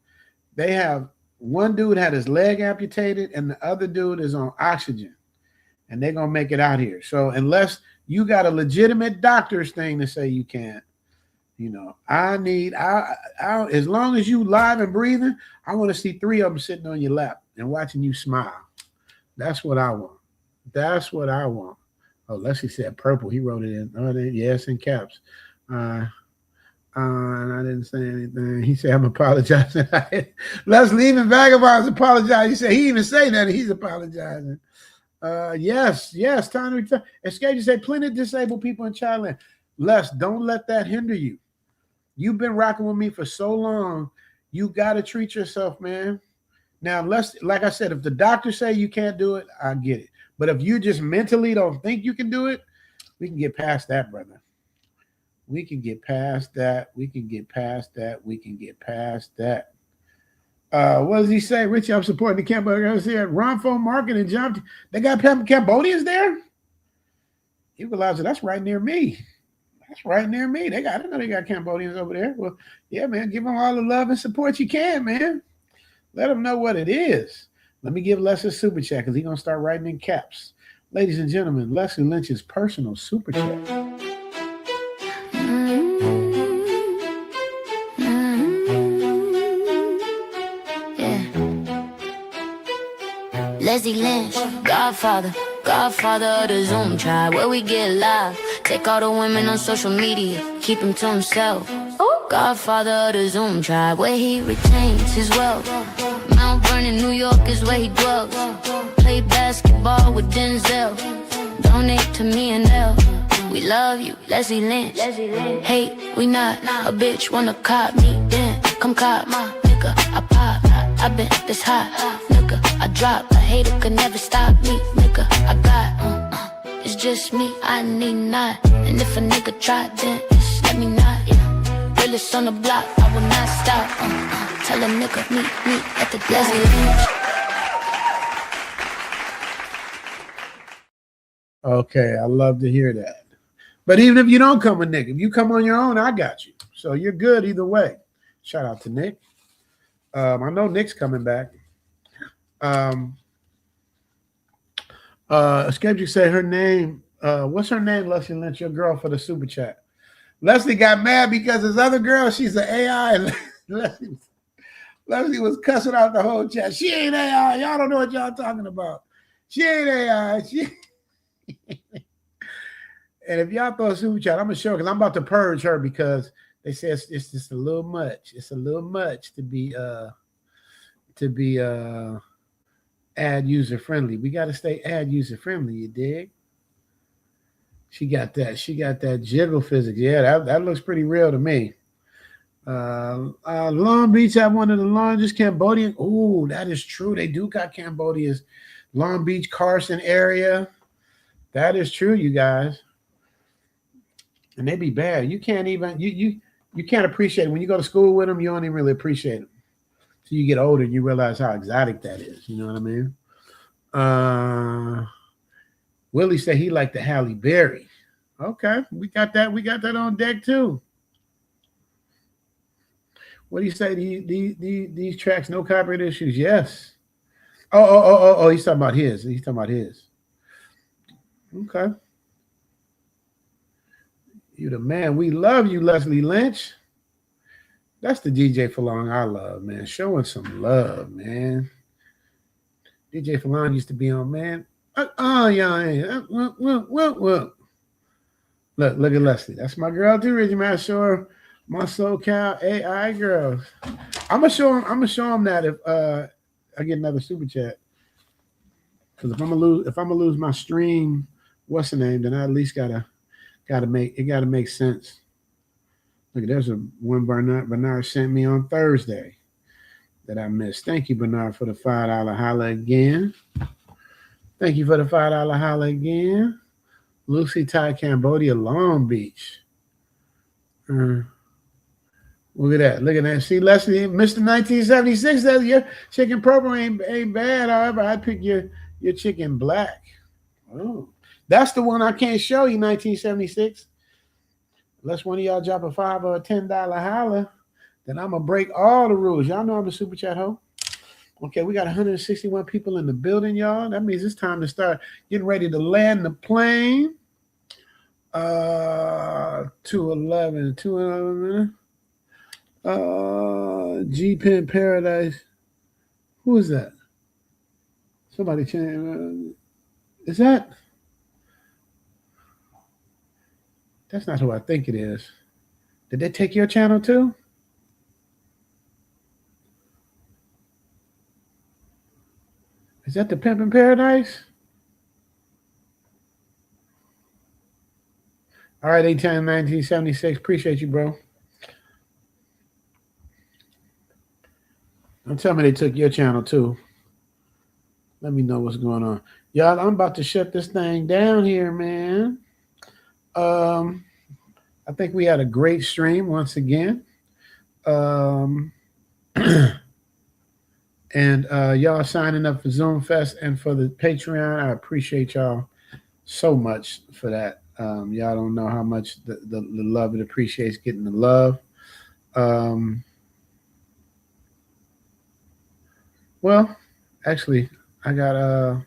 They have one dude had his leg amputated and the other dude is on oxygen, and they're gonna make it out here. So unless you got a legitimate doctor's thing to say you can't, you know, I as long as you live and breathing, I want to see 3 of them sitting on your lap and watching you smile. That's what I want. That's what I want. Oh, Leslie said purple. He wrote it in. Oh, yes, in caps. And I didn't say anything. He said, I'm apologizing. Leslie, even Vagabonds apologize. He said he even say that he's apologizing. Yes, time to retire. Escape, you say plenty of disabled people in Thailand. Les, don't let that hinder you. You've been rocking with me for so long. You got to treat yourself, man. Now, like I said, if the doctors say you can't do it, I get it. But if you just mentally don't think you can do it, we can get past that, brother. We can get past that. We can get past that. We can get past that. What does he say? Richie, I'm supporting the Cambodians here. Ronfo Market and John. They got Cambodians there? Equalizer, that's right near me. That's right near me. I didn't know they got Cambodians over there. Well, yeah, man, give them all the love and support you can, man. Let them know what it is. Let me give Les a super chat because he's going to start writing in caps. Ladies and gentlemen, Leslie Lynch's personal super chat. Leslie Lynch, Godfather of the Zoom tribe, where we get live. Take all the women on social media, keep him to himself. Godfather of the Zoom tribe, where he retains his wealth. Mount Vernon, New York is where he dwells. Play basketball with Denzel. Donate to me and Elle. We love you, Leslie Lynch. Hate, we not. A bitch wanna cop me, then come cop my nigga. I pop, I been this hot, nigga. I drop, a hater could never stop me, nigga. I got, it's just me, I need not. And if a nigga try, then just let me not. Yeah, realest on the block, I will not stop. Tell a nigga meet me at the Leslie Lynch. Okay, I love to hear that. But even if you don't come with Nick, if you come on your own, I got you. So you're good either way. Shout out to Nick. I know Nick's coming back. Skeptic said her name. What's her name, Leslie Lynch? Your girl for the super chat. Leslie got mad because his other girl, she's an AI. Leslie was cussing out the whole chat. She ain't AI. Y'all don't know what y'all talking about. She ain't AI. And if y'all throw a super chat, I'm gonna show because I'm about to purge her because they say it's just a little much. It's a little much to be ad user friendly. We got to stay ad user friendly. You dig? She got that. She got that jiggle physics. Yeah, that looks pretty real to me. Long Beach have one of the largest Cambodian. Oh, that is true. They do got Cambodia's Long Beach, Carson area. That is true, you guys. And they be bad. You can't even you can't appreciate it. When you go to school with them, you don't even really appreciate them. So you get older and you realize how exotic that is. You know what I mean? Willie said he liked the Halle Berry. Okay, we got that. We got that on deck too. What do you say? These tracks, no copyright issues? Yes. Oh, he's talking about his. He's talking about his. Okay. You the man. We love you, Leslie Lynch. That's the DJ for long I love, man. Showing some love, man. DJ Falon used to be on, man. Yeah. Look at Leslie. That's my girl too, Reggie. Man, I show her my SoCal AI girls. I'm gonna show them that if I get another super chat. Because if I'm gonna lose my stream, what's the name? Then I at least gotta make sense. Look, there's one Bernard sent me on Thursday that I missed. Thank you, Bernard, for the $5 holla again. Thank you for the $5 holla again. Lucy, Thai, Cambodia, Long Beach. Look at that. Look at that. See, Leslie, Mr. 1976 says your chicken purple ain't bad. However, I pick your chicken black. Oh, that's the one I can't show you, 1976. Unless one of y'all drop a $5 or a $10 holla, then I'm going to break all the rules. Y'all know I'm a super chat hoe. Okay, we got 161 people in the building, y'all. That means it's time to start getting ready to land the plane. 211. G-Pen Paradise. Who is that? Somebody change. Is that? That's not who I think it is. Did they take your channel too? Is that the Pimp in Paradise? All right, 1976. Appreciate you, bro. Don't tell me they took your channel too. Let me know what's going on. Y'all, I'm about to shut this thing down here, man. I think we had a great stream once again. And y'all signing up for Zoom Fest and for the Patreon. I appreciate y'all so much for that. Y'all don't know how much the love it appreciates getting the love. Well, actually, I got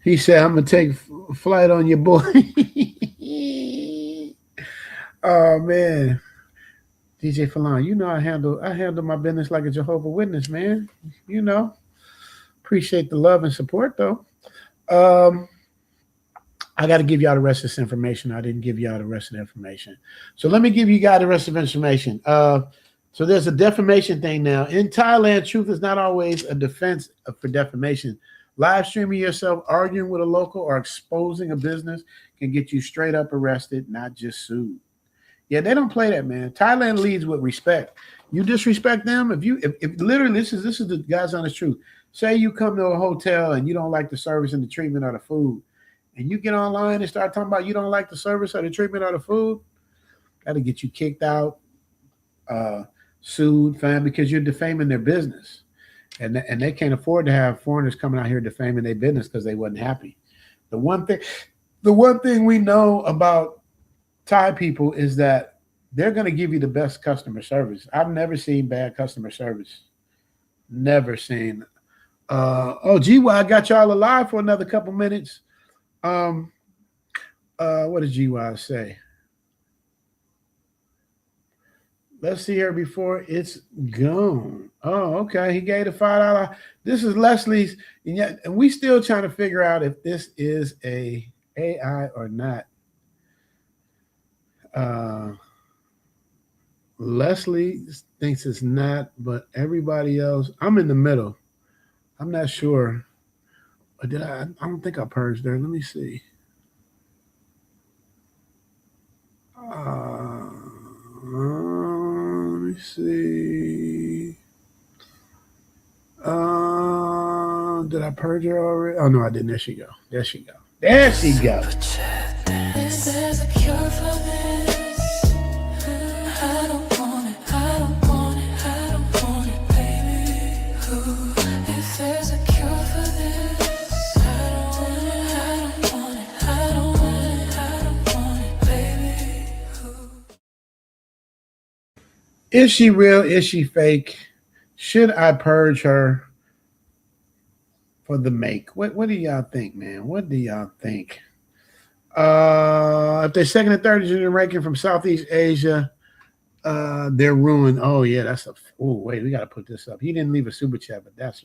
he said I'm gonna take flight on your boy. Oh man. DJ Falon, you know I handle my business like a Jehovah's Witness, man. You know. Appreciate the love and support though. I got to give y'all the rest of this information. I didn't give y'all the rest of the information. So let me give you guys the rest of the information. So there's a defamation thing now. In Thailand, truth is not always a defense for defamation. Live streaming yourself, arguing with a local, or exposing a business can get you straight up arrested, not just sued. Yeah, they don't play that, man. Thailand leads with respect. You disrespect them, if literally this is the God's honest truth. Say you come to a hotel and you don't like the service and the treatment or the food, and you get online and start talking about you don't like the service or the treatment or the food, that'll get you kicked out, sued, fine, because you're defaming their business. And they can't afford to have foreigners coming out here defaming their business because they wasn't happy. The one thing we know about Thai people is that they're going to give you the best customer service. I've never seen bad customer service. Never seen. GY, I got y'all alive for another couple minutes. What does GY say? Let's see her before it's gone. Oh, okay. He gave the $5. This is Leslie's, and we still trying to figure out if this is a AI or not. Leslie thinks it's not, but everybody else, I'm in the middle. I'm not sure. Or did I don't think I purged there. Let me see. Let me see. Did I purge her already? Oh no, I didn't. There she go. There she go. There she go. Is she real? Is she fake? Should I purge her for the make? What do y'all think, man? What do y'all think? If they're second and third in ranking from Southeast Asia, deRouen. Oh yeah, that's a. Oh wait, we gotta put this up. He didn't leave a super chat, but that's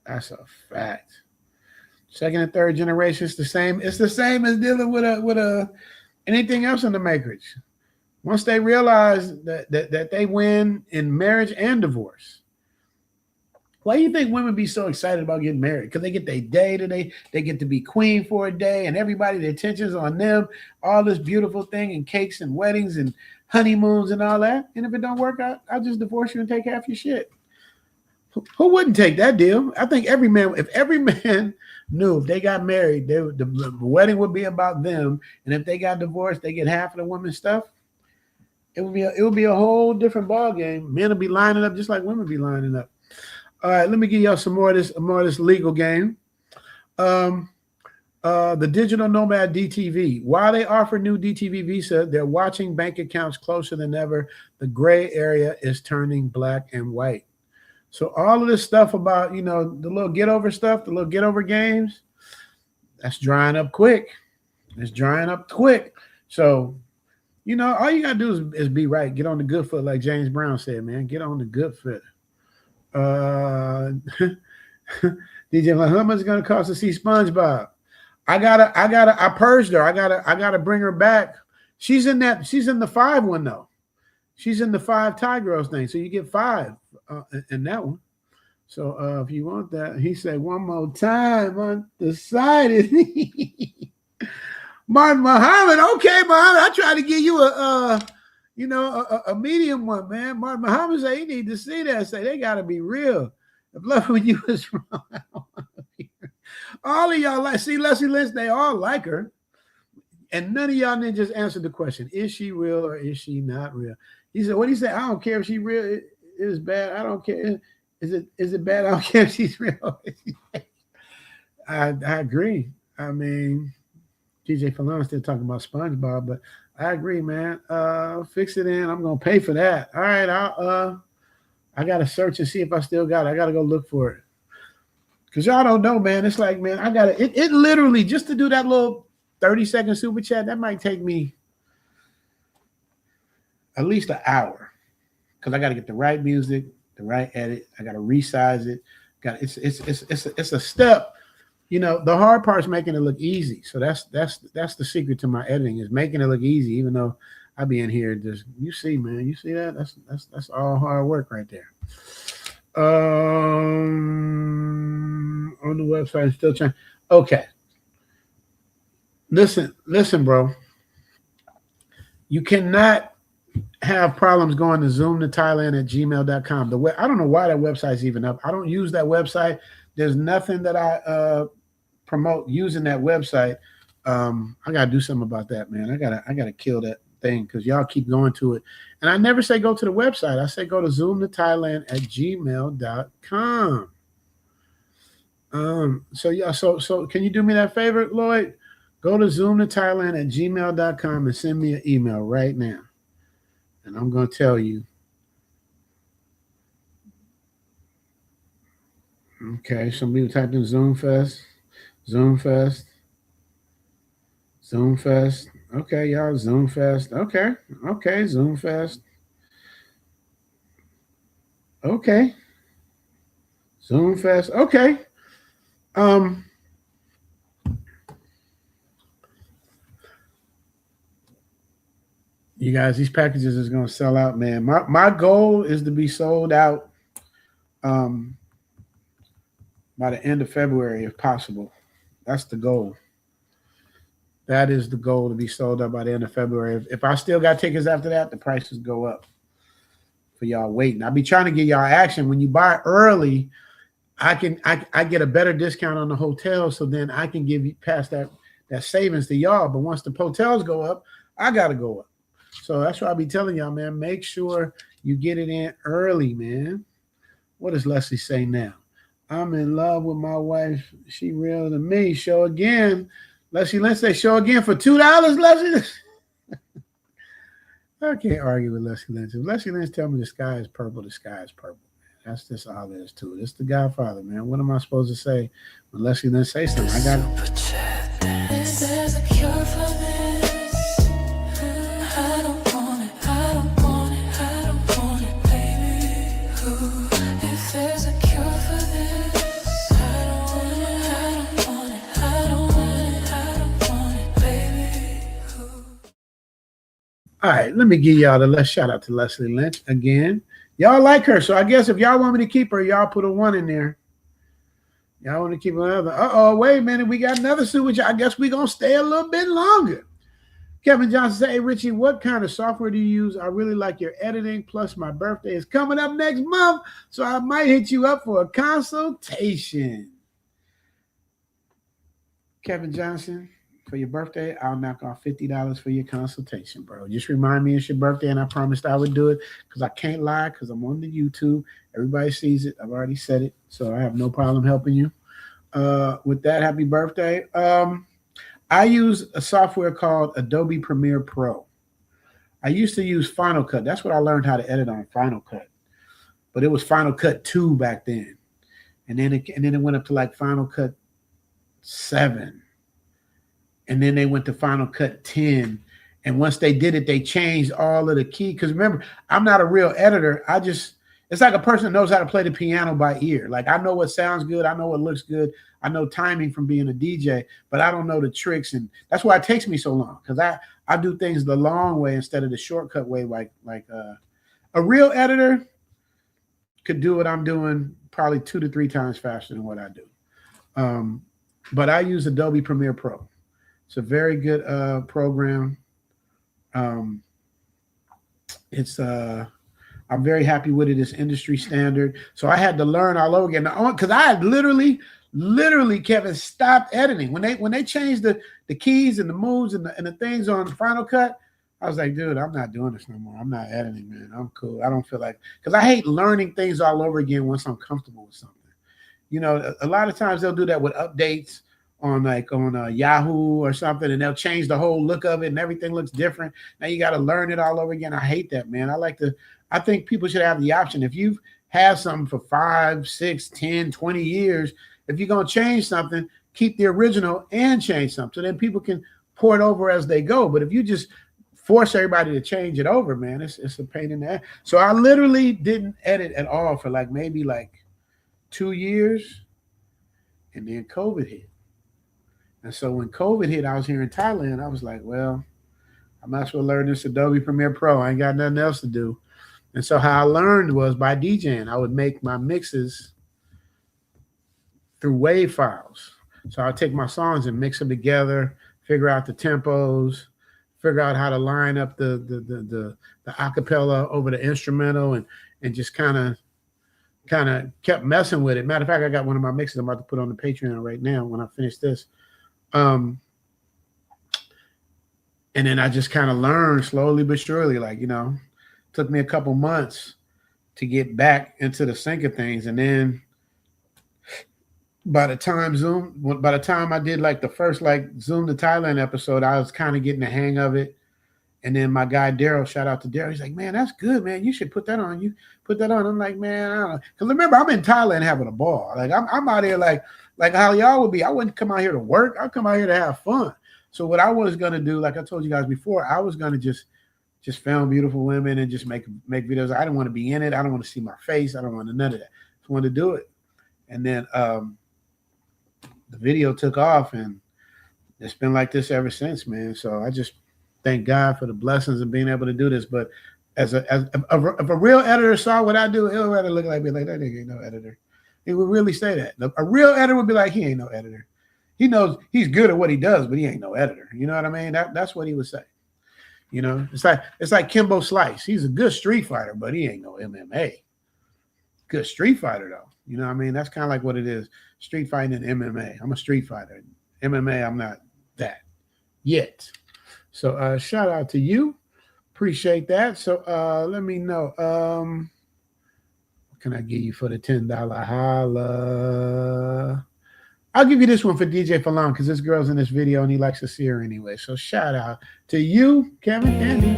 a fact. Second and third generation, it's the same. It's the same as dealing with a anything else in the matrix. Once they realize that they win in marriage and divorce. Why do you think women be so excited about getting married? Because they get their day today, they get to be queen for a day, and everybody, the attention's on them, all this beautiful thing, and cakes and weddings and honeymoons and all that. And if it don't work out, I'll just divorce you and take half your shit. Who wouldn't take that deal? I think if every man knew if they got married, the wedding would be about them, and if they got divorced, they get half of the women's stuff. It would be a whole different ball game. Men will be lining up just like women be lining up. All right, let me give y'all some more of this legal game. The digital nomad DTV. While they offer new DTV visa, they're watching bank accounts closer than ever. The gray area is turning black and white. So all of this stuff about, the little get over stuff, the little get over games, that's drying up quick. It's drying up quick. So, all you got to do is be right. Get on the good foot, like James Brown said, man. Get on the good foot. DJ, how much is going to cost to see SpongeBob? I purged her. I gotta bring her back. She's in the 5 one though. She's in the 5 Thai girls thing. So you get 5 in that one. So if you want that, he said one more time on the side. Martin Muhammad. Okay, Muhammad. I tried to give you a medium one, man. Martin Muhammad said you need to see that. Say they gotta be real. If love when you was wrong. All of y'all see Leslie Lynch, they all like her. And none of y'all didn't just answer the question. Is she real or is she not real? He said, what do you say? I don't care if she's real. It is bad. I don't care. Is it bad? I don't care if she's real. I agree. I mean, DJ Falon's still talking about SpongeBob, but I agree, man. Fix it in. I'm gonna pay for that. All right, I gotta search and see if I still got it. I gotta go look for it. Cause y'all don't know, man. It's like, man, I gotta it literally just to do that little 30-second super chat, that might take me at least an hour. Cause I gotta get the right music, the right edit. I gotta resize it. It's a step. The hard part is making it look easy. So that's the secret to my editing, is making it look easy, even though I be in here just, you see, man, you see that? That's all hard work right there. On the website, I'm still trying. Okay. Listen, bro. You cannot have problems going to Zoom to Thailand at gmail.com. I don't know why that website's even up. I don't use that website. There's nothing that I promote using that website. I gotta do something about that, man. I gotta kill that thing because y'all keep going to it. And I never say go to the website. I say go to Zoom to Thailand at gmail.com. So can you do me that favor, Lloyd? Go to Zoom to Thailand at gmail.com and send me an email right now. And I'm gonna tell you. Okay, some people typed in Zoom Fest. Okay, y'all, Zoom Fest. Okay, Zoom Fest. Okay. Zoom Fest. Okay. You guys, these packages is gonna sell out, man. My goal is to be sold out by the end of February, if possible. That's the goal. That is the goal, to be sold out by the end of February. If I still got tickets after that, the prices go up for y'all waiting. I'll be trying to get y'all action. When you buy early, I get a better discount on the hotel, so then I can give you past that savings to y'all. But once the hotels go up, I gotta go up. So that's why I be telling y'all, man, make sure you get it in early, man. What does Leslie say now? I'm in love with my wife. She real to me. Show again. Leslie Lynch say show again for $2, Leslie. I can't argue with Leslie Lynch. If Leslie Lynch tell me the sky is purple, the sky is purple. Man. That's just all there is to it. It's the Godfather, man. What am I supposed to say when Leslie Lynch say something? I got it. All right, let me give y'all the shout out to Leslie Lynch again. Y'all like her, so I guess if y'all want me to keep her, y'all put a 1 in there. Y'all want to keep another? Wait a minute, we got another suit, which I guess we're gonna stay a little bit longer. Kevin Johnson say, hey Richie, what kind of software do you use? I really like your editing. Plus, my birthday is coming up next month, so I might hit you up for a consultation. Kevin Johnson, for your birthday, I'll knock off $50 for your consultation, bro. Just remind me it's your birthday, and I promised I would do it because I can't lie because I'm on the YouTube. Everybody sees it. I've already said it, so I have no problem helping you. With that, happy birthday. I use a software called Adobe Premiere Pro. I used to use Final Cut. That's what I learned how to edit on, Final Cut. But it was Final Cut 2 back then. And then it went up to like Final Cut 7. And then they went to Final Cut 10. And once they did it, they changed all of the key. Because remember, I'm not a real editor. It's like a person that knows how to play the piano by ear. Like I know what sounds good. I know what looks good. I know timing from being a DJ, but I don't know the tricks. And that's why it takes me so long. Because I do things the long way instead of the shortcut way. Like a real editor could do what I'm doing probably 2 to 3 times faster than what I do. But I use Adobe Premiere Pro. It's a very good program. I'm very happy with it. It's industry standard. So I had to learn all over again because I had literally, Kevin, stopped editing. When they changed the keys and the moves and the things on Final Cut, I was like, dude, I'm not doing this no more. I'm not editing, man. I'm cool. I don't feel like, because I hate learning things all over again once I'm comfortable with something. You know, a lot of times they'll do that with updates on Yahoo or something, and they'll change the whole look of it and everything looks different. Now you got to learn it all over again. I hate that, man. I think people should have the option. If you've had something for 5, 6, 10, 20 years, if you're going to change something, keep the original and change something so then people can pour it over as they go. But if you just force everybody to change it over, man, it's a pain in the ass. So I literally didn't edit at all for maybe 2 years, and then COVID hit. And so when COVID hit, I was here in Thailand. I was like, well, I might as well learn this Adobe Premiere Pro. I ain't got nothing else to do. And so how I learned was by DJing. I would make my mixes through WAV files. So I'd take my songs and mix them together, figure out the tempos, figure out how to line up the acapella over the instrumental, and just kind of kept messing with it. Matter of fact, I got one of my mixes I'm about to put on the Patreon right now when I finish this. And then I just kind of learned slowly but surely, took me a couple months to get back into the sync of things. And then by the time I did the first Zoom to Thailand episode, I was kind of getting the hang of it. And then my guy Daryl, shout out to Daryl, he's like, man, that's good, man. You should put that on. You put that on. I'm like, man, I don't know. Because remember, I'm in Thailand having a ball. I'm out here like how y'all would be. I wouldn't come out here to work. I'd come out here to have fun. So what I was going to do, like I told you guys before, I was going to just film beautiful women and just make videos. I didn't want to be in it. I don't want to see my face. I don't want none of that. I just wanted to do it. And then the video took off, and it's been like this ever since, man. So I just thank God for the blessings of being able to do this. But if a real editor saw what I do, he'll rather look like me like that nigga ain't no editor. He would really say that. A real editor would be like, he ain't no editor. He knows he's good at what he does, but he ain't no editor. You know what I mean? That's what he would say. You know, it's like Kimbo Slice. He's a good street fighter, but he ain't no MMA. Good street fighter though. You know what I mean? That's kind of like what it is. Street fighting and MMA. I'm a street fighter. MMA, I'm not that yet. So shout out to you. Appreciate that. So let me know. What can I give you for the $10 holla? I'll give you this one for DJ Falon because this girl's in this video and he likes to see her anyway. So shout out to you, Kevin Andy.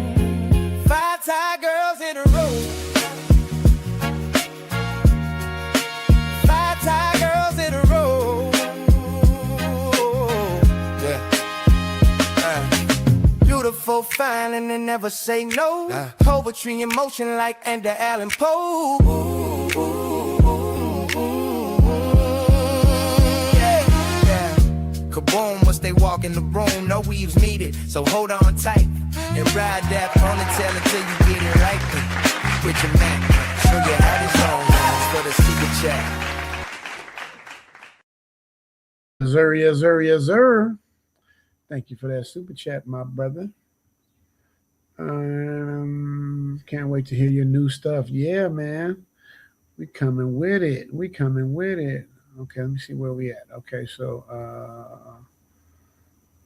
5 Thai girls in a row. 5 Thai girls in a row. Yeah. Beautiful, fine, and they never say no. Poetry in motion like Edgar Allan Poe. Kaboom, once they walk in the room, no weaves needed, so hold on tight. And ride that ponytail until you get it right. With your man, show you how this all runs for the super chat. Zuri. Thank you for that super chat, my brother. Can't wait to hear your new stuff. Yeah, man. We coming with it. Okay, let me see where we at. Okay, so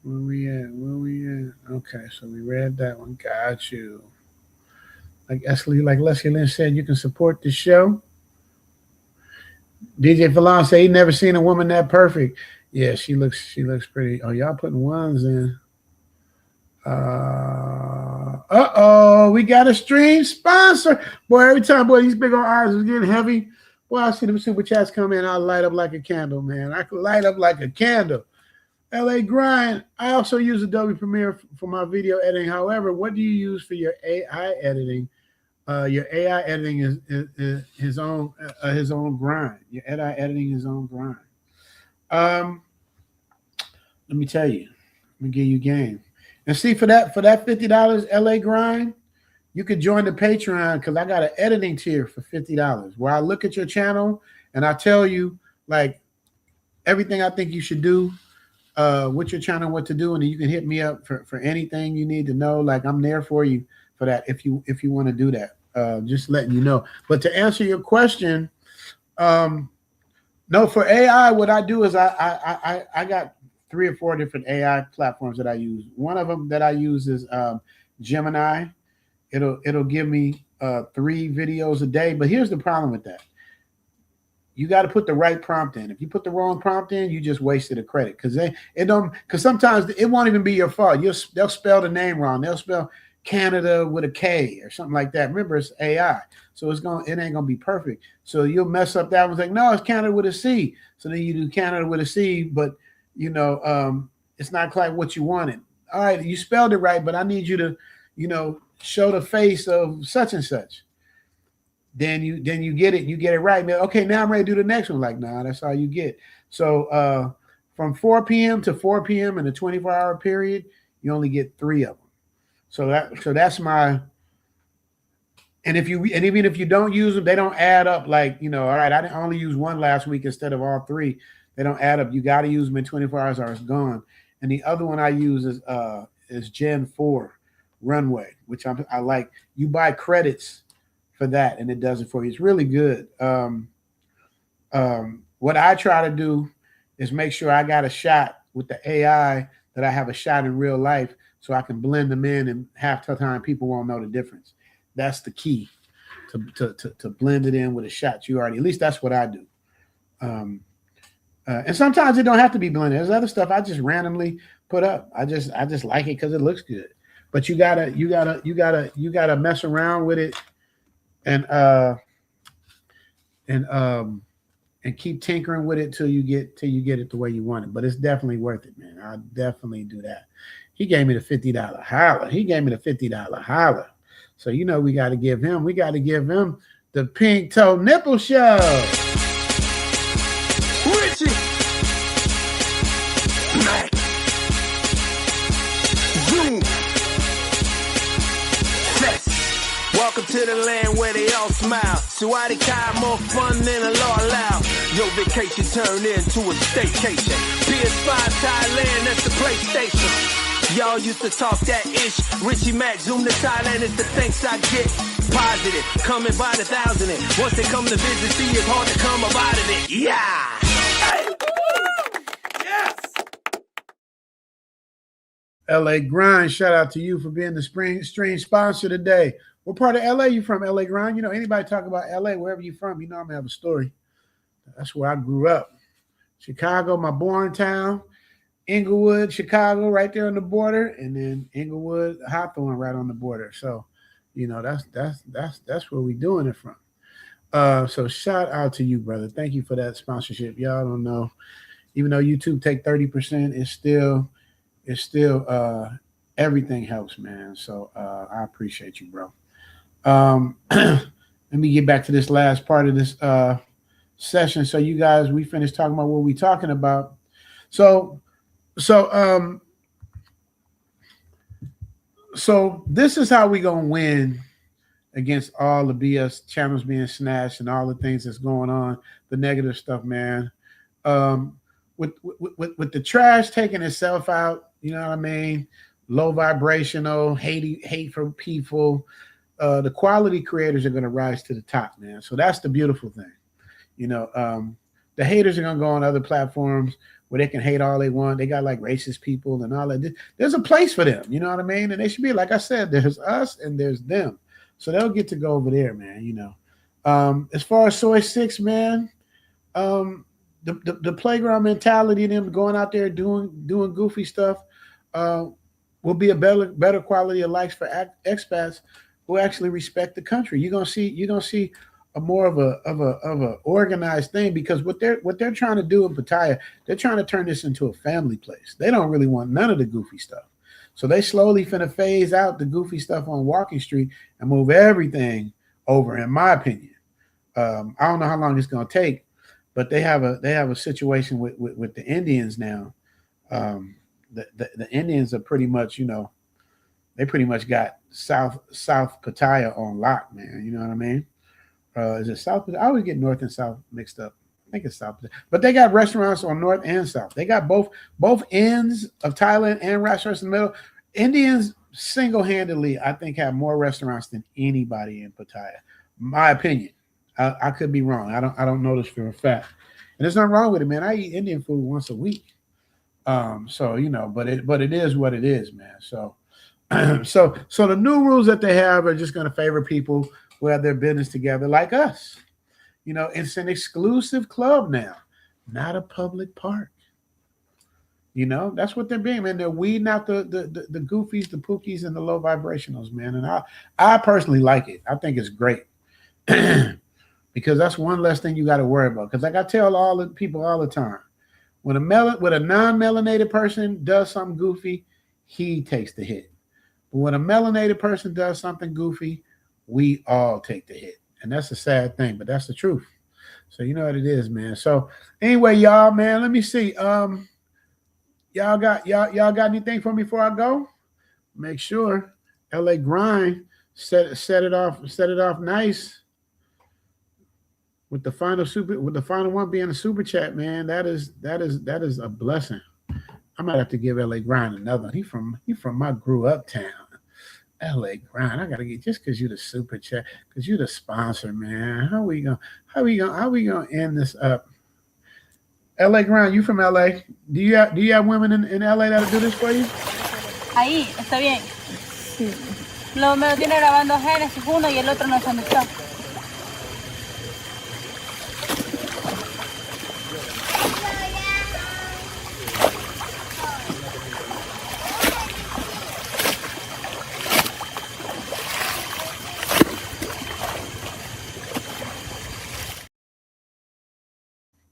where we at? Okay, so we read that one. Got you. Like Leslie Lynn said, you can support the show. DJ Falon said he never seen a woman that perfect. Yeah, she looks pretty. Oh, y'all putting ones in. We got a stream sponsor. Boy, every time, boy, these big old eyes is getting heavy. Boy, I see them super chats come in, I light up like a candle, man. I can light up like a candle. LA Grind, I also use Adobe Premiere for my video editing. However, what do you use for your AI editing? Your AI editing is his own grind. Your AI editing his own grind. Let me tell you. Let me give you game. And see, for that $50 LA Grind, you could join the Patreon because I got an editing tier for $50 where I look at your channel and I tell you like everything I think you should do with your channel, what to do, and then you can hit me up for anything you need to know. Like I'm there for you for that if you want to do that. Just letting you know. But to answer your question, no, for AI, what I do is I got 3 or 4 different AI platforms that I use. One of them that I use is Gemini. It'll give me 3 videos a day. But here's the problem with that. You got to put the right prompt in. If you put the wrong prompt in, you just wasted a credit because sometimes it won't even be your fault. They'll spell the name wrong. They'll spell Canada with a K or something like that. Remember, it's AI, so it ain't gonna be perfect. So you'll mess up that one. Like, no, it's Canada with a C. So then you do Canada with a C, but it's not quite what you wanted. All right, you spelled it right, but I need you to, show the face of such and such. Then you get it. You get it right. Now, okay, now I'm ready to do the next one. Like, nah, that's all you get. So from 4 p.m. to 4 p.m. in a 24-hour period, you only get 3 of them. So that's my. And even if you don't use them, they don't add up. Like, all right, I didn't only use 1 last week instead of all 3. They don't add up. You got to use them in 24 hours or it's gone. And the other one I use is Gen 4 Runway, which I like. You buy credits for that, and it does it for you. It's really good. What I try to do is make sure I got a shot with the AI that I have a shot in real life, so I can blend them in, and half the time people won't know the difference. That's the key to blend it in with a shot you already. At least that's what I do. And sometimes it don't have to be blended. There's other stuff I just randomly put up. I just like it because it looks good. But you gotta mess around with it and keep tinkering with it till you get it the way you want it. But it's definitely worth it, man. I'll definitely do that. He gave me the $50 holler. So we got to give him the pink toe nipple show. Richie, Mac, Zoom, Fest. Welcome to the land where they all smile. Suwadi Kai, more fun than a law allow. Your vacation turned into a staycation. PS5 Thailand, that's the PlayStation. Y'all used to talk that ish. Richie Mac, Zoom to Thailand is the thanks I get. Positive, coming by the thousand. Once they come to visit, see it's hard to come up out of it. Yeah! Yes! LA Grind, shout out to you for being the stream sponsor today. What part of LA you from, LA Grind? Anybody talk about LA, wherever you from, I'm going to have a story. That's where I grew up. Chicago, my born town. Inglewood, Chicago, right there on the border, and then Inglewood, Hawthorne, right on the border. So, that's where we doing it from. So shout out to you, brother. Thank you for that sponsorship. Y'all don't know, even though YouTube take 30%, it's still everything helps, man. So I appreciate you, bro. Let me get back to this last part of this session. So you guys, we finished talking about what we talking about. So So this is how we gonna win against all the BS channels being snatched and all the things that's going on, the negative stuff, man. With the trash taking itself out, you know what I mean? Low vibrational, hate for people. The quality creators are going to rise to the top, man. So that's the beautiful thing. You know, the haters are going to go on other platforms where they can hate all they want. They got like racist people and all that. There's a place for them, you know what I mean? And they should be, like I said, there's us and there's them. So they'll get to go over there, man, you know. As far as Soy 6, man, the playground mentality, them going out there doing goofy stuff, will be a better quality of life for expats who actually respect the country. You're gonna see a more of a organized thing, because what they're trying to do in Pattaya, they're trying to turn this into a family place. They don't really want none of the goofy stuff. So they slowly finna phase out the goofy stuff on Walking Street and move everything over, in my opinion. I don't know how long it's gonna take, but they have a situation with the Indians now. The Indians are pretty much, you know, they pretty much got South Pattaya on lock, man. You know what I mean? Is it South? I always get North and South mixed up. I think it's South, but they got restaurants on North and South. They got both ends of Thailand and restaurants in the middle. Indians single-handedly, I think, have more restaurants than anybody in Pattaya. My opinion. I could be wrong. I don't know this for a fact. And there's nothing wrong with it, man. I eat Indian food once a week. So you know, but it is what it is, man. So so the new rules that they have are just going to favor people who have their business together, like us. You know, it's an exclusive club now, not a public park. You know, that's what they're being, man. They're weeding out the goofies, the pookies, and the low vibrationals, man. And I personally like it. I think it's great. Because that's one less thing you got to worry about. Because like I tell all the people all the time, when a non-melanated person does something goofy, he takes the hit. But when a melanated person does something goofy, we all take the hit. And that's a sad thing, but that's the truth. So you know what it is, man. So anyway, y'all, man, let me see. Y'all got anything for me before I go? Make sure LA Grind set it off nice. With the final one being a super chat, man, that is a blessing. I might have to give LA Grind another one. He from my grew up town. LA Grind. I gotta get, just because you the super chat, because you the sponsor, man. How we gonna end this up? LA Grind, you from LA? Do you have women in LA that'll do this for you? Ahí, está bien. Sí. Me lo tiene grabando Genesis uno y el otro no se anexó.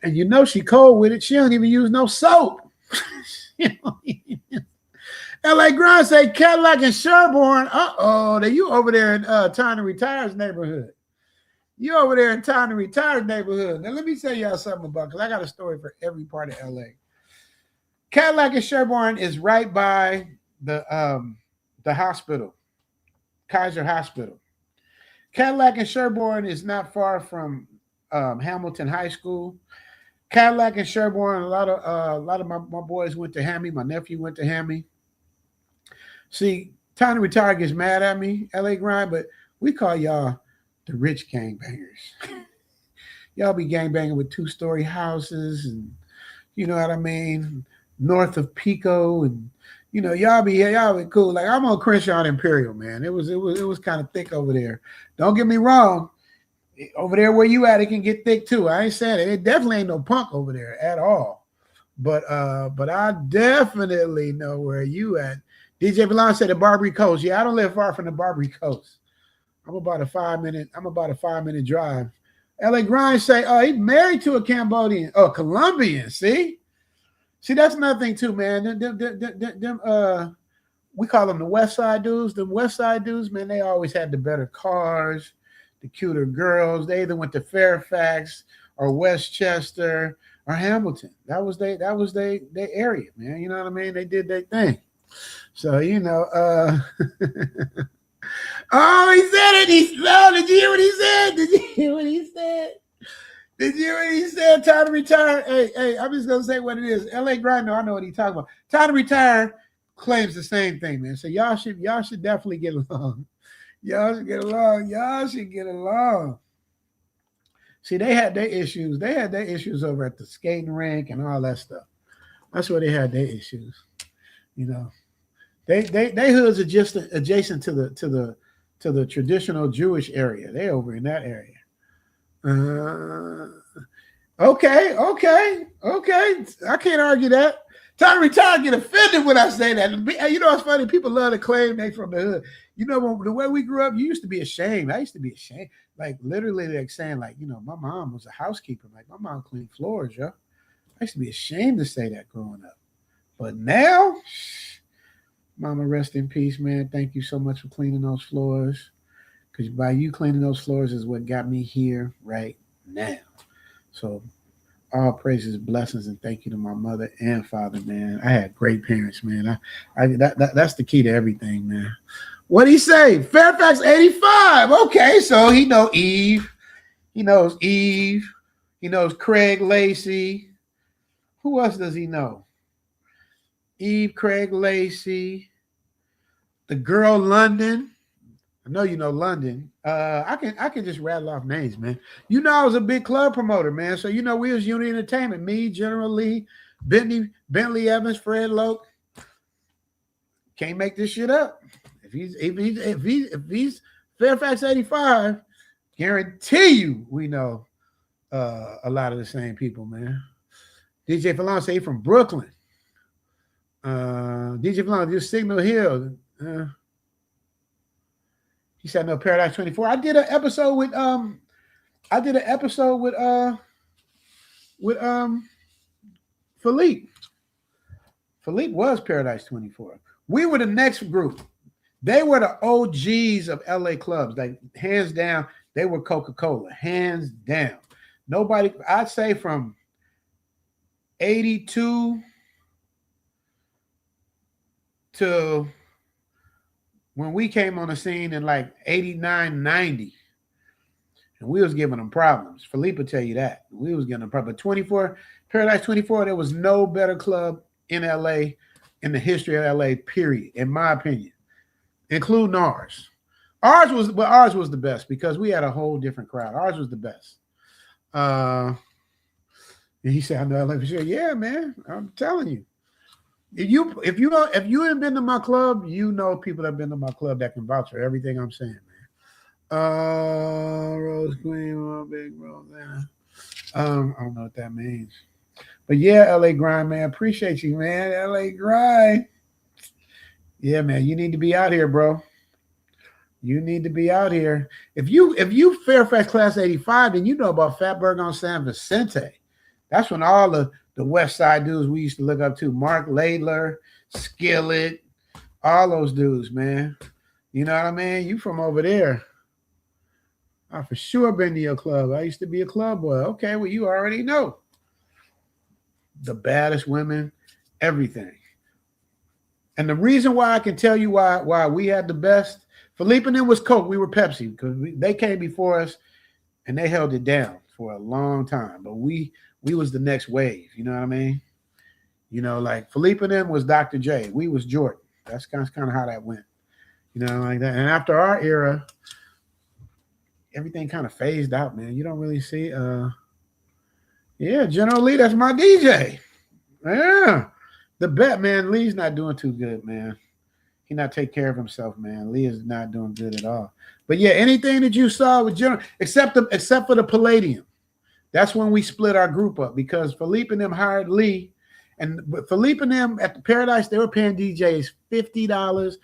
And you know she cold with it. She don't even use no soap. LA Grind say Cadillac and Sherborne. You over there in Time to Retire's neighborhood. You over there in Time to Retire's neighborhood. Now let me tell y'all something about, because I got a story for every part of LA. Cadillac and Sherborne is right by the hospital, Kaiser Hospital. Cadillac and Sherborne is not far from Hamilton High School. Cadillac and Sherborne, a lot of my boys went to Hammy. My nephew went to Hammy. See, Time to Retire gets mad at me, LA Grind, but we call y'all the rich gangbangers. Y'all be gangbanging with 2-story houses, and you know what I mean, north of Pico, and you know y'all be cool. Like I'm on Crenshaw and Imperial, man. It was kind of thick over there. Don't get me wrong. Over there where you at, it can get thick too. I ain't saying it. It definitely ain't no punk over there at all. But I definitely know where you at. DJ Valon said the Barbary Coast. Yeah, I don't live far from the Barbary Coast. I'm about a 5-minute drive. LA Grind say, oh, he's married to a Cambodian. Oh, Colombian. See, that's another thing too, man. Them we call them the West Side dudes. The West Side dudes, man, they always had the better cars, the cuter girls. They either went to Fairfax or Westchester or Hamilton. That was their area, man. You know what I mean? They did their thing. So, you know, oh, he said it. Did you hear what he said? Did you hear what he said? Did you hear what he said? Time to retire. Hey, I'm just gonna say what it is. LA Grind, I know what he's talking about. Time to retire claims the same thing, man. So y'all should definitely get along. Y'all should get along. Y'all should get along. See, they had their issues. They had their issues over at the skating rink and all that stuff. That's where they had their issues. You know, they hoods are just adjacent to the traditional Jewish area. They over in that area. Okay. I can't argue that. Time to retire, get offended when I say that. You know, it's funny. People love to claim they from the hood. You know, the way we grew up, you used to be ashamed. I used to be ashamed. Like literally, like saying, like, you know, my mom was a housekeeper. Like my mom cleaned floors, yo. I used to be ashamed to say that growing up. But now, Mama, rest in peace, man. Thank you so much for cleaning those floors. Because by you cleaning those floors is what got me here right now. So all praises, blessings, and thank you to my mother and father, man. I had great parents, man. That's the key to everything, man. What'd he say? Fairfax 85. Okay, so he knows Eve. He knows Eve. He knows Craig Lacey. Who else does he know? Eve, Craig Lacey. The girl London. I know you know London. I can just rattle off names, man. You know I was a big club promoter, man. So you know we was Unity Entertainment. Me, General Lee, Bentley Evans, Fred Loke. Can't make this shit up. If he's Fairfax 85, guarantee you we know a lot of the same people, man. DJ Falon say he from Brooklyn. DJ Falon, just Signal Hill. He said no, Paradise 24. I did an episode with Philippe. Philippe was Paradise 24. We were the next group. They were the OGs of LA clubs. Like hands down, they were Coca-Cola. Hands down. Nobody, I'd say from 82 to when we came on the scene in like 89, 90, and we was giving them problems. Philippe will tell you that. We was giving them problems. But 24, Paradise 24, there was no better club in LA in the history of LA, period, in my opinion, including ours. Ours was the best because we had a whole different crowd. Ours was the best. And he said, I know LA for sure. Yeah, man, I'm telling you. If you ain't been to my club, you know people that have been to my club that can vouch for everything I'm saying, man. Rose Queen, big Rose. I don't know what that means. But yeah, LA Grind, man. Appreciate you, man. LA Grind. Yeah, man. You need to be out here, bro. You need to be out here. If you Fairfax Class 85, then you know about Fatburg on San Vicente. That's when all the West Side dudes we used to look up to, Mark Laidler, Skillet, all those dudes, man. You know what I mean? You from over there. I for sure been to your club. I used to be a club boy. Okay, well, you already know. The baddest women, everything. And the reason why I can tell you why we had the best, Philippe and them was Coke, we were Pepsi, because they came before us and they held it down for a long time. But we was the next wave, you know what I mean? You know, like Philippe and them was Dr. J. We was Jordan. That's kind of how that went, you know, like that. And after our era, everything kind of phased out, man. You don't really see, yeah, General Lee, that's my DJ. Yeah, the bet, man. Lee's not doing too good, man. He not take care of himself, man. Lee is not doing good at all. But yeah, anything that you saw with General, except for the Palladium. That's when we split our group up because Philippe and them hired Lee. And Philippe and them at the Paradise, they were paying DJs $50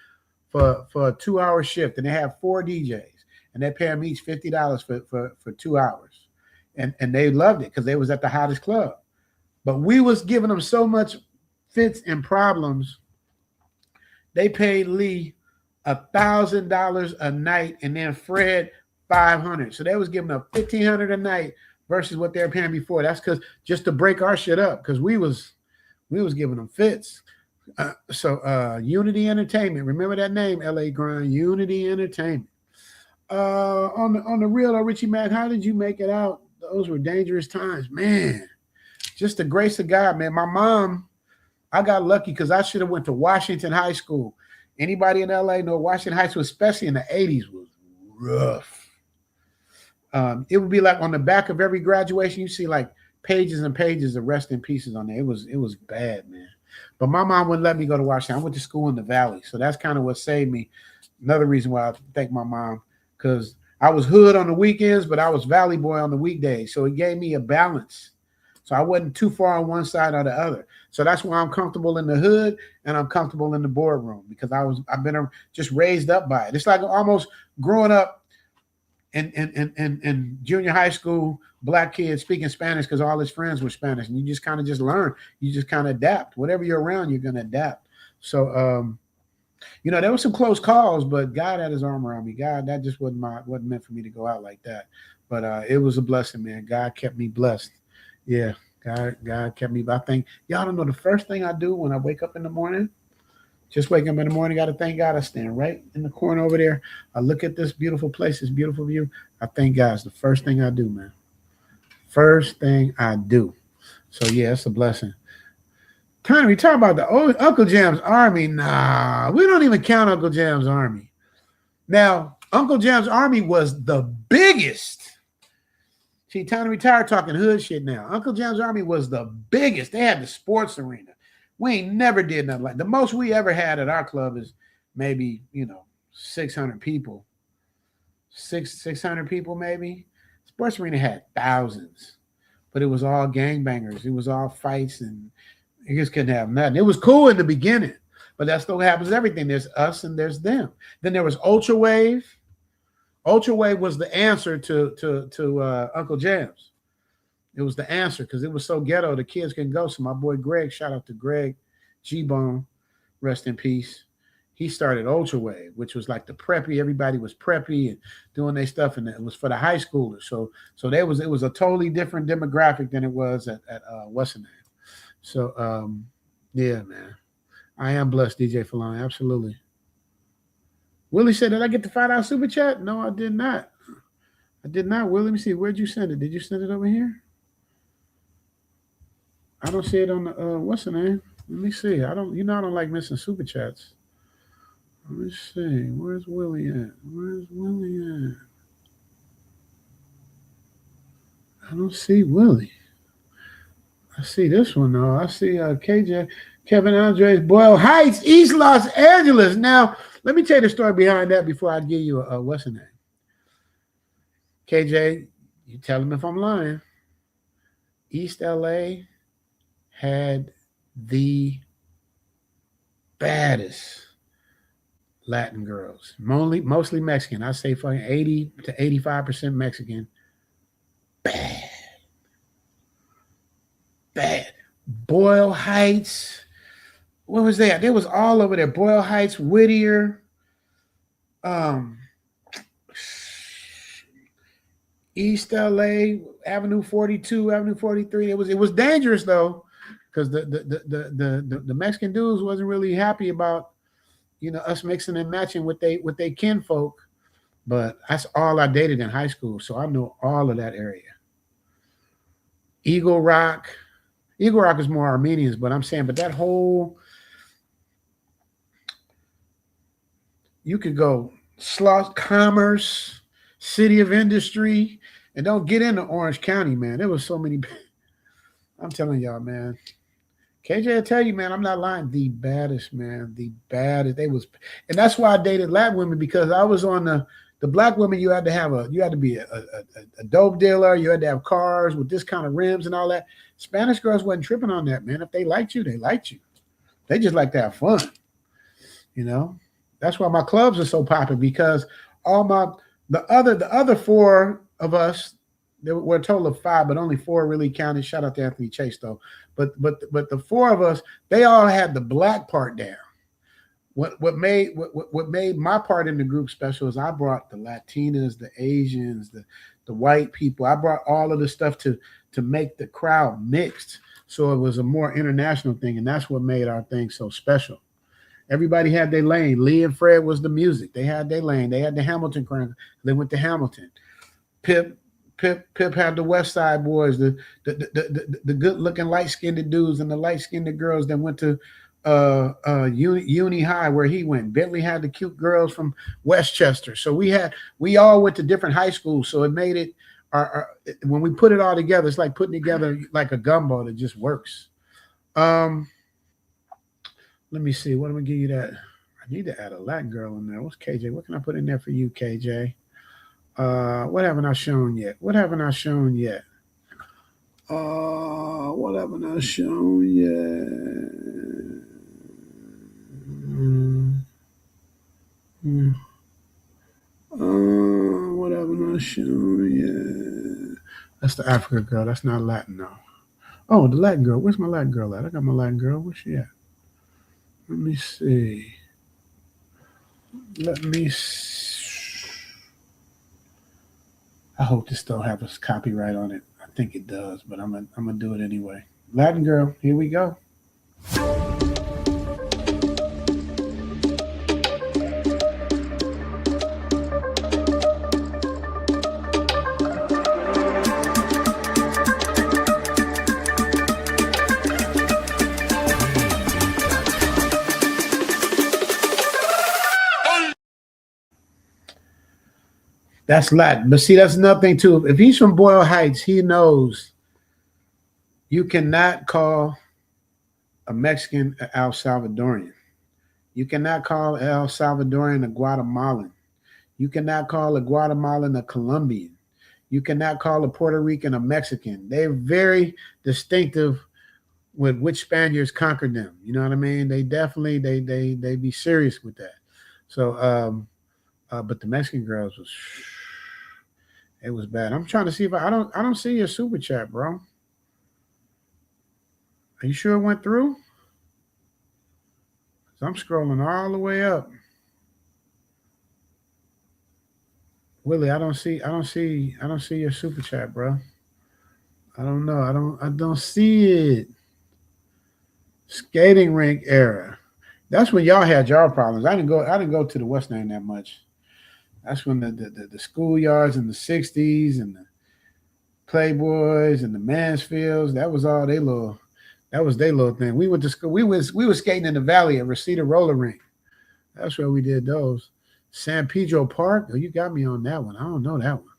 for a 2-hour shift. And they have 4 DJs. And they pay them each $50 for 2 hours. And they loved it because they was at the hottest club. But we was giving them so much fits and problems. They paid Lee $1,000 a night and then Fred $500. So they was giving up $1,500 a night versus what they were paying before. That's because just to break our shit up, because we was giving them fits. Unity Entertainment. Remember that name, LA Grind. Unity Entertainment. On the real, Richie Mack, how did you make it out? Those were dangerous times, man. Just the grace of God, man. My mom, I got lucky because I should have went to Washington High School. Anybody in LA know Washington High School, especially in the 80s, was rough. It would be like on the back of every graduation, you see like pages and pages of rest in pieces on there. It was bad, man. But my mom wouldn't let me go to Washington. I went to school in the Valley. So that's kind of what saved me. Another reason why I thank my mom, because I was hood on the weekends, but I was Valley boy on the weekdays. So it gave me a balance. So I wasn't too far on one side or the other. So that's why I'm comfortable in the hood and I'm comfortable in the boardroom, because I've been just raised up by it. It's like almost growing up in junior high school, black kids speaking Spanish because all his friends were Spanish, and you just kind of just learn. You just kind of adapt. Whatever you're around, you're gonna adapt. So there were some close calls, but God had his arm around me. God, that just wasn't meant for me to go out like that. But it was a blessing, man. God kept me blessed. Yeah, God kept me. But I think y'all don't know the first thing I do when I wake up in the morning. Just wake up in the morning, got to thank God. I stand right in the corner over there. I look at this beautiful place, this beautiful view. I thank God. It's the first thing I do, man. First thing I do. So yeah, it's a blessing. Tony, we talk about the old Uncle Jam's Army. Nah, we don't even count Uncle Jam's Army. Now, Uncle Jam's Army was the biggest. See, time to retire talking hood shit now. Uncle Jam's Army was the biggest. They had the sports arena. We ain't never did nothing like that. The most we ever had at our club is maybe, 600 people. 600 people maybe. Sports arena had thousands. But it was all gangbangers. It was all fights, and you just couldn't have nothing. It was cool in the beginning, but that still happens to everything. There's us and there's them. Then there was Ultra Wave. Ultra Wave was the answer to Uncle Jam's. It was the answer because it was so ghetto. The kids couldn't go. So my boy Greg, shout out to Greg G-Bone, rest in peace. He started Ultra Wave, which was like the preppy. Everybody was preppy and doing their stuff, and it was for the high schoolers. So it was a totally different demographic than it was at what's the name. So yeah, man, I am blessed, DJ Falon, absolutely. Willie said, did I get the $5 super chat? No, I did not. Will, let me see. Where'd you send it? Did you send it over here? I don't see it on the what's the name? Let me see. I don't like missing super chats. Let me see. Where's Willie at? I don't see Willie. I see this one though. I see KJ, Kevin Andres, Boyle Heights, East Los Angeles. Now, let me tell you the story behind that before I give you a what's the name. KJ, you tell him if I'm lying. East LA had the baddest Latin girls, mostly Mexican. I say fucking 80 to 85% Mexican. Bad. Boyle Heights. What was that? There was all over there. Boyle Heights, Whittier, East LA, Avenue 42, Avenue 43. It was dangerous though, because the Mexican dudes wasn't really happy about us mixing and matching with they kinfolk. But that's all I dated in high school, so I know all of that area. Eagle Rock is more Armenians, but I'm saying, but that whole, you could go Slough, Commerce, City of Industry, and don't get into Orange County, man. There was so many. I'm telling y'all, man. KJ will tell you, man, I'm not lying. The baddest, man. The baddest. And that's why I dated Latin women, because I was on the black women. You had to be a dope dealer. You had to have cars with this kind of rims and all that. Spanish girls wasn't tripping on that, man. If they liked you, they liked you. They just like to have fun. That's why my clubs are so popular, because the other four of us, there were a total of 5, but only 4 really counted. Shout out to Anthony Chase though. But the 4 of us, they all had the black part down. What made my part in the group special is I brought the Latinas, the Asians, the white people. I brought all of the stuff to make the crowd mixed. So it was a more international thing, and that's what made our thing so special. Everybody had their lane. Lee and Fred was the music. They had their lane. They had the Hamilton crowd. They went to Hamilton. Pip had the West Side Boys, the good-looking light-skinned dudes and the light-skinned girls that went to Uni High where he went. Bentley had the cute girls from Westchester. So we all went to different high schools. So it made it when we put it all together, it's like putting together like a gumbo that just works. Let me see. What am I give you that? I need to add a Latin girl in there. What's KJ? What can I put in there for you, KJ? What haven't I shown yet? What haven't I shown yet? What haven't I shown yet? What haven't I shown yet? That's the African girl. That's not Latin, though. Oh, the Latin girl. Where's my Latin girl at? I got my Latin girl. Where's she at? Let me see. I hope this don't have a copyright on it. I think it does, but I'm gonna do it anyway. Latin girl, here we go. That's Latin. But see, that's another thing too. If he's from Boyle Heights, he knows you cannot call a Mexican an El Salvadorian. You cannot call an El Salvadorian a Guatemalan. You cannot call a Guatemalan a Colombian. You cannot call a Puerto Rican a Mexican. They're very distinctive with which Spaniards conquered them. You know what I mean? They definitely they be serious with that. So but the Mexican girls it was bad. I'm trying to see if I don't see your super chat, bro. Are you sure it went through? So I'm scrolling all the way up. Willie, I don't see your super chat, bro. I don't know. I don't see it. Skating rink era. That's when y'all had y'all problems. I didn't go to the West End that much. That's when the schoolyards in the 60s and the Playboys and the Mansfields, that was their little thing. We went to school. We were skating in the valley at Reseda Roller Rink. That's where we did those. San Pedro Park. Oh, you got me on that one. I don't know that one.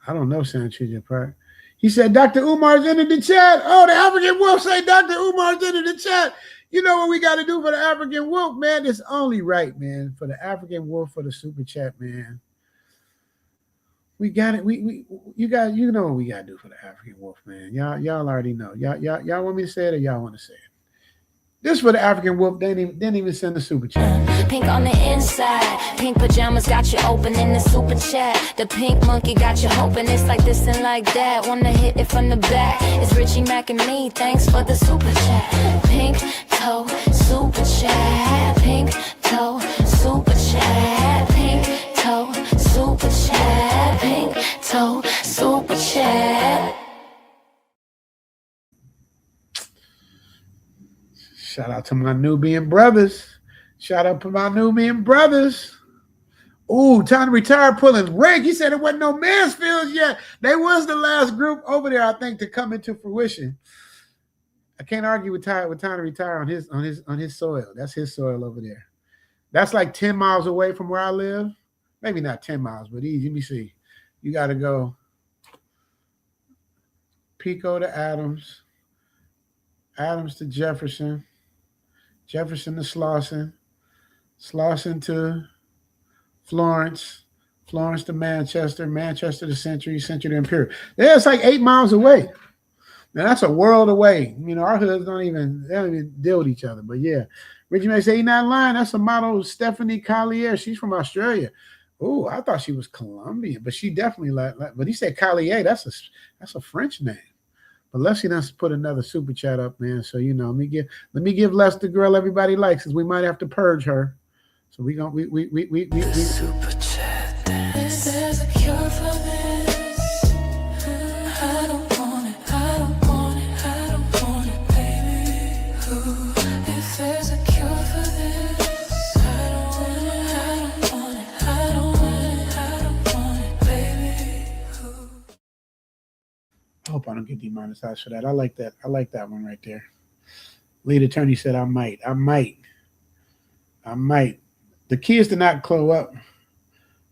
I don't know San Pedro Park. He said Dr. Umar's into the chat. Oh, the African Wolf say Dr. Umar's into the chat. You know what we got to do for the African Wolf, man? It's only right, man. For the African Wolf, for the super chat, man. We got it. You know what we got to do for the African Wolf, man. Y'all already know. Y'all want me to say it or y'all want to say it? This for the African Wolf. They didn't even send the super chat. Pink on the inside, pink pajamas got you open in the super chat. The pink monkey got you hoping it's like this and like that. Wanna hit it from the back. It's Richie Mac and me. Thanks for the super chat. Pink toe super chat. Pink toe super chat. Pink toe super chat. Pink toe super chat. Shout out to my Nubian brothers. Shout out to my Nubian brothers. Ooh, time to retire pulling rank. He said it wasn't no Mansfields yet. They was the last group over there, I think, to come into fruition. I can't argue with time to retire on his soil. That's his soil over there. That's like 10 miles away from where I live. Maybe not 10 miles, but easy. Let me see. You got to go Pico to Adams, Adams to Jefferson, Jefferson to Slauson, Slauson to Florence, Florence to Manchester, Manchester to Century, Century to Imperial. Yeah, it's like 8 miles away. Now that's a world away. You know, our hoods don't even deal with each other. But yeah, Richie may say he's not lying. That's a model, Stephanie Collier. She's from Australia. Oh, I thought she was Colombian, but she definitely but he said Collier. That's a French name. But Leslie does put another super chat up, man. So you know, let me give Les the girl everybody likes, because we might have to purge her. So we super chat dance. There's a cure for this. I don't want it. I don't want it. I don't If there's a cure for this, I don't want it, I don't want it, I don't want it, baby. I hope I don't get demonetized for that. I like that. I like that one right there. Lead attorney said I might. The key is to not close up.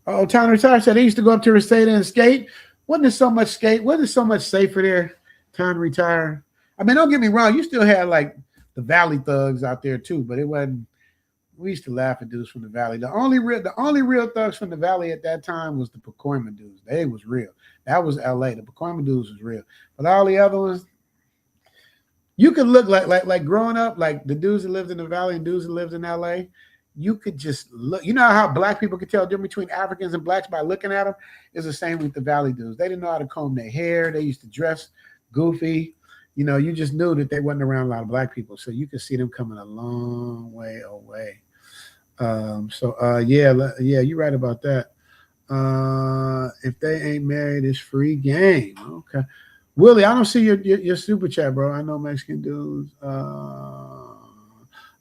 Oh, Town Retire said he used to go up to Reseda and skate. Wasn't it so much skate? Wasn't it so much safer there? Town Retire. I mean, don't get me wrong. You still had like the Valley thugs out there too, but it wasn't. We used to laugh at dudes from the Valley. The only real thugs from the Valley at that time was the Pacoima dudes. They was real. That was LA. The Pacoima dudes was real. But all the other ones, you could look like growing up, like the dudes that lived in the Valley and dudes that lived in LA. You could just look. You know how black people could tell the difference between Africans and blacks by looking at them? It's the same with the Valley dudes. They didn't know how to comb their hair. They used to dress goofy. You know, you just knew that they wasn't around a lot of black people. So you could see them coming a long way away. Yeah, you're right about that. If they ain't married, it's free game. Okay. Willie, I don't see your super chat, bro. I know Mexican dudes.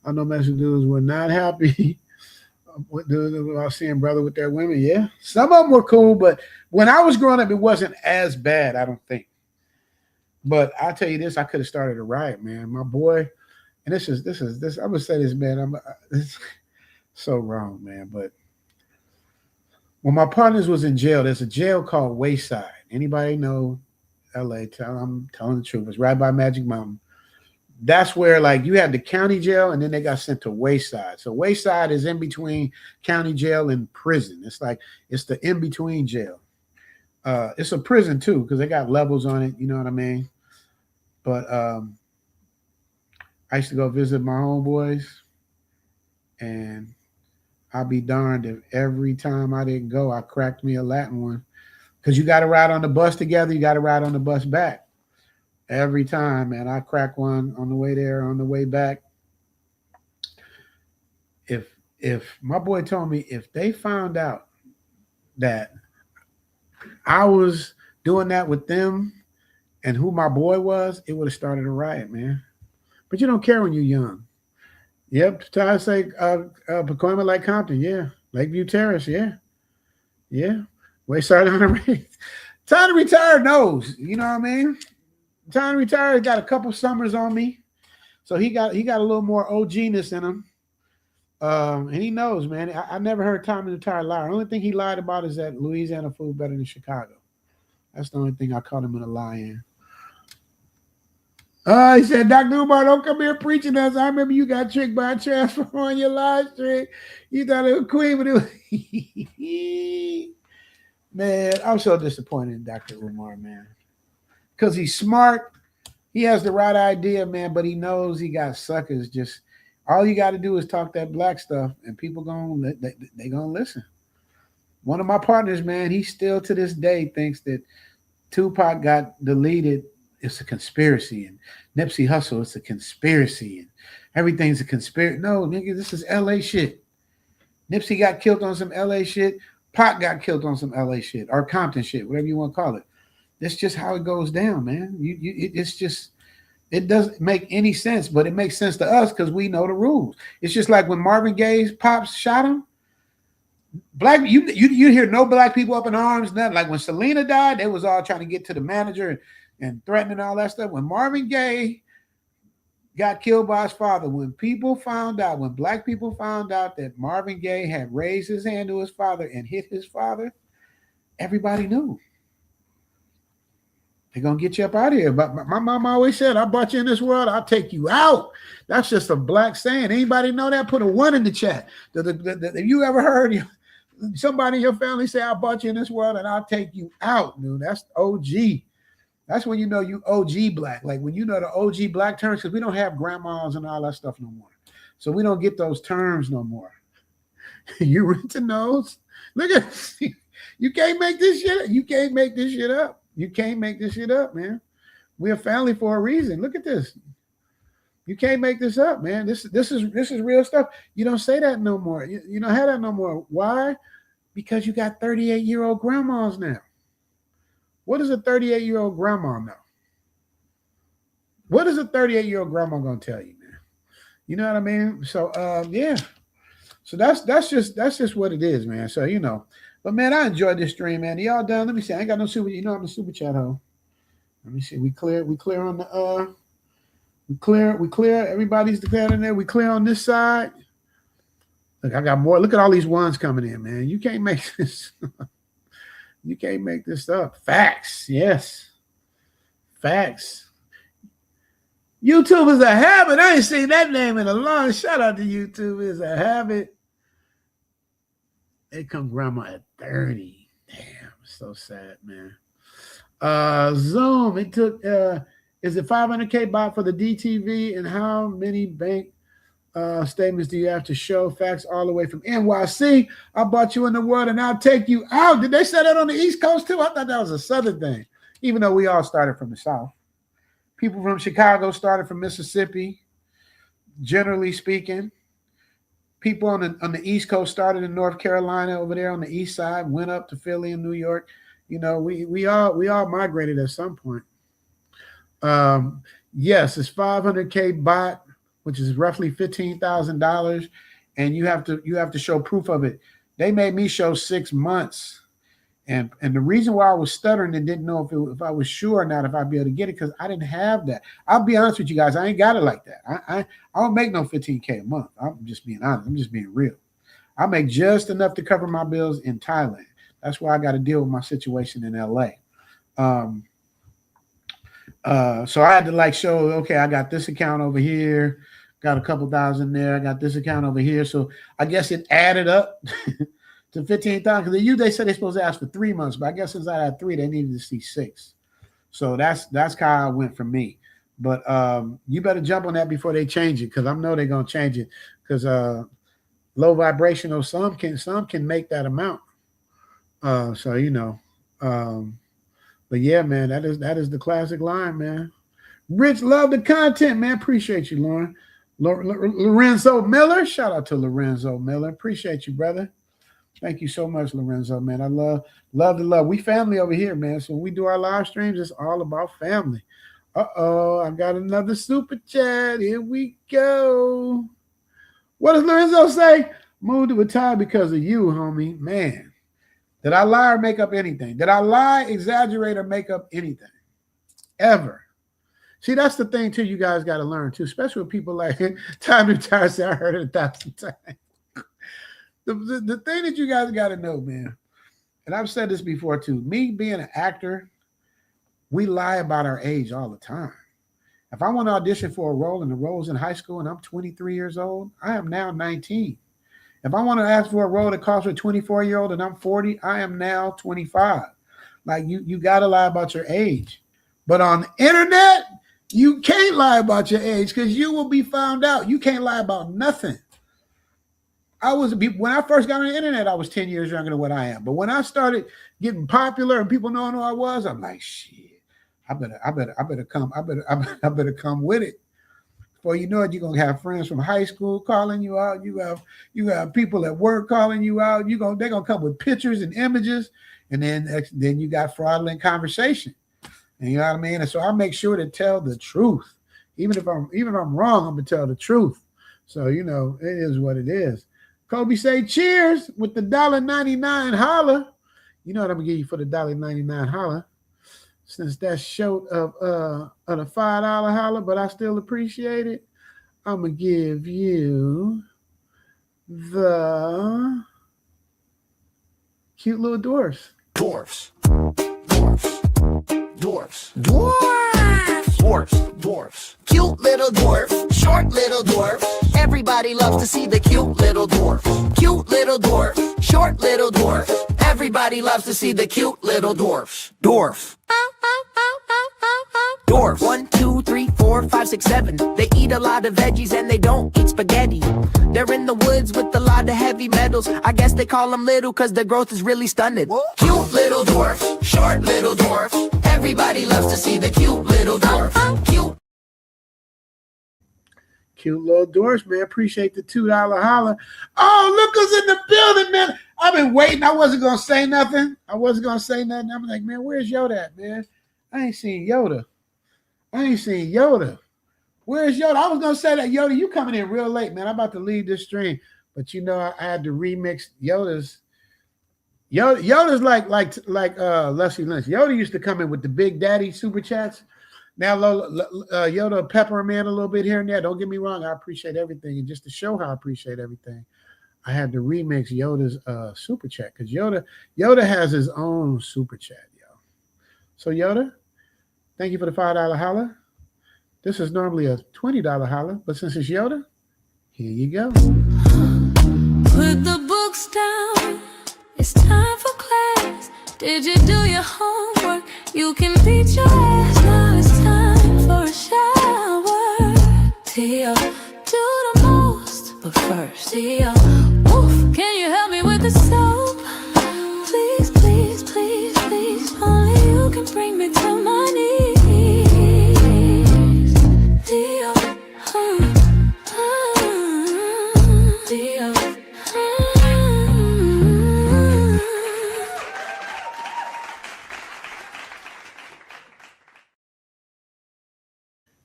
I know Mexican dudes were not happy about seeing brother with their women. Yeah, some of them were cool, but when I was growing up, it wasn't as bad, I don't think. But I'll tell you this, I could have started a riot, man. My boy, and this. I'm gonna say this, man. It's so wrong, man. But when my partners was in jail, there's a jail called Wayside. Anybody know LA? I'm telling the truth. It's right by Magic Mountain. That's where, like, you had the county jail, and then they got sent to Wayside. So Wayside is in between county jail and prison. It's like it's the in between jail. It's a prison too because they got levels on it. You know what I mean? But I used to go visit my homeboys, and I'll be darned if every time I didn't go, I cracked me a Latin one. Because you got to ride on the bus together. You got to ride on the bus back. Every time, man, I crack one on the way there, on the way back. If my boy told me if they found out that I was doing that with them and who my boy was, it would have started a riot, man. But you don't care when you're young. Yep, I say Pacoima, like Compton, yeah. Lakeview Terrace, yeah. Yeah. Wayside on the race. Time to retire knows, you know what I mean? Time to retire got a couple summers on me. So he got a little more OG-ness in him. And he knows, man. I never heard Time to retire lie. The only thing he lied about is that Louisiana food better than Chicago. That's the only thing I caught him in a lie in. He said, Dr. Umar, don't come here preaching us. I remember you got tricked by a transfer on your live stream. You thought it was Queen, but it was... Man, I'm so disappointed in Dr. Umar, man. Because he's smart. He has the right idea, man, but he knows he got suckers. Just all you got to do is talk that black stuff, and people they gonna listen. One of my partners, man, he still to this day thinks that Tupac got deleted. It's a conspiracy, and Nipsey Hussle, it's a conspiracy, and everything's a conspiracy. No, nigga, this is LA shit. Nipsey got killed on some LA shit. Pac got killed on some LA shit or Compton shit, whatever you want to call it. That's just how it goes down, man. It's just, it doesn't make any sense, but it makes sense to us because we know the rules. It's just like when Marvin Gaye's pops shot him. Black, you hear no black people up in arms, nothing. Like when Selena died, they was all trying to get to the manager and threatening all that stuff. When Marvin Gaye got killed by his father, when black people found out that Marvin Gaye had raised his hand to his father and hit his father, everybody knew. They're going to get you up out of here. But my mom always said, I brought you in this world, I'll take you out. That's just a black saying. Anybody know that? Put a 1 in the chat. Have you ever heard somebody in your family say, I brought you in this world and I'll take you out, dude? That's OG. That's when you know you OG black. Like when you know the OG black terms, because we don't have grandmas and all that stuff no more. So we don't get those terms no more. You renting those? Look at you can't make this shit up. You can't make this shit up. You can't make this shit up, man. We're a family for a reason. Look at this. You can't make this up, man. This is real stuff. You don't say that no more. You don't have that no more. Why? Because you got 38-year-old grandmas now. What does a 38-year-old grandma know? What is a 38-year-old grandma going to tell you, man? You know what I mean? So yeah. So that's just what it is, man. So but man, I enjoyed this stream, man. Y'all done? Let me see. I ain't got no super. I'm a super chat hole. Let me see. We clear on the we clear. Everybody's declared in there. We clear on this side. Look, I got more. Look at all these ones coming in, man. You can't make this. You can't make this up. Facts, yes. Facts. YouTube is a habit. I ain't seen that name in a long. Shout out to YouTube is a habit. They come grandma at 30. Damn, so sad, man. Zoom. It took is it 500K bought for the DTV, and how many bank statements do you have to show? Facts all the way from NYC. I bought you in the world and I'll take you out. Did they say that on the East Coast too? I thought that was a Southern thing, even though we all started from the South. People from Chicago started from Mississippi, generally speaking. People on the East Coast started in North Carolina over there on the east side, went up to Philly and New York. We all migrated at some point. Yes, it's 500K bot, which is roughly $15,000, and you have to show proof of it. They made me show 6 months. And the reason why I was stuttering and didn't know if I was sure or not if I'd be able to get it, because I didn't have that. I'll be honest with you guys, I ain't got it like that. I don't make no 15K a month. I'm just being honest. I'm just being real. I make just enough to cover my bills in Thailand. That's why I got to deal with my situation in LA. So I had to show, okay, I got this account over here, got a couple thousand there. I got this account over here. So I guess it added up to 15,000. Because they said they're supposed to ask for 3 months, but I guess since I had 3, they needed to see 6. So that's how it went for me. But you better jump on that before they change it, because I know they're gonna change it. Because low vibrational, some can make that amount. But yeah, man, that is the classic line, man. Rich, love the content, man. Appreciate you, Lauren. Lorenzo Miller, shout out to Lorenzo Miller. Appreciate you, brother. Thank you so much, Lorenzo, man. I love the love. We family over here, man. So when we do our live streams, it's all about family. I got another super chat. Here we go. What does Lorenzo say? Moved to retire because of you, homie. Man, did I lie or make up anything? Did I lie, exaggerate, or make up anything? Ever. See, that's the thing, too, you guys got to learn, too, especially with people like Time to Retire. Say, I heard it 1,000 times. The thing that you guys got to know, man, and I've said this before, too, me being an actor, we lie about our age all the time. If I want to audition for a role and the role's in high school and I'm 23 years old, I am now 19. If I want to ask for a role that calls for a 24-year-old and I'm 40, I am now 25. Like, you got to lie about your age. But on the internet, you can't lie about your age because you will be found out. You can't lie about nothing. When I first got on the internet, I was 10 years younger than what I am. But when I started getting popular and people knowing who I was, I'm like, shit, I better come with it. Before you know it, you're gonna have friends from high school calling you out. You have people at work calling you out. They're gonna come with pictures and images, and then you got fraudulent conversation. And you know what I mean? And so I make sure to tell the truth. Even if I'm wrong, I'm gonna tell the truth. So it is what it is. Kobe say cheers with the $1.99 holla. You know what I'm gonna give you for the $1.99 holla. Since that's short of the $5 holla, but I still appreciate it. I'm gonna give you the cute little dwarfs. Dwarfs. Cute little dwarf, short little dwarf. Everybody loves to see the cute little dwarf. Cute little dwarf, short little dwarf. Everybody loves to see the cute little dwarfs. Dwarf. Dwarf. 1, 2, 3, 4, 5, 6, 7. They eat a lot of veggies and they don't eat spaghetti. They're in the woods with a lot of heavy metals. I guess they call them little cause their growth is really stunted. Cute little dwarf, short little dwarf. Everybody loves to see the cute little dwarf. Cute little dwarfs, man. Appreciate the $2 holla. Oh, look who's in the building, man. I've been waiting. I wasn't gonna say nothing. I'm like, man, where's Yoda at, man? I ain't seen Yoda. Where's Yoda? I was gonna say that Yoda, you coming in real late, man. I'm about to leave this stream, but you know I had to remix Yoda's. Yoda's like Leslie Lynch. Yoda used to come in with the Big Daddy super chats. Now Yoda pepper him in a little bit here and there. Don't get me wrong, I appreciate everything, and just to show how I appreciate everything, I had to remix Yoda's super chat because Yoda has his own super chat, yo. So Yoda, thank you for the $5 holla. This is normally a $20 holla, but since it's Yoda, here you go. Put the books down. It's time for class. Did you do your homework? You can beat your ass. Now it's time for a shower. Tio, do the most, but first, Tio, oof, can you help me with the soap? Please, please, please, please. Only you can bring me to my knees. Tio, Tio,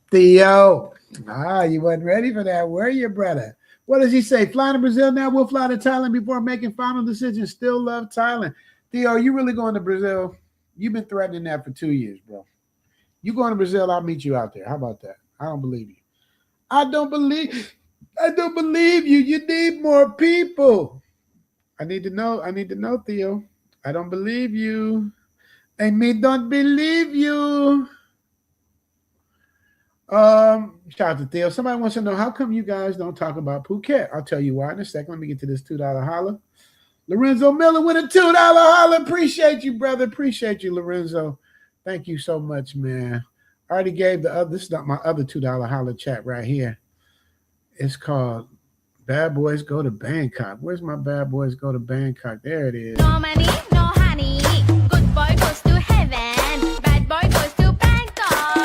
Theo. You wasn't ready for that, were you, brother? What does he say? Fly to Brazil now? We'll fly to Thailand before making final decisions. Still love Thailand. Theo, you really going to Brazil? You've been threatening that for 2 years, bro. You going to Brazil, I'll meet you out there. How about that? I don't believe you. I don't believe you. You need more people. I need to know, Theo. I don't believe you. And me don't believe you. Shout out to Theo. Somebody wants to know, how come you guys don't talk about Phuket? I'll tell you why in a second. Let me get to this $2 holla. Lorenzo Miller with a $2 holla. Appreciate you, brother. Appreciate you, Lorenzo. Thank you so much, man. I already gave the other, this is not my other $2 holla chat right here. It's called Bad Boys Go to Bangkok. Where's my Bad Boys Go to Bangkok? There it is. no money, no honey. Good boy goes to heaven. Bad boy goes to Bangkok.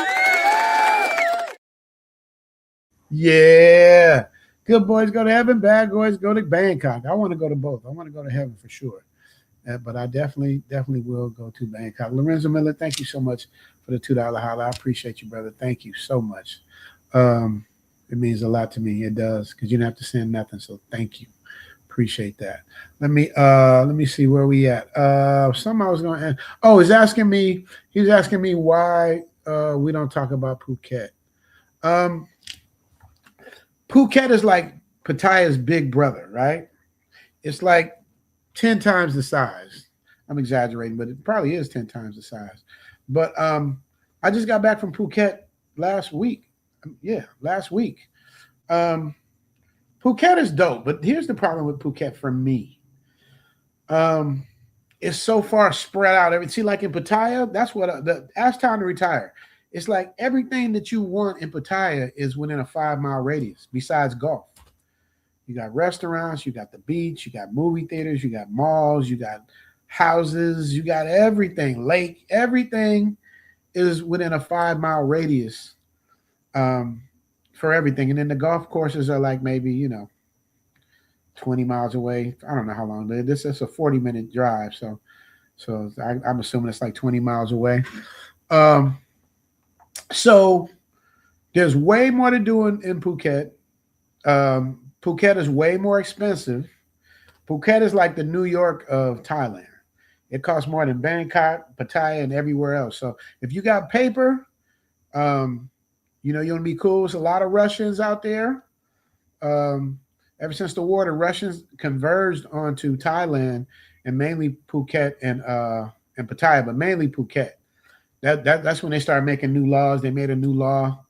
Yeah. Good boys go to heaven. Bad boys go to Bangkok. I want to go to both. I want to go to heaven for sure. But I definitely will go to Bangkok. Lorenzo Miller, thank you so much for the $2 holla. I appreciate you, brother. Thank you so much. It means a lot to me. It does, because you don't have to send nothing. So thank you. Appreciate that. Let me see where we at. Something I was going to ask. Oh, he was asking me why we don't talk about Phuket. Phuket is like Pattaya's big brother, right? It's like 10 times the size. I'm exaggerating, but it probably is 10 times the size. But I just got back from Phuket last week. Yeah, last week. Phuket is dope, but here's the problem with Phuket for me. It's so far spread out. See, like in Pattaya, that's what ask time to retire. It's like everything that you want in Pattaya is within a 5-mile radius, besides golf. You got restaurants, you got the beach, you got movie theaters, you got malls, you got houses, you got everything, lake, everything is within a 5-mile radius for everything. And then the golf courses are like maybe, 20 miles away. I don't know how long. This is a 40-minute drive. So I'm assuming it's like 20 miles away. So there's way more to do in Phuket. Phuket is way more expensive. Phuket is like the New York of Thailand. It costs more than Bangkok, Pattaya, and everywhere else. So if you got paper, you want to be cool. There's a lot of Russians out there. Ever since the war, the Russians converged onto Thailand and mainly Phuket and Pattaya, but mainly Phuket. That's when they started making new laws. They made a new law,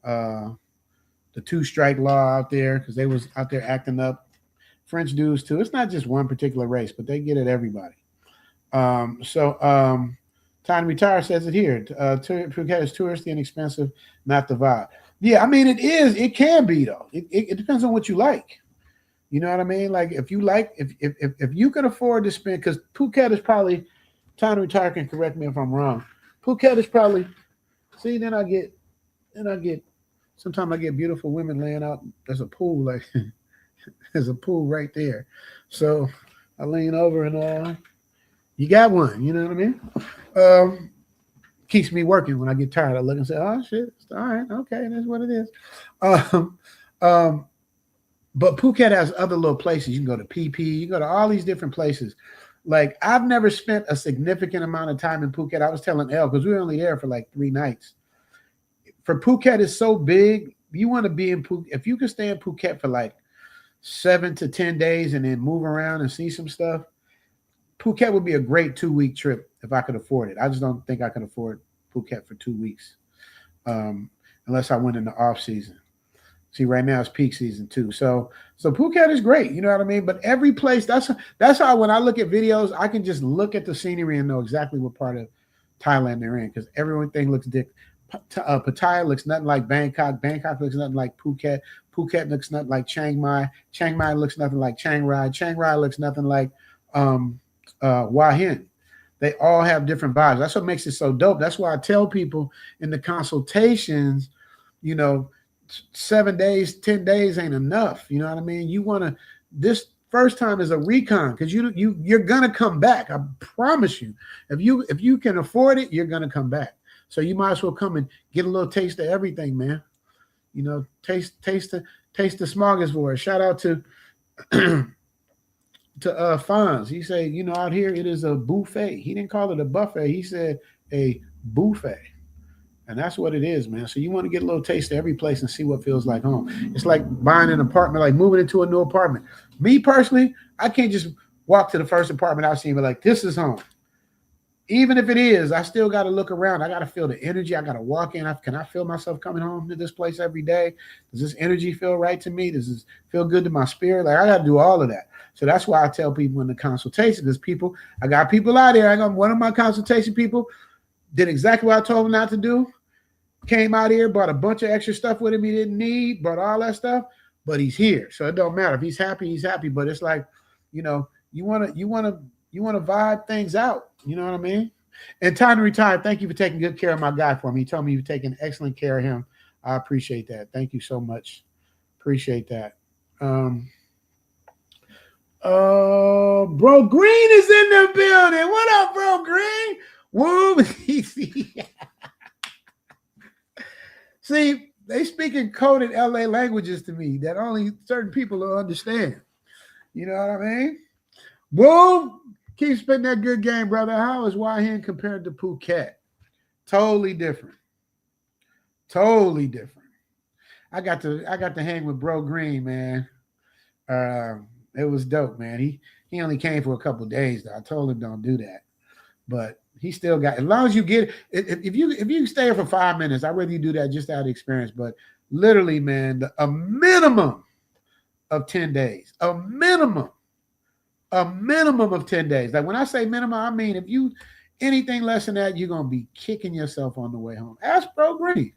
the 2-strike law out there, because they was out there acting up. French dudes too. It's not just one particular race, but they get at everybody. Time to retire says it here. Phuket is touristy and expensive, not the vibe. Yeah, I mean it is. It can be though. It depends on what you like. You know what I mean? Like if you can afford to spend, because Phuket is probably, Time to retire can correct me if I'm wrong. Phuket is probably, then I get sometimes I get beautiful women laying out. There's a pool, like there's a pool right there. So I lean over and you got one, you know what I mean? keeps me working. When I get tired, I look and say, oh shit, all right, okay, that's what it is. But Phuket has other little places. You can go to PP, you go to all these different places. Like, I've never spent a significant amount of time in Phuket. I was telling Elle, because we were only there for like 3 nights. For Phuket is so big, you want to be in Phuket. If you could stay in Phuket for like 7 to 10 days and then move around and see some stuff, Phuket would be a great 2-week trip if I could afford it. I just don't think I can afford Phuket for 2 weeks, unless I went in the off season. See, right now it's peak season too. So Phuket is great. You know what I mean? But every place, that's how when I look at videos, I can just look at the scenery and know exactly what part of Thailand they're in, because everything looks different. Pattaya looks nothing like Bangkok. Bangkok looks nothing like Phuket. Phuket looks nothing like Chiang Mai. Chiang Mai looks nothing like Chiang Rai. Chiang Rai looks nothing like Hua Hin. They all have different vibes. That's what makes it so dope. That's why I tell people in the consultations, 7 days, 10 days ain't enough. You know what I mean? You want to, this first time is a recon, because you're gonna come back. I promise you. If you can afford it, you're gonna come back. So you might as well come and get a little taste of everything, man. Taste the smorgasbord. Shout out to Fonz. He said, out here it is a buffet. He didn't call it a buffet. He said a buffet. And that's what it is, man. So you want to get a little taste of every place and see what feels like home. It's like buying an apartment, like moving into a new apartment. Me personally, I can't just walk to the first apartment I've seen and be like, this is home. Even if it is, I still got to look around. I got to feel the energy. I got to walk in. Can I feel myself coming home to this place every day? Does this energy feel right to me? Does this feel good to my spirit? Like, I got to do all of that. So that's why I tell people in the consultation, because I got people out there. One of my consultation people did exactly what I told him not to do. Came out here, brought a bunch of extra stuff with him he didn't need, brought all that stuff, but he's here. So it don't matter. If he's happy, he's happy. But it's like, you want to vibe things out. You know what I mean? And Time to Retire, thank you for taking good care of my guy for me. He told me you've taken excellent care of him. I appreciate that. Thank you so much. Appreciate that. Bro Green is in the building. What up, Bro Green? Woo. See, they speak in coded LA languages to me that only certain people will understand. You know what I mean? Boom. Keep spitting that good game, brother. How is Hua Hin compared to Phuket? Totally different. Totally different. I got to hang with Bro Green, man. It was dope, man. He only came for a couple of days, though. I told him don't do that. But he still got, as long as you get it, if you stay here for 5 minutes, I'd rather you do that just out of experience. But literally, man, a minimum of 10 days. A minimum of 10 days. Like, when I say minimum, I mean if you anything less than that, you're gonna be kicking yourself on the way home. Ask Bro Green.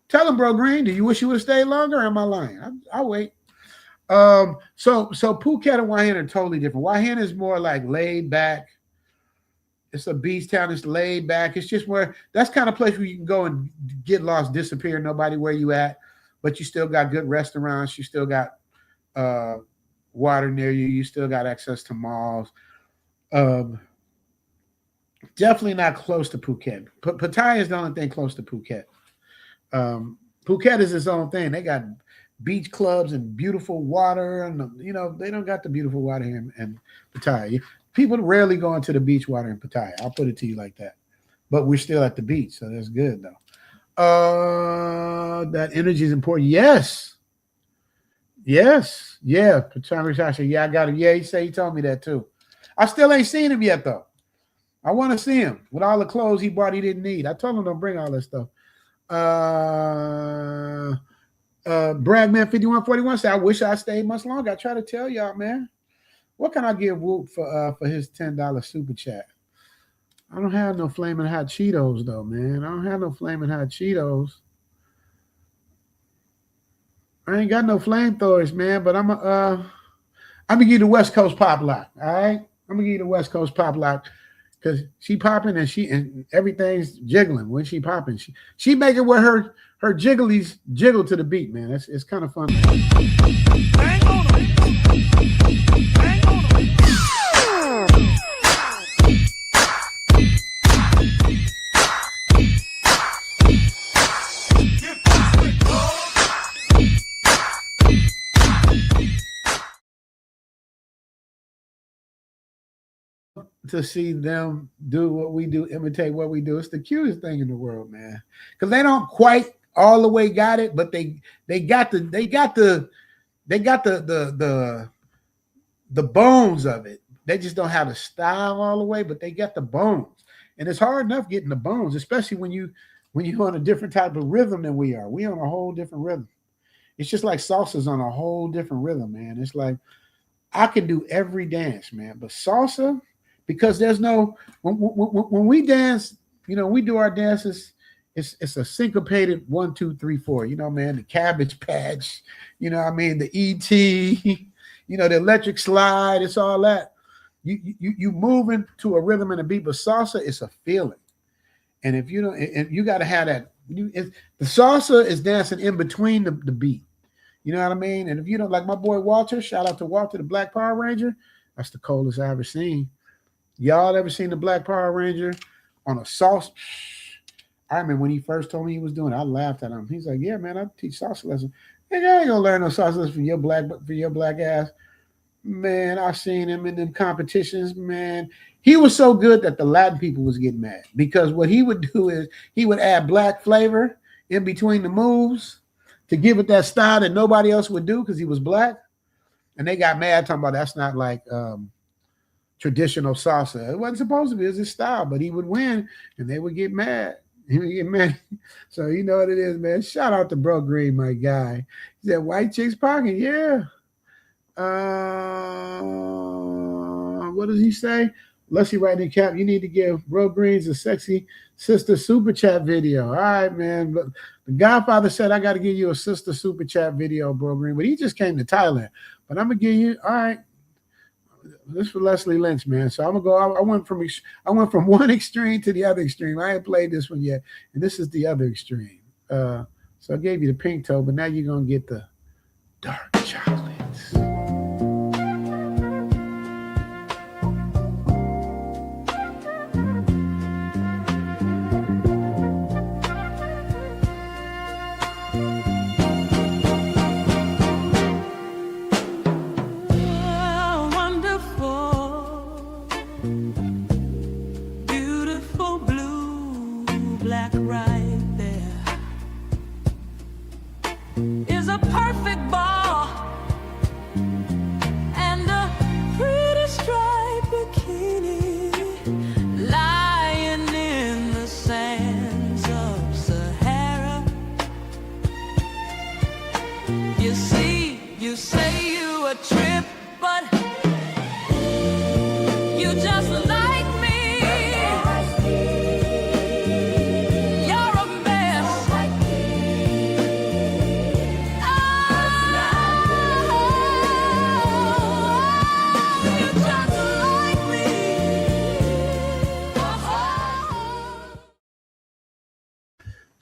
Tell him, Bro Green, do you wish you would have stayed longer, or am I lying? I'll wait. So Phuket and Hua Hin are totally different. Hua Hin is more like laid back. It's a beach town. It's laid back. It's just that's kind of place where you can go and get lost, disappear, nobody where you at, but you still got good restaurants. You still got water near you. You still got access to malls. Definitely not close to Phuket. Pattaya is the only thing close to Phuket. Phuket is its own thing. They got beach clubs and beautiful water, and they don't got the beautiful water here in Pattaya. People rarely go into the beach water in Pattaya. I'll put it to you like that. But we're still at the beach, so that's good though. That energy is important. Yes. Yeah. Pattaya. Yeah, I got it. Yeah, he told me that too. I still ain't seen him yet though. I want to see him with all the clothes he brought he didn't need. I told him don't bring all that stuff. Bragman 5141 said, I wish I stayed much longer. I try to tell y'all, man. What can I give Whoop for his $10 super chat? I don't have no flaming hot Cheetos though, man. I don't have no flaming hot Cheetos. I ain't got no flamethrowers, man. But I'm gonna give you the West Coast pop lock. All right, I'm gonna give you the West Coast pop lock because she popping and everything's jiggling when she popping. She make it where her jigglies jiggle to the beat, man. It's kind of fun. to see them do what we do, imitate what we do. It's the cutest thing in the world, man. Because they don't quite all the way got it, but they got the bones of it. They just don't have the style all the way, but they got the bones. And it's hard enough getting the bones, especially when you're on a different type of rhythm than we are. We on a whole different rhythm. It's just like salsa's on a whole different rhythm, man. It's like I can do every dance, man, but salsa, because there's no when we dance, we do our dances. It's a syncopated 1, 2, 3, 4. Man, the Cabbage Patch. The E.T. The electric slide. It's all that. You moving to a rhythm and a beat, but salsa is a feeling. And if you don't, and you got to have that. The salsa is dancing in between the beat. You know what I mean? And if you don't, like my boy Walter, shout out to Walter, the Black Power Ranger. That's the coldest I ever seen. Y'all ever seen the Black Power Ranger on a salsa? I remember when he first told me he was doing it, I laughed at him. He's like, "Yeah, man, I teach salsa lessons." Nigga, I ain't gonna learn no salsa lessons for your black ass. Man, I seen him in them competitions, man. He was so good that the Latin people was getting mad because what he would do is he would add black flavor in between the moves to give it that style that nobody else would do because he was black. And they got mad talking about that's not like traditional salsa. It wasn't supposed to be. It was his style, but he would win and they would get mad. He would get mad. So you know what it is, man. Shout out to Bro Green, my guy. He said, "White chicks pocket." Yeah. What does he say? Leslie writing in cap, you need to give Bro Greens a sexy sister super chat video. All right, man. But the Godfather said I got to give you a sister super chat video, Bro Green. But he just came to Thailand. But I'm gonna give you. All right. This for Leslie Lynch, man. So I'm gonna go. I went from one extreme to the other extreme. I ain't played this one yet, and this is the other extreme. So I gave you the pink toe, but now you're gonna get the dark chocolates.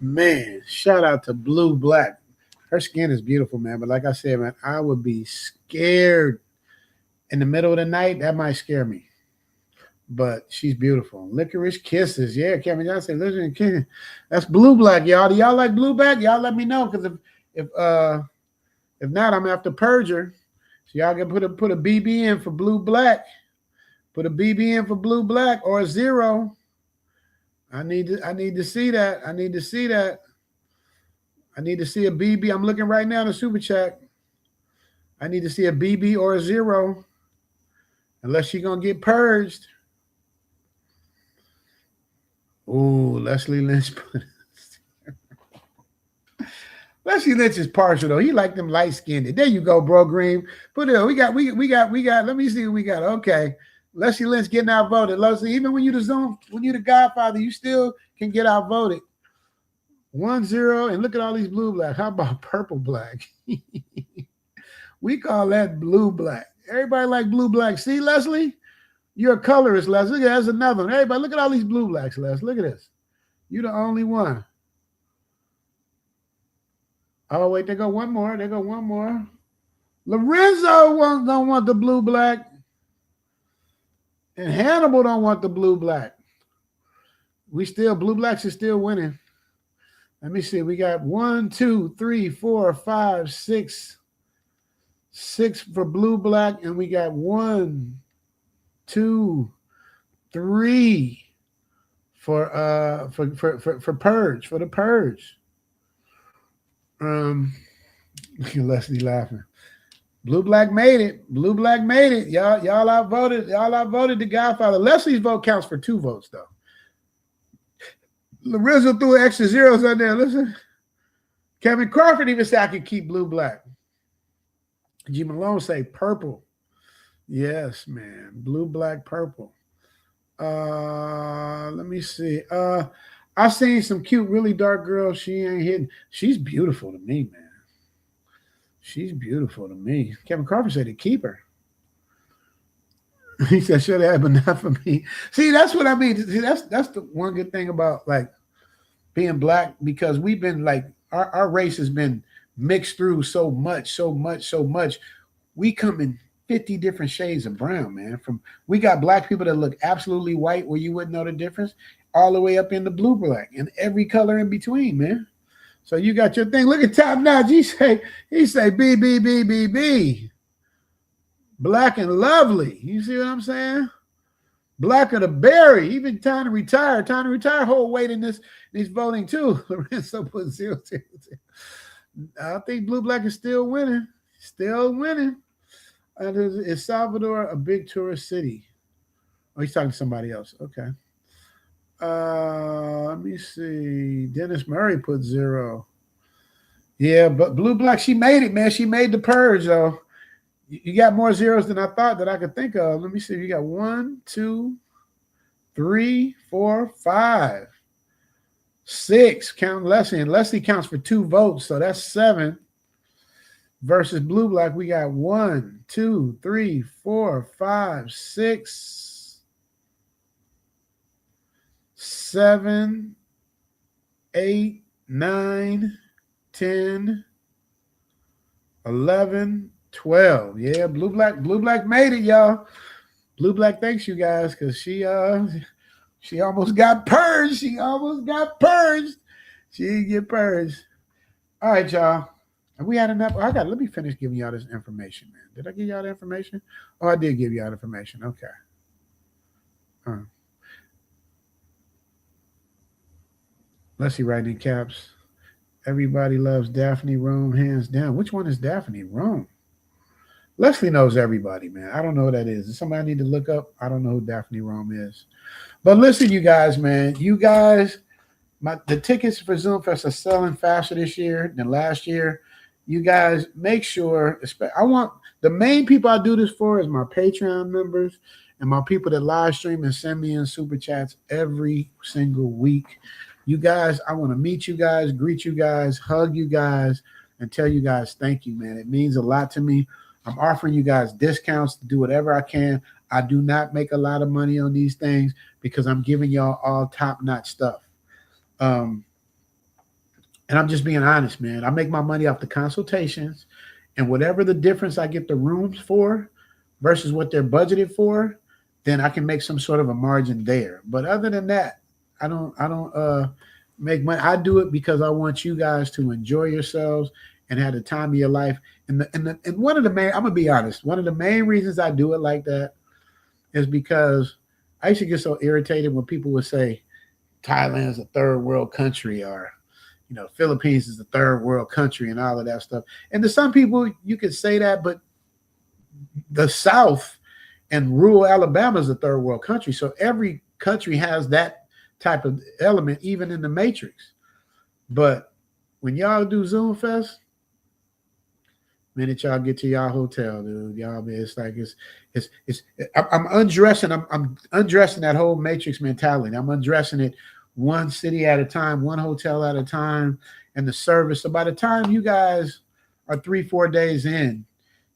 Man, shout out to Blue Black. Her skin is beautiful, man. But like I said, man, I would be scared in the middle of the night. That might scare me. But she's beautiful. Licorice Kisses. Yeah, Kevin Johnson. Licorice Kisses. That's Blue Black, y'all. Do y'all like Blue Black? Y'all let me know. Because if not, I'm gonna have to purge her. So y'all can put a BB in for Blue Black. Put a BB in for Blue Black or a 0. I need to see that. I need to see that. I need to see a BB. I'm looking right now in the super chat. I need to see a BB or a 0. Unless she's gonna get purged. Oh, Leslie Lynch. Leslie Lynch is partial though. He like them light skinned. There you go, Bro Green. Put it. We got. Let me see what we got. Okay. Leslie Lynch getting outvoted. Leslie, even when you the Godfather, you still can get outvoted. 1-0, and look at all these blue black. How about purple black? We call that blue black. Everybody like blue black. See, Leslie, you're a colorist, Leslie. Look, there's another one. Everybody, look at all these blue blacks, Leslie. Look at this. You're the only one. Oh wait, they go one more. Lorenzo don't want the blue black. And Hannibal don't want the blue black. Blue blacks is still winning. Let me see. We got 1, 2, 3, 4, 5, 6. 6 for blue black. And we got 1, 2, 3 for Purge, for the Purge. Leslie laughing. Blue Black made it. Blue Black made it. Y'all outvoted. Y'all outvoted the Godfather. Leslie's vote counts for 2 votes though. Lorenzo threw extra zeros on there. Listen. Kevin Crawford even said I could keep Blue Black. G Malone say purple. Yes, man. Blue, black, purple. Let me see. I've seen some cute, really dark girls. She ain't hitting. She's beautiful to me, man. She's beautiful to me. Kevin Crawford said to keep her. He said, should have, but not for me. See, that's what I mean. See, that's the one good thing about like being black, because we've been like our race has been mixed through so much. We come in 50 different shades of brown, man. We got black people that look absolutely white where you wouldn't know the difference, all the way up into blue black and every color in between, man. So you got your thing. Look at Top Notch. He say B. Black and lovely. You see what I'm saying? Black of the berry. Even time to retire. Time to retire. Whole weight in this voting too. Lorenzo put 0. I think blue black is still winning. Still winning. Is Salvador a big tourist city? Oh, he's talking to somebody else. Okay. Let me see. Dennis Murray put 0. Yeah, but blue black, she made it, man. She made the purge, though. You got more zeros than I thought that I could think of. Let me see. You got 1, 2, 3, 4, 5, 6. Count Leslie, and Leslie counts for 2 votes, so that's 7. Versus blue black, we got 1, 2, 3, 4, 5, 6, 7, 8, 9, 10, 11, 12. Yeah, blue black made it, y'all. Blue black thanks you guys, because she almost got purged. She almost got purged. She didn't get purged. All right, y'all. Have we had enough? Let me finish giving y'all this information, man. Did I give y'all the information? Oh, I did give y'all the information. Okay. Let's see, writing in caps. Everybody loves Daphne Rome, hands down. Which one is Daphne Rome? Leslie knows everybody, man. I don't know who that is. Is somebody I need to look up? I don't know who Daphne Rome is. But listen, you guys, man. You guys, the tickets for Zoom Fest are selling faster this year than last year. You guys make sure, I want the main people I do this for is my Patreon members and my people that live stream and send me in super chats every single week. You guys, I want to meet you guys, greet you guys, hug you guys, and tell you guys thank you, man. It means a lot to me. I'm offering you guys discounts to do whatever I can. I do not make a lot of money on these things because I'm giving y'all all top-notch stuff. And I'm just being honest, man. I make my money off the consultations, and whatever the difference I get the rooms for versus what they're budgeted for, then I can make some sort of a margin there. But other than that, I don't make money. I do it because I want you guys to enjoy yourselves and have the time of your life. And one of the main, I'm gonna be honest, one of the main reasons I do it like that is because I used to get so irritated when people would say Thailand is a third world country, or Philippines is a third world country, and all of that stuff. And to some people, you could say that, but the South and rural Alabama is a third world country. So every country has that type of element, even in the Matrix. But when y'all do Zoom Fest, minute y'all get to y'all hotel, dude, y'all, it's like I'm undressing that whole Matrix mentality. I'm undressing it one city at a time, one hotel at a time, and the service. So by the time you guys are 3-4 days in,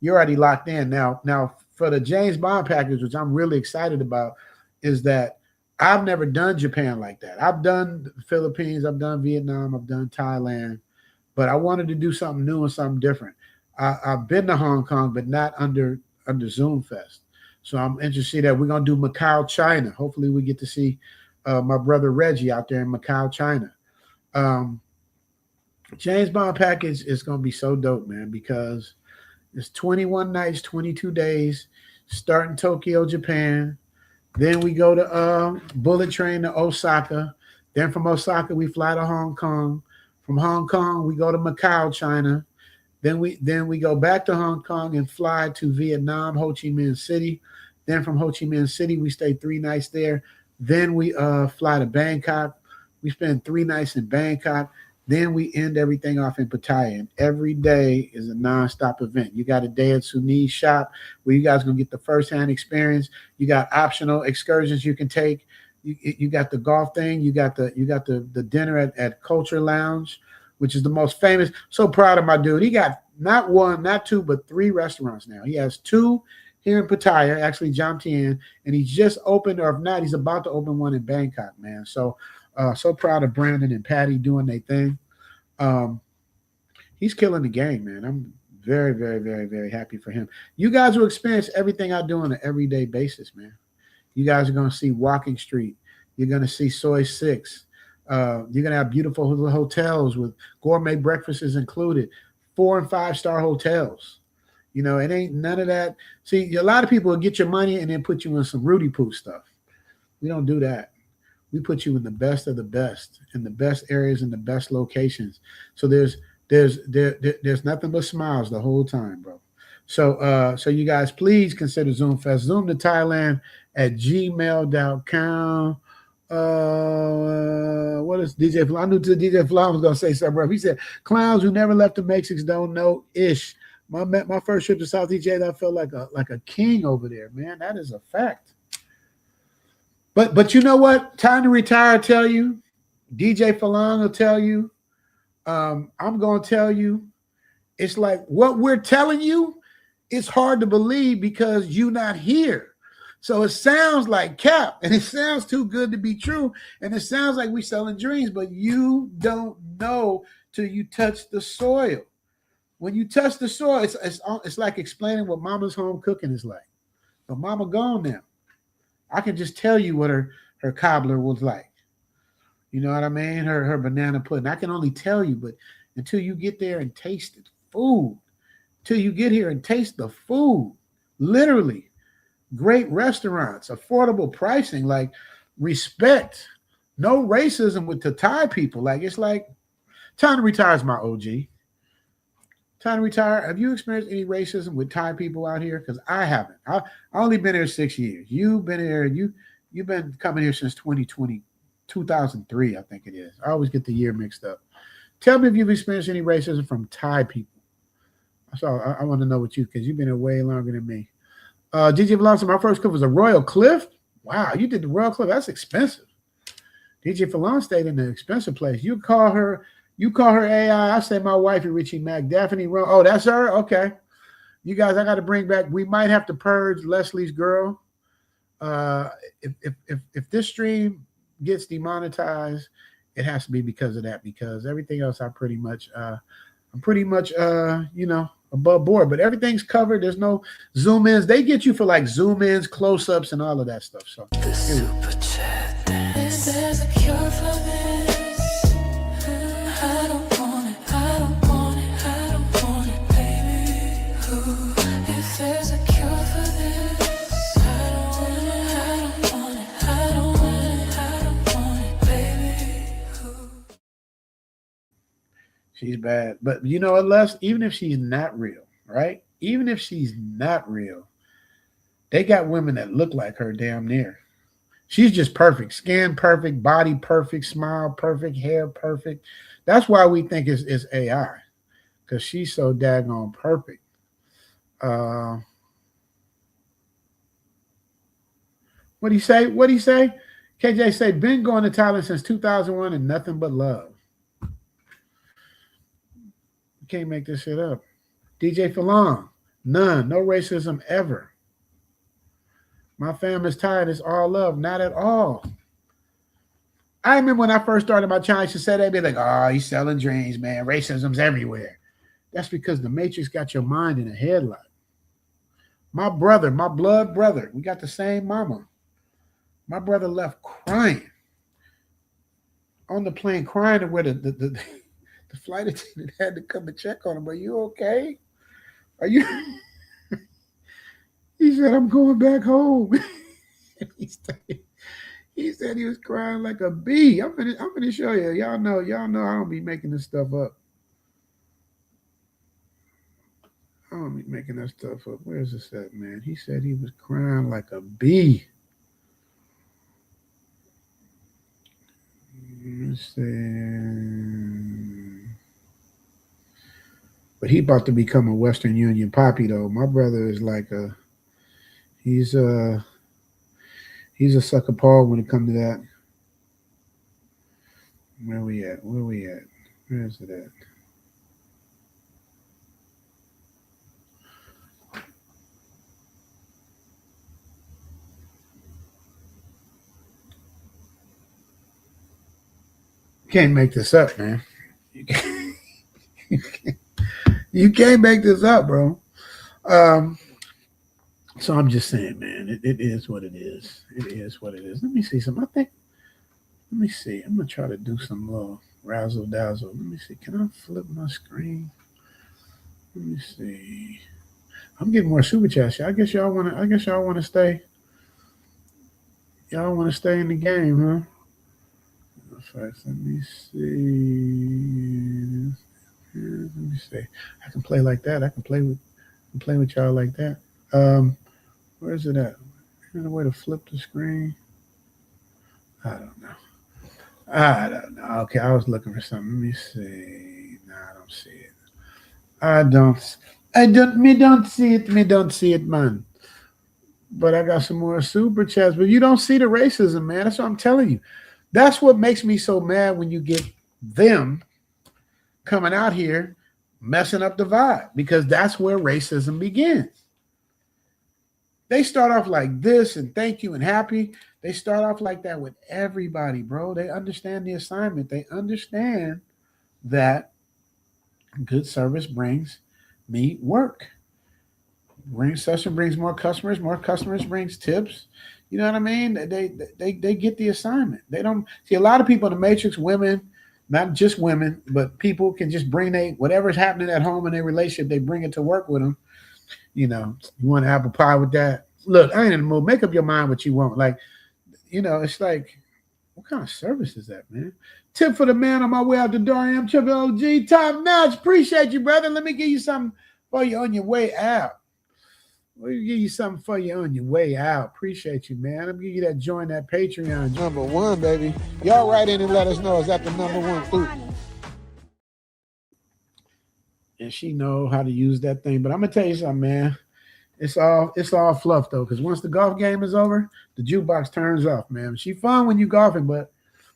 you're already locked in. Now for the James Bond package, which I'm really excited about, is that I've never done Japan like that. I've done the Philippines, I've done Vietnam, I've done Thailand, but I wanted to do something new and something different. I've been to Hong Kong, but not under Zoom Fest. So I'm interested that we're going to do Macau, China. Hopefully we get to see my brother Reggie out there in Macau, China. James Bond package is going to be so dope, man, because it's 21 nights, 22 days, starting Tokyo, Japan, Then we go to bullet train to Osaka. Then from Osaka we fly to Hong Kong. From Hong Kong we go to Macau, China. Then we go back to Hong Kong and fly to Vietnam, Ho Chi Minh City. Then from Ho Chi Minh City we stay 3 nights there. Then we fly to Bangkok. We spend 3 nights in Bangkok. Then we end everything off in Pattaya. And every day is a nonstop event. You got a day at Sunni's shop where you guys are gonna get the firsthand experience. You got optional excursions you can take. You got the golf thing. You got the dinner at Culture Lounge, which is the most famous. So proud of my dude. He got not 1, not 2, but 3 restaurants now. He has 2 here in Pattaya, actually Jam Tien, and he just opened, or if not, he's about to open one in Bangkok, man. So so proud of Brandon and Patty doing their thing. He's killing the game, man. I'm very, very, very, very happy for him. You guys will experience everything I do on an everyday basis, man. You guys are going to see Walking Street. You're going to see Soy 6. You're going to have beautiful hotels with gourmet breakfasts included, 4- and 5-star hotels. You know, it ain't none of that. See, a lot of people will get your money and then put you in some Rudy Poo stuff. We don't do that. We put you in the best of the best, in the best areas, in the best locations. So there's nothing but smiles the whole time, bro. So so you guys please consider Zoom Fest. Zoom to Thailand at gmail.com. What is DJ Flan? I knew DJ Flan was gonna say something, bro. He said, clowns who never left the Mexicans don't know ish. My first trip to Southeast Asia, I felt like a king over there, man. That is a fact. But you know what? Time to retire, I tell you. DJ Falon will tell you. I'm going to tell you. It's like what we're telling you, it's hard to believe because you're not here. So it sounds like cap, and it sounds too good to be true, and it sounds like we're selling dreams, but you don't know till you touch the soil. When you touch the soil, it's like explaining what mama's home cooking is like. But mama gone now. I can just tell you what her cobbler was like. You know what I mean? Her banana pudding. I can only tell you, but until you get there and taste the food, till you get here and taste the food, literally, great restaurants, affordable pricing, like respect, no racism with the Thai people. Like it's like time to retire is my OG. Time to retire. Have you experienced any racism with Thai people out here? Because I haven't. I only been here 6 years. You've been here. You've been coming here since 2020, 2003, I think it is. I always get the year mixed up. Tell me if you've experienced any racism from Thai people. So I want to know what you, because you've been here way longer than me. DJ Velocity, my first clip was a Royal Cliff. Wow, you did the Royal Cliff. That's expensive. DJ Falon stayed in an expensive place. You call her AI. I say my wife is Richie Mac. Daphne Run. Oh, that's her? Okay. You guys, I got to bring back, we might have to purge Leslie's girl. If this stream gets demonetized, it has to be because of that, because everything else I'm pretty much you know, above board, but everything's covered. There's no zoom ins. They get you for like zoom ins, close ups, and all of that stuff. So The super chat dance. There's a cure for this. I don't want it. I don't want it. I don't want it, baby. Ooh. If there's a cure for this, I don't want it. I don't want it. I don't want it. I don't want it, baby. Ooh. she's bad. But you know what, Les? Even if she's not real, right? Even if she's not real, they got women that look like her damn near. She's just perfect. Skin perfect, body perfect, smile perfect, hair perfect. That's why we think it's AI, because she's so daggone perfect. What do you say? What do you say? KJ say, been going to Thailand since 2001 and nothing but love. You can't make this shit up. DJ Falon, none. No racism ever. My family's tired. It's all love. Not at all. I remember when I first started my channel, I used to say they'd be like, oh, he's selling dreams, man. Racism's everywhere. That's because the Matrix got your mind in a headlock. My brother, my blood brother, we got the same mama. My brother left crying on the plane, crying to where the flight attendant had to come and check on him. Are you okay? Are you? He said, I'm going back home. He said he was crying like a bee. I'm gonna show you. Y'all know I don't be making this stuff up. I don't be making that stuff up. Where's this at, man? He said he was crying like a bee. Let's see. But he about to become a Western Union poppy though. My brother is like he's a sucker Paul when it comes to that. Where we at? Where's it at? You can't make this up, man. You can't make this up, bro. So I'm just saying, man, it is what it is. It is what it is. Let me see some. Let me see. I'm gonna try to do some little razzle dazzle. Let me see. Can I flip my screen? Let me see. I'm getting more super chats. I guess y'all wanna stay. Y'all wanna stay in the game, huh? First, let me see. Let me see. I can play like that. I can play with y'all like that. Where is it at? Is there a way to flip the screen? I don't know. Okay, I was looking for something. Let me see. No, I don't see it. Me don't see it, man. But I got some more super chats. But you don't see the racism, man. That's what I'm telling you. That's what makes me so mad when you get them coming out here messing up the vibe, because that's where racism begins. They start off like this and thank you and happy. They start off like that with everybody, bro. They understand the assignment. They understand that good service brings me work. Session brings more customers brings tips. You know what I mean? They get the assignment. They don't see a lot of people in the Matrix, women, not just women, but people can just bring whatever's happening at home in their relationship, they bring it to work with them. You know, you want apple pie with that? Look, I ain't in the mood. Make up your mind what you want. Like, you know, it's like, what kind of service is that, man? Tip for the man on my way out the door. I am Triple OG, top notch. Appreciate you, brother. Let me give you something for you on your way out. We'll give you something for you on your way out. Appreciate you, man. I'm gonna give you that join that Patreon. Number one, baby. Y'all write in and let us know, is that the number one food? And she know how to use that thing. But I'm gonna tell you something, man. It's all fluff though, because once the golf game is over, the jukebox turns off, man. She fun when you golfing, but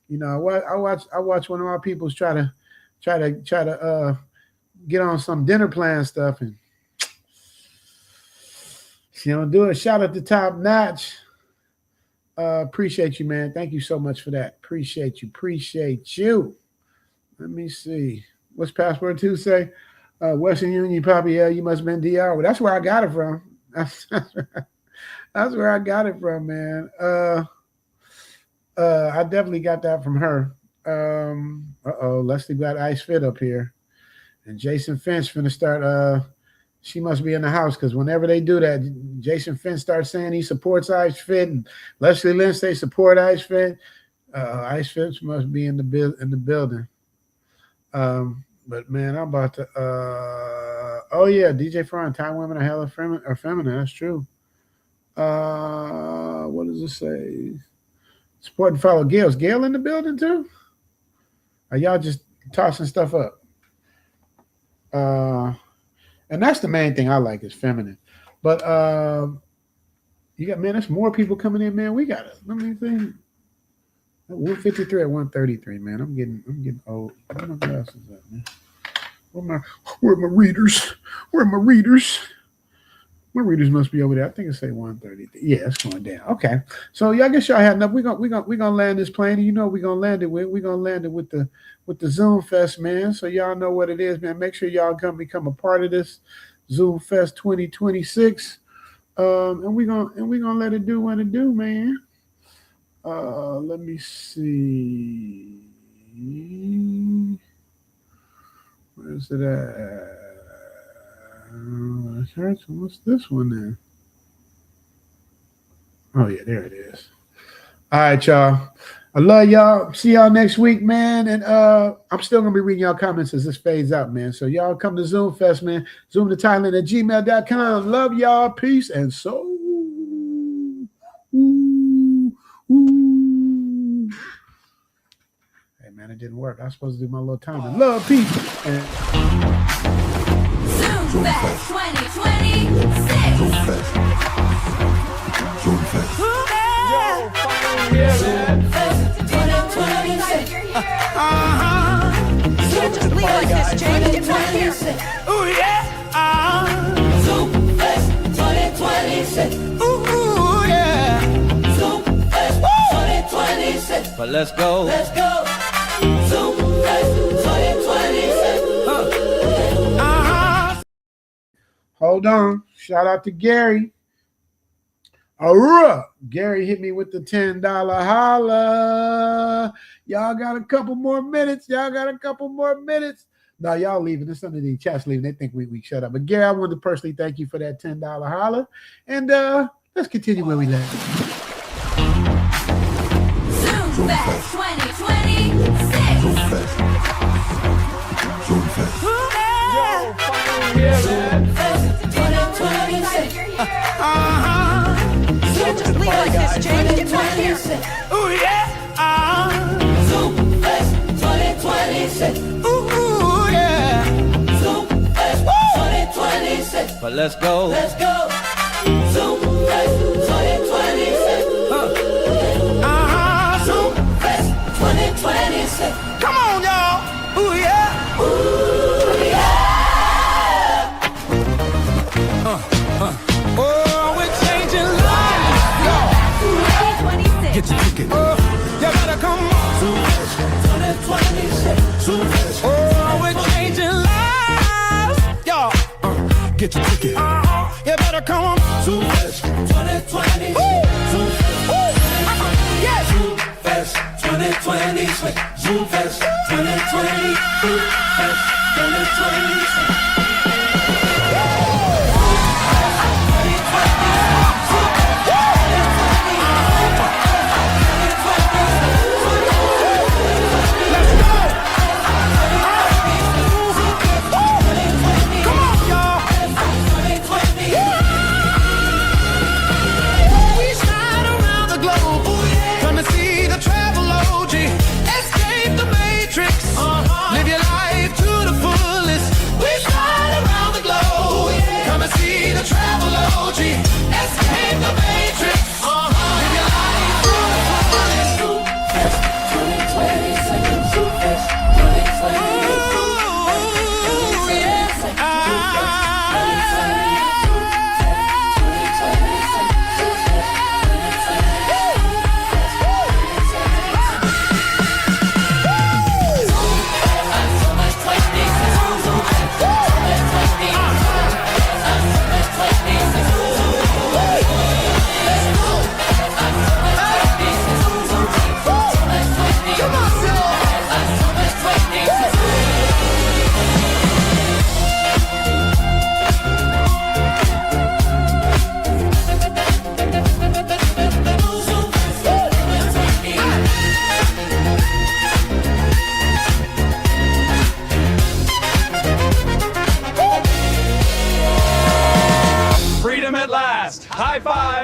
you know, I watch one of our peoples try to get on some dinner plan stuff, and she don't do it. Shout out to Top Notch. Appreciate you, man. Thank you so much for that. Appreciate you. Let me see. What's password 2 say? Western Union, Poppy. Yeah, you must have been DR. Well, that's where I got it from. That's where I got it from, man. I definitely got that from her. Leslie got Ice Fit up here, and Jason Finch finna start. She must be in the house, because whenever they do that, Jason Finch starts saying he supports Ice Fit, and Leslie Lynch they support Ice Fit. Ice Fit must be in the building. But man, I'm about to. Oh yeah, DJ Fran, Thai women are hella feminine. That's true. What does it say? Support and follow Gail. Is Gail in the building too? Are y'all just tossing stuff up? And that's the main thing I like, is feminine. But you got, man, there's more people coming in, man. We got it. Let me think. 153 at 133, man. I'm getting old. Where my glasses at, man? Where are my readers? Where are my readers? My readers must be over there. I think it say 133. Yeah, it's going down. Okay. So yeah, I guess y'all had enough. We're gonna land this plane. You know we're gonna land it with the Zoom Fest, man. So y'all know what it is, man. Make sure y'all come become a part of this Zoom Fest 2026. And we're gonna let it do what it do, man. Let me see. Where's it at? What's this one then? Oh, yeah, there it is. All right, y'all. I love y'all. See y'all next week, man. And I'm still going to be reading y'all comments as this fades out, man. So y'all come to Zoom Fest, man. Zoom to Thailand at gmail.com. Love y'all. Peace and so. Hey, man, it didn't work. I was supposed to do my little timing. Love, peace. And Zoom Fest 2026. Zoom Fest. Zoom Fest. Just leave like this, James. Get right here. Ooh, yeah. Zoom Fest 2026. Ooh, yeah. Zoom Fest 2026. But let's go. Let's go. Zoom Fest 2026. hold on. Shout out to Gary. Gary hit me with the $10 holla. Y'all got a couple more minutes. Y'all got a couple more minutes. No, y'all leaving. There's some of the chats leaving. They think we shut up. But Gary, I wanted to personally thank you for that $10 holla. And let's continue where we left. Zoom Fest 2026. Zoom Fest. Zoom Fest. Zoom Fest 2026. Just leave like this, James. Get right here. Ooh, yeah. Zoom Fest 2026. Ooh, yeah. Zoom Fest 2026. But let's go. Let's go. Zoom Fest 2026. Zoom Fest 2026. Come on, y'all. Ooh, yeah. Ooh, yeah. Oh, we're changing lives. Get your ticket. Oh, you better come on. Zoom Fest 2026. Zoom Fest. Oh, we're changing lives. Y'all. Get your ticket. You better come on. Zoom Fest 2026. Zoom Fest. Yes. Zoom Fest 2026. Zoom Fest 2020. Zoom Fest 2026.